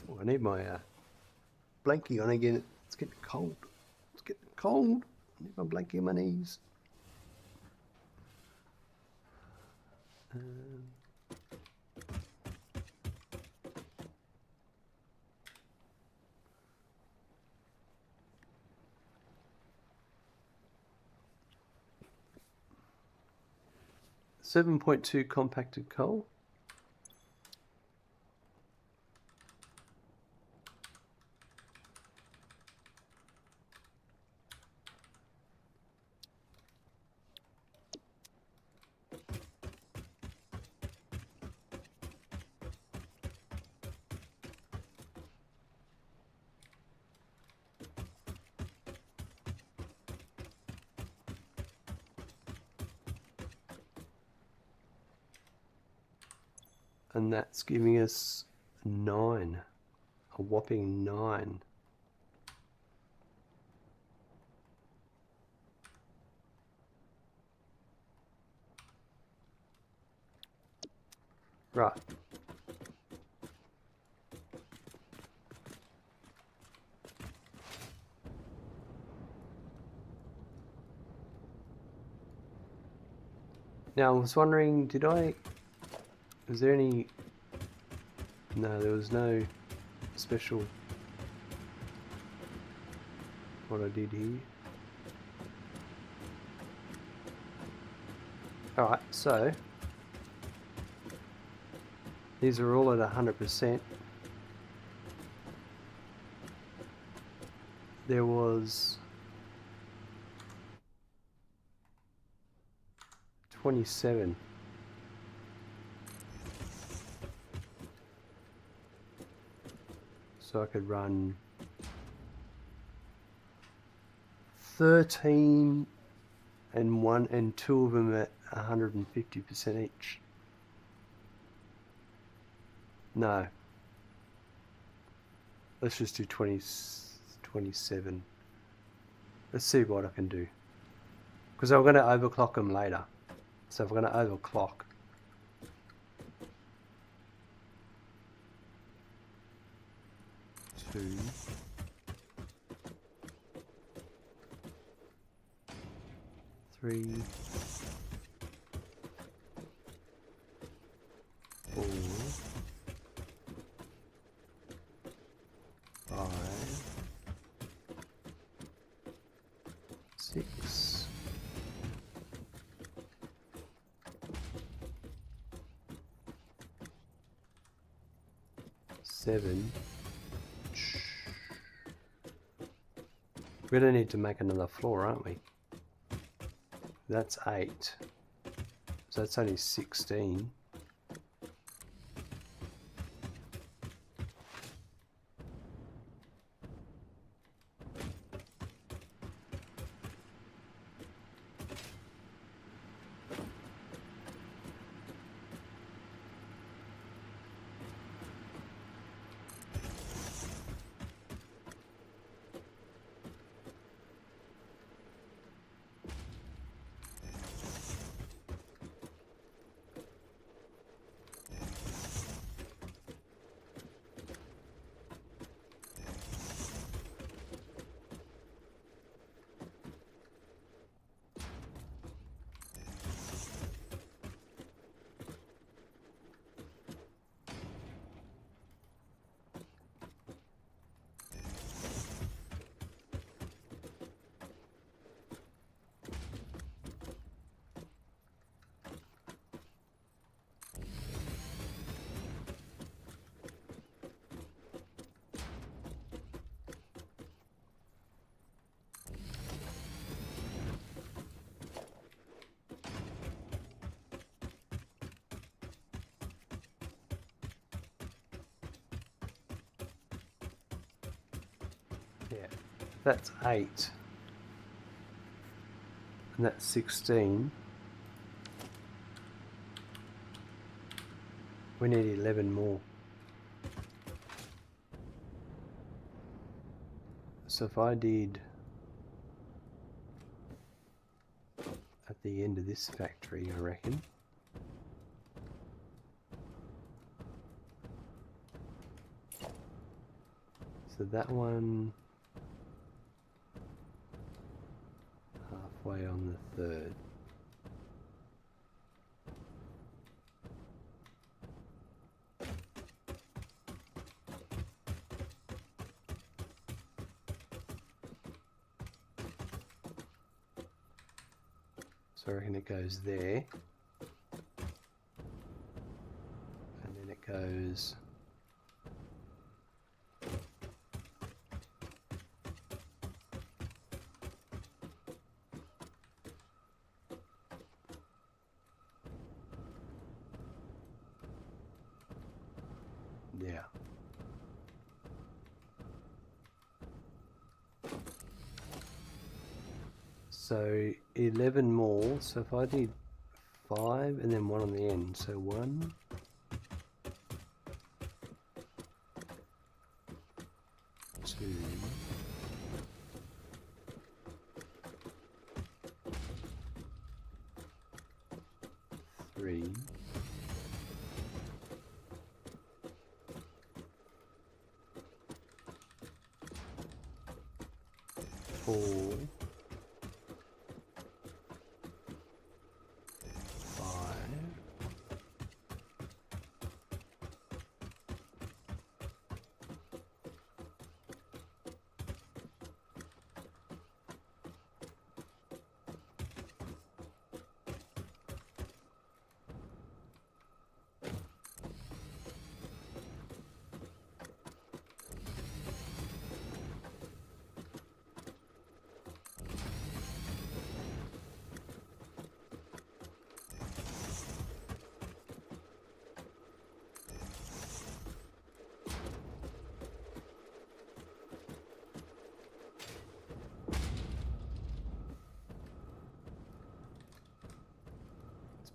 Oh, I need my blankie on again. It's getting cold. It's getting cold. I need my blankie on my knees. 7.2 compacted coal. And that's giving us 9, a whopping 9. Right. Now I was wondering, was there any, no, there was no special, what I did here. Alright, so, these are all at 100%. There was 27. So I could run 13 and 1 and 2 of them at 150% each. No. Let's just do 27. Let's see what I can do. Because I'm going to overclock them later. So if we're going to overclock, 2, 3, 4, 5, 6, 7. We're going to need to make another floor, aren't we? That's 8. So that's only 16. Yeah, that's 8. And that's 16. We need 11 more. So if I did at the end of this factory, I reckon. So that one halfway on the 3rd. So I reckon it goes there. And then it goes there. So 11 more. So if I did 5 and then 1 on the end. So 1, 2, 3, 4, 5,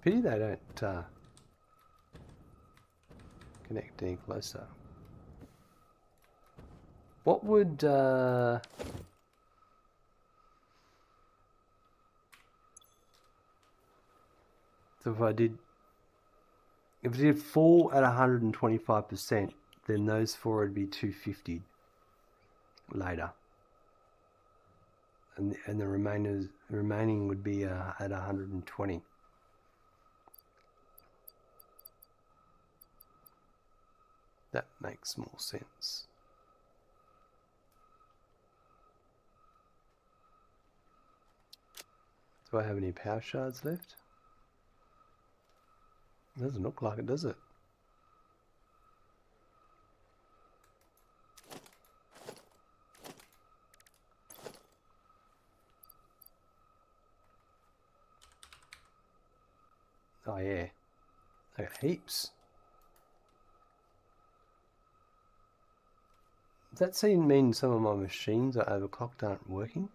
Pity they don't connect any closer. What would so if I did 4 at 125%, then those 4 would be 250 later, and the remaining would be at 120. That makes more sense. Do I have any power shards left? Doesn't look like it, does it? Oh yeah, I got heaps. Does that mean some of my machines are overclocked, aren't working?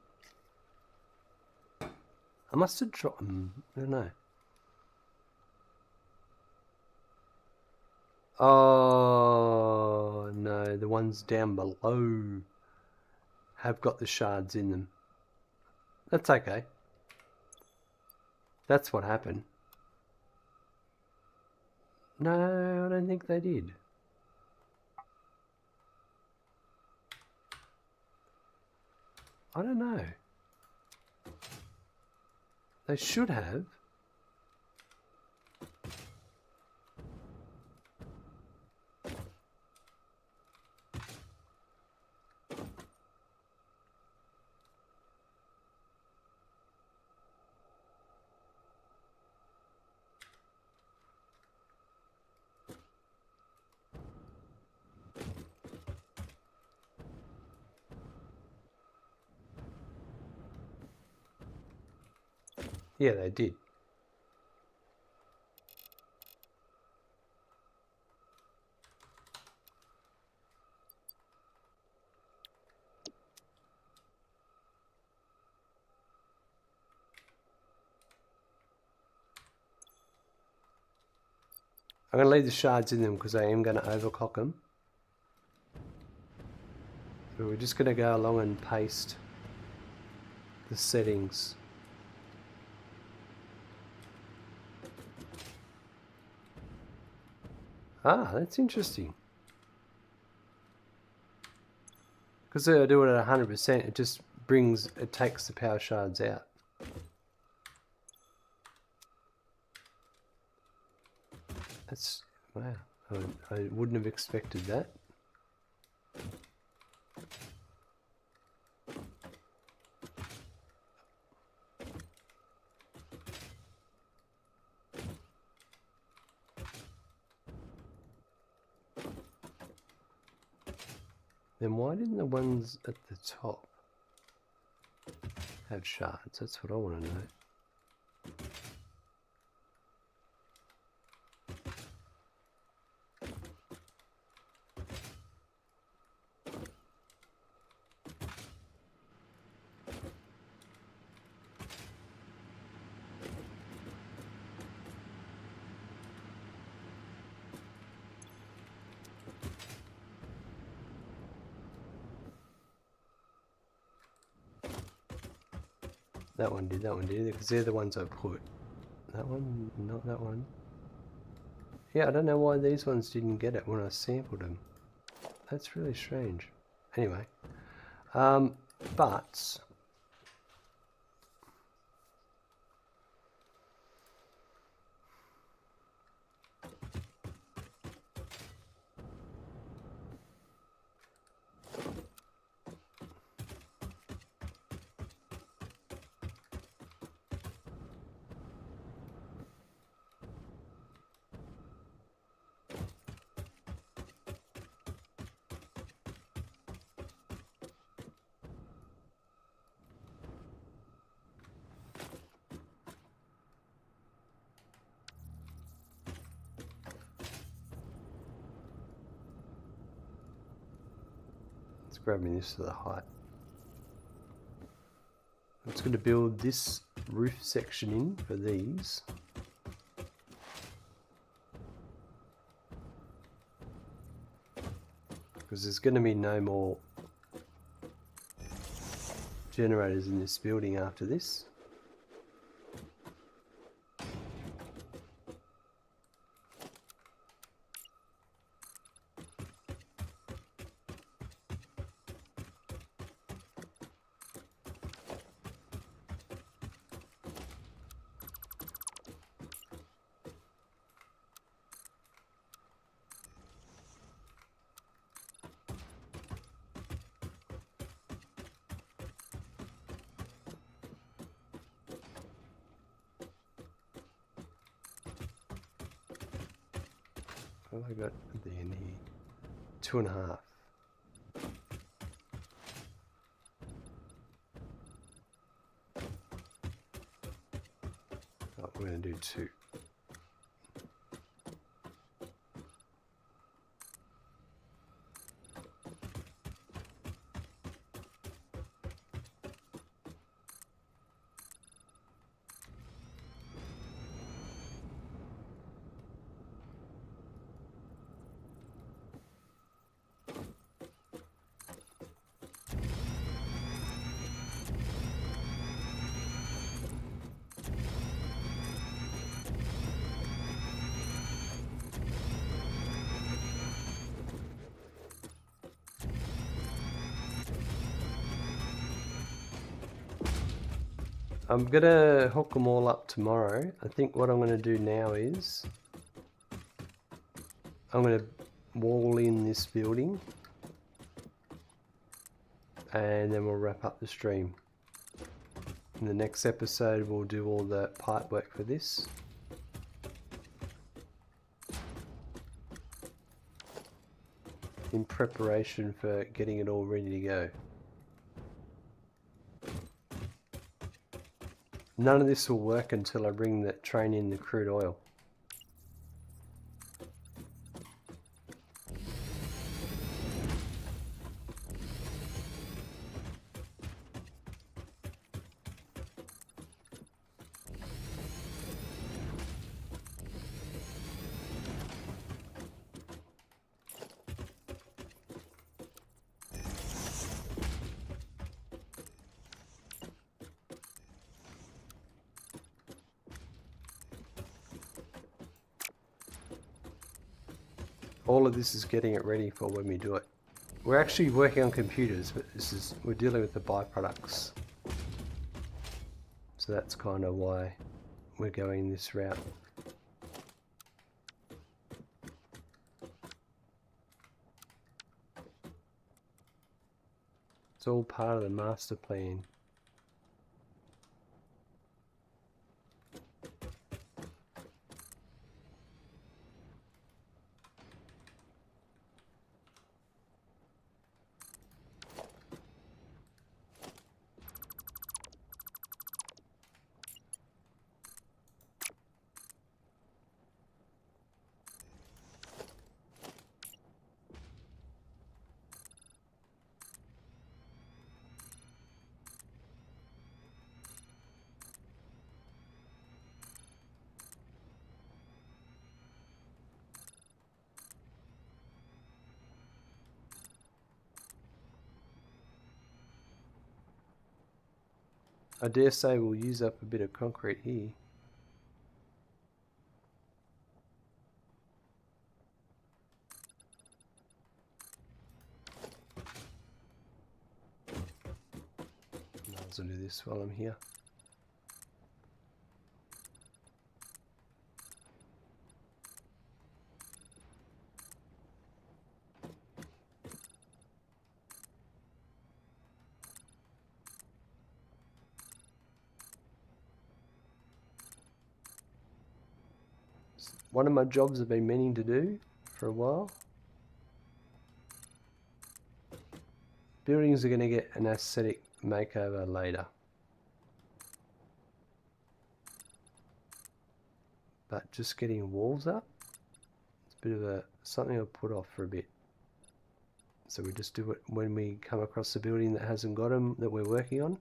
I must have dropped them. I don't know. Oh no, the ones down below have got the shards in them. That's okay. That's what happened. No, I don't think they did. I don't know. They should have. Yeah, they did. I'm going to leave the shards in them because I am going to overclock them. So we're just going to go along and paste the settings. Ah, that's interesting. Because I do it at 100%, it just takes the power shards out. That's, wow, I wouldn't have expected that. Then why didn't the ones at the top have shards? That's what I want to know. That one did, because they're the ones I put. That one, not that one. Yeah, I don't know why these ones didn't get it when I sampled them. That's really strange. Anyway, but let's grab me this to the height. I'm just going to build this roof section in for these. Because there's going to be no more generators in this building after this. What have I got at the end here? 2.5. Oh, we're going to do 2. I'm gonna hook them all up tomorrow. I think what I'm gonna do now is I'm gonna wall in this building and then we'll wrap up the stream. In the next episode we'll do all the pipe work for this. In preparation for getting it all ready to go. None of this will work until I bring that train in the crude oil. all of this is getting it ready for when we do it. We're actually working on computers, but we're dealing with the byproducts. So that's kind of why we're going this route. It's all part of the master plan. I dare say we'll use up a bit of concrete here. Might as well do this while I'm here. One of my jobs I've been meaning to do for a while. Buildings are going to get an aesthetic makeover later. But just getting walls up, it's a bit of something I'll put off for a bit. So we just do it when we come across a building that hasn't got them that we're working on.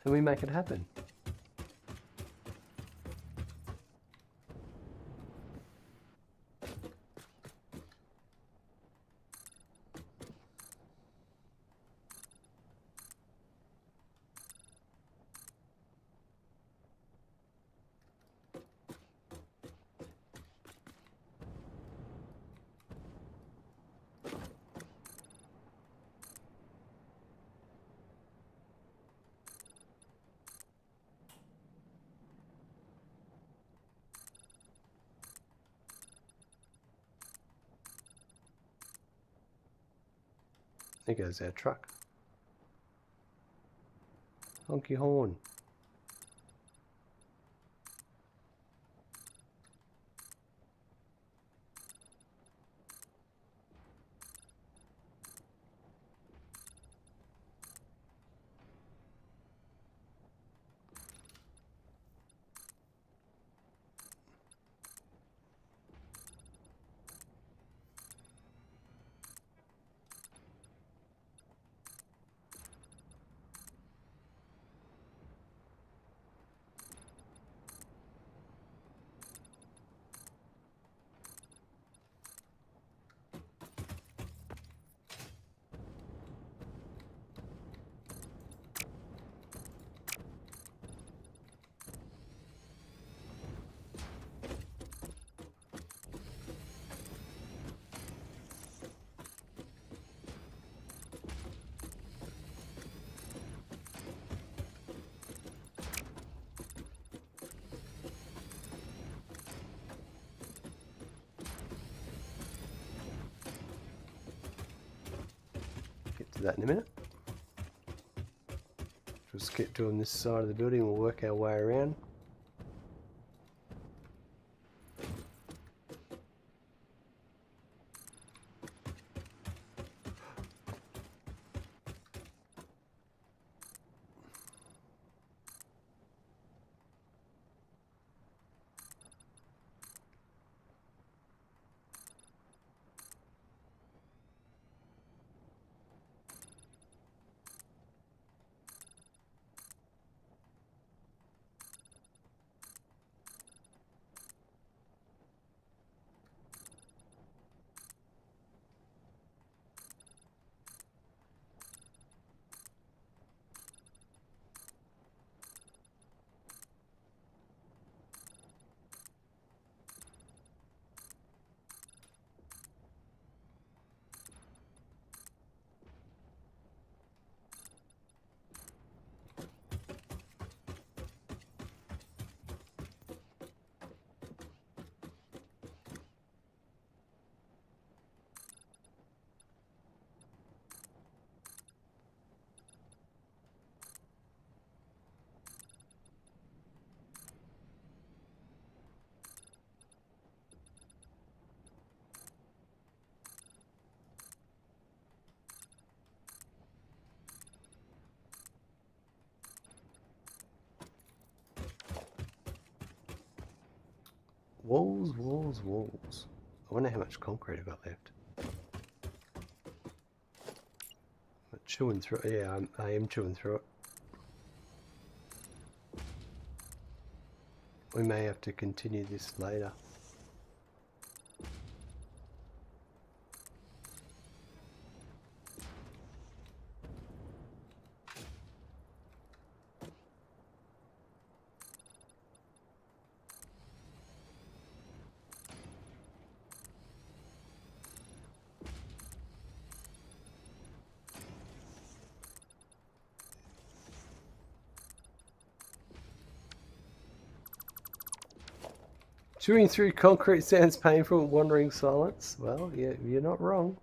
And we make it happen. There goes our truck. Honky horn. Get to that in a minute. Just keep doing this side of the building, we'll work our way around. Walls, walls, walls. I wonder how much concrete I've got left. I'm chewing through it. Yeah, I am chewing through it. We may have to continue this later. Chewing through concrete sounds painful, wandering silence. Well, yeah, you're not wrong.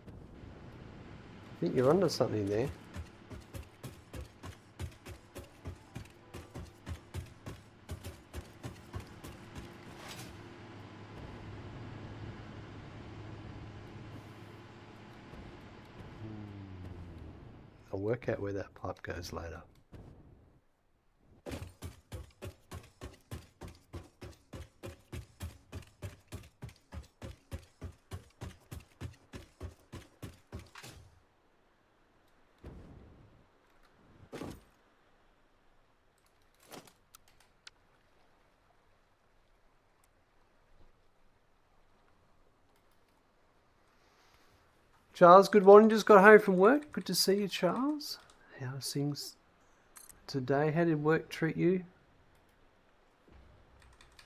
I think you're onto something there. I'll work out where that pipe goes later. Charles, good morning. Just got home from work. Good to see you, Charles. How's things today? How did work treat you?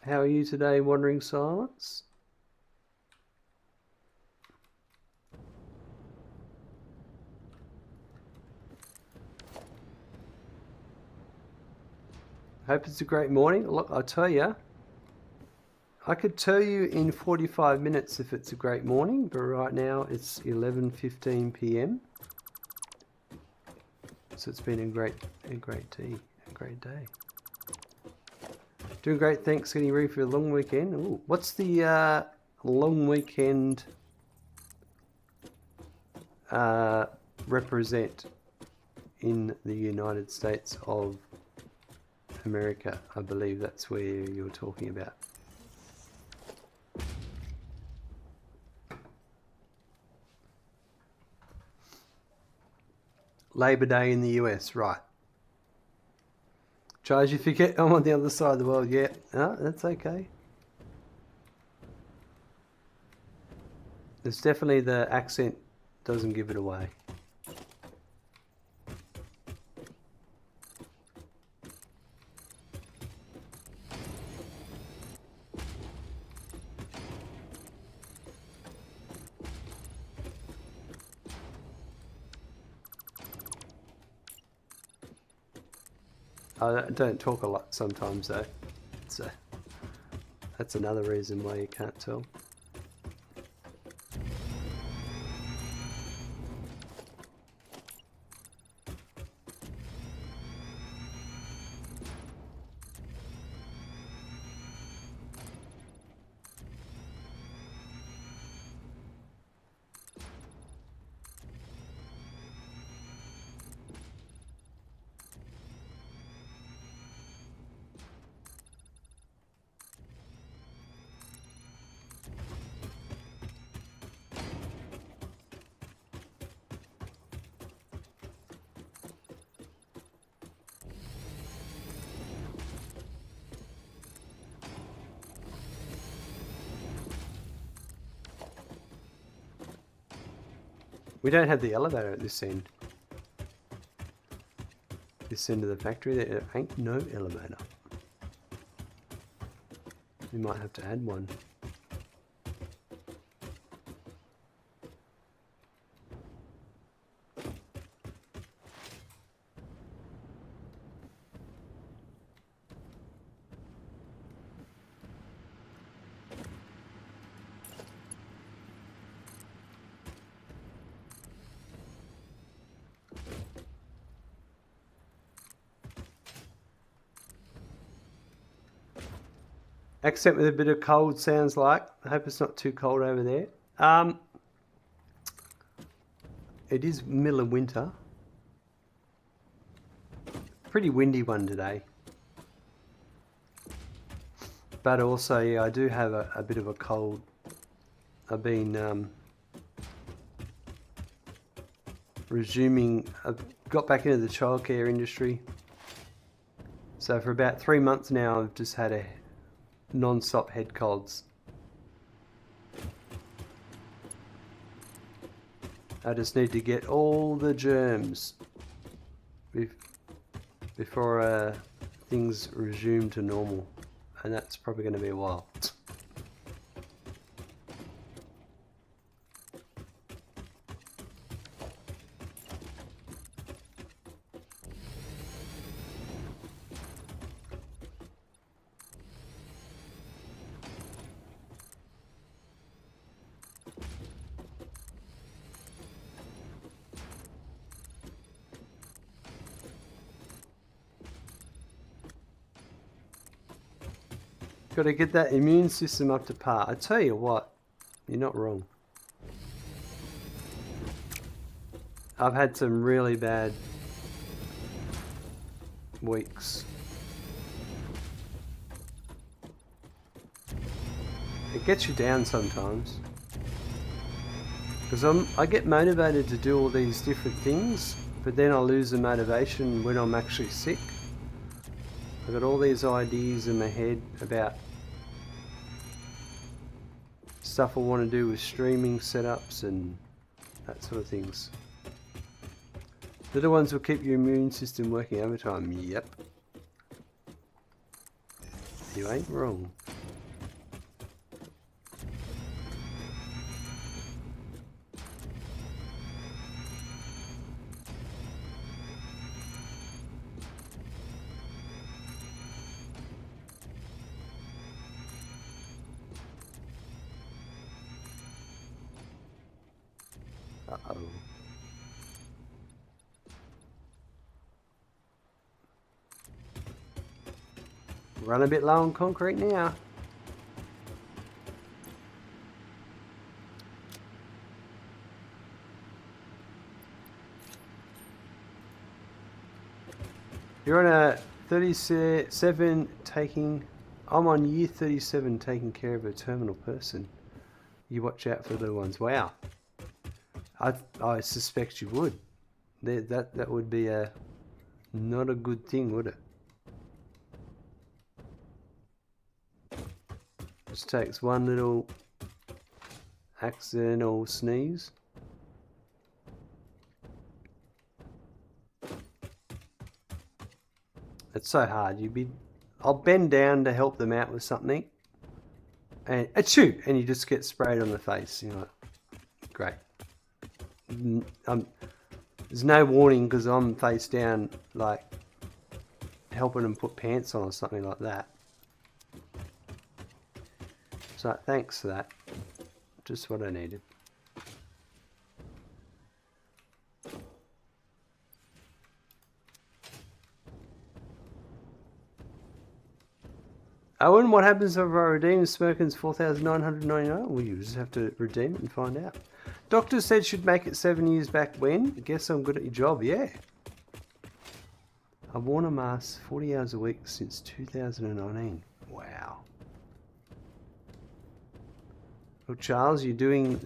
How are you today, Wandering Silence? Hope it's a great morning. Look, I'll tell you, I could tell you in 45 minutes if it's a great morning, but right now it's 11:15 p.m. So it's been a great day. Doing great, thanks. Getting ready for a long weekend. Ooh, what's the long weekend represent in the United States of America? I believe that's where you're talking about. Labor Day in the US, right. Charles, you forget I'm on the other side of the world. Yeah, no, that's okay. It's definitely the accent doesn't give it away. I don't talk a lot sometimes though. So that's another reason why you can't tell. We don't have the elevator at this end. This end of the factory, there ain't no elevator. We might have to add one. Accent with a bit of cold sounds like. I hope it's not too cold over there. It is middle of winter. Pretty windy one today. But also, yeah, I do have a bit of a cold. I've been I've got back into the childcare industry. So for about 3 months now, I've just had a non-stop head colds. I just need to get all the germs before things resume to normal, and that's probably going to be a while. Got to get that immune system up to par. I tell you what, you're not wrong. I've had some really bad weeks. It gets you down sometimes. Because I get motivated to do all these different things, but then I lose the motivation when I'm actually sick. I've got all these ideas in my head about stuff I want to do with streaming setups and that sort of things. They're the ones will keep your immune system working overtime. Yep. You ain't wrong. Uh-oh. Run a bit low on concrete now. You're on a 37 taking... I'm on year 37 taking care of a terminal person. You watch out for the little ones. Wow. I suspect you would. That would be not a good thing, would it? Just takes one little accidental sneeze. It's so hard. I'll bend down to help them out with something, and achoo, and you just get sprayed on the face. You're like, great. There's no warning because I'm face down, like helping them put pants on or something like that. So thanks for that. Just what I needed. Owen, what happens if I redeem Smirkin's 4,999? Well, you just have to redeem it and find out. Doctor said she'd make it 7 years back when? I guess I'm good at your job, yeah. I've worn a mask 40 hours a week since 2019. Wow. Well, Charles, you're doing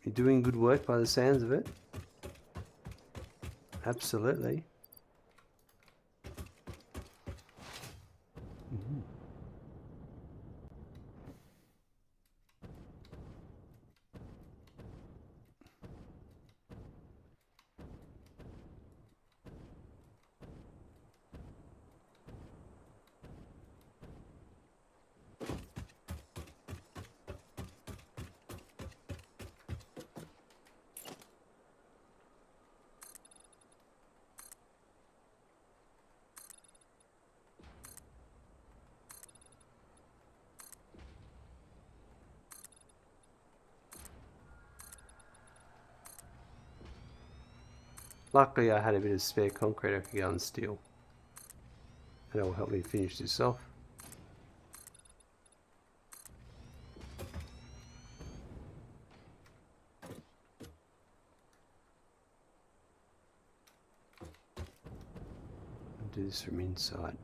good work by the sounds of it. Absolutely. Luckily I had a bit of spare concrete I could go and steal. And that will help me finish this off. I'll do this from inside.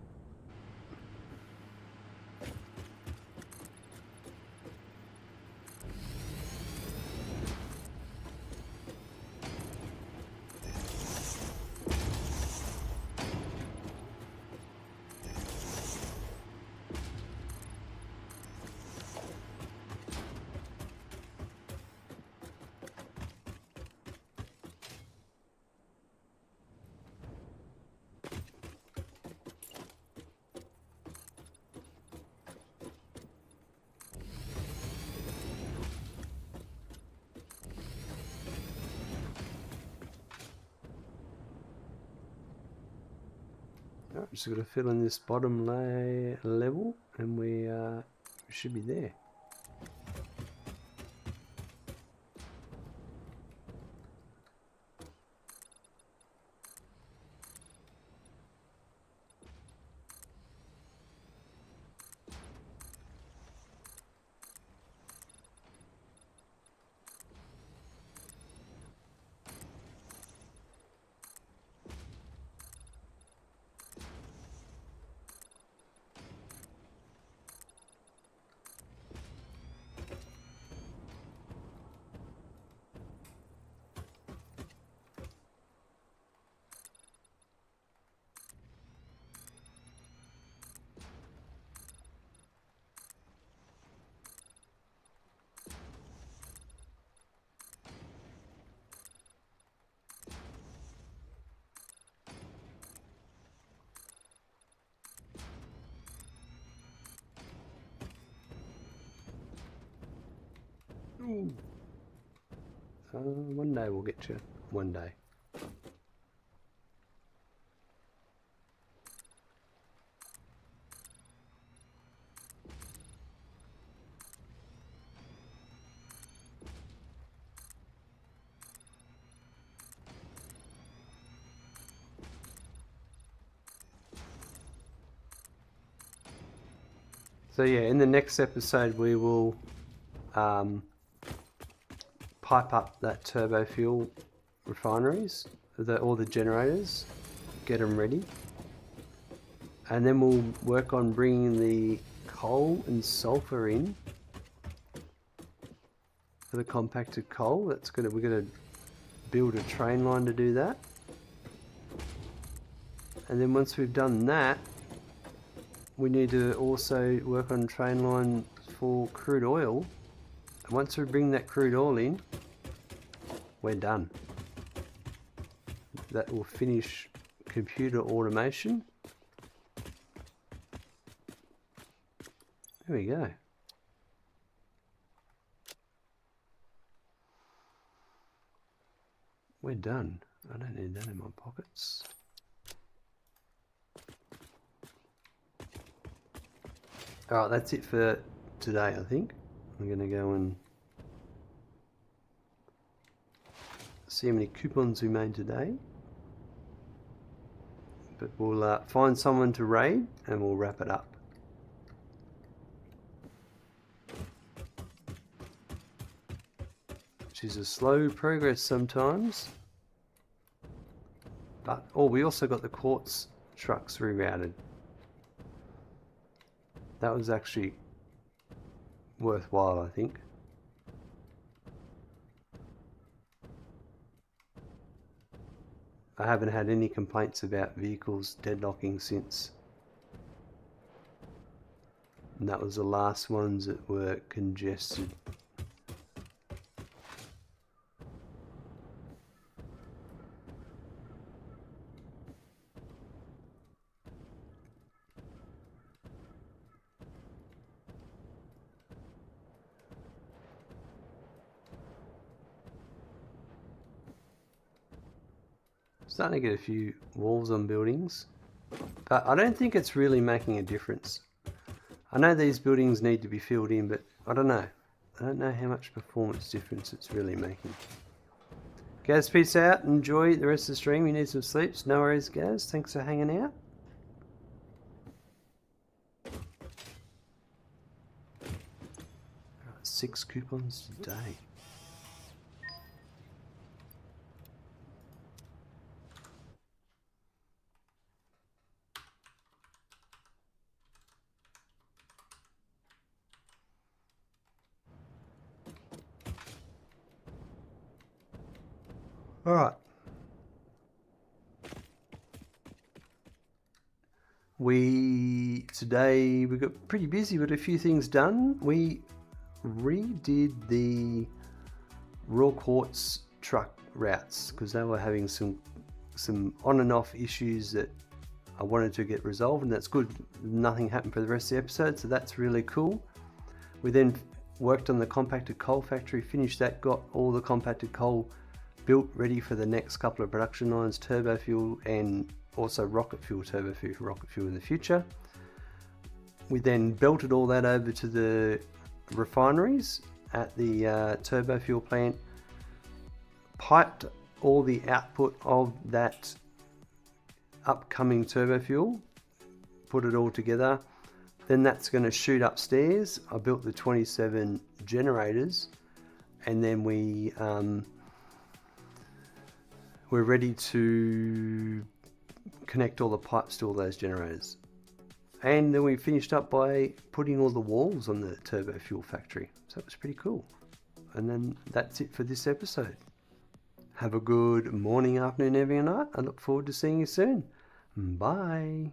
Just got to fill in this bottom level and we should be there. One day we'll get you. One day. So yeah, in the next episode we will pipe up that Turbofuel refineries, all the generators, get them ready, and then we'll work on bringing the coal and sulfur in for the compacted coal. We're gonna build a train line to do that, and then once we've done that, we need to also work on train line for crude oil. And once we bring that crude oil in, we're done. That will finish computer automation. There we go. We're done. I don't need that in my pockets. Alright, that's it for today, I think. I'm going to go and see how many coupons we made today. But we'll find someone to raid and we'll wrap it up. Which is a slow progress sometimes. But, oh, we also got the quartz trucks rerouted. That was actually worthwhile, I think. I haven't had any complaints about vehicles deadlocking since. And that was the last ones that were congested. Starting to get a few walls on buildings, but I don't think it's really making a difference. I know these buildings need to be filled in, but I don't know. I don't know how much performance difference it's really making. Gaz, peace out. Enjoy the rest of the stream. You need some sleep. No worries, Gaz. Thanks for hanging out. 6 coupons today. All right. Today we got pretty busy, but a few things done. We redid the Raw Quartz truck routes because they were having some on and off issues that I wanted to get resolved, and that's good. Nothing happened for the rest of the episode, so that's really cool. We then worked on the compacted coal factory, finished that, got all the compacted coal built ready for the next couple of production lines, Turbofuel and also rocket fuel, turbo fuel, rocket fuel in the future. We then belted all that over to the refineries at the turbo fuel plant, piped all the output of that upcoming turbo fuel, put it all together. Then that's going to shoot upstairs. I built the 27 generators, and then we're ready to connect all the pipes to all those generators. And then we finished up by putting all the walls on the Turbofuel Factory. So it was pretty cool. And then that's it for this episode. Have a good morning, afternoon, evening, and night. I look forward to seeing you soon. Bye.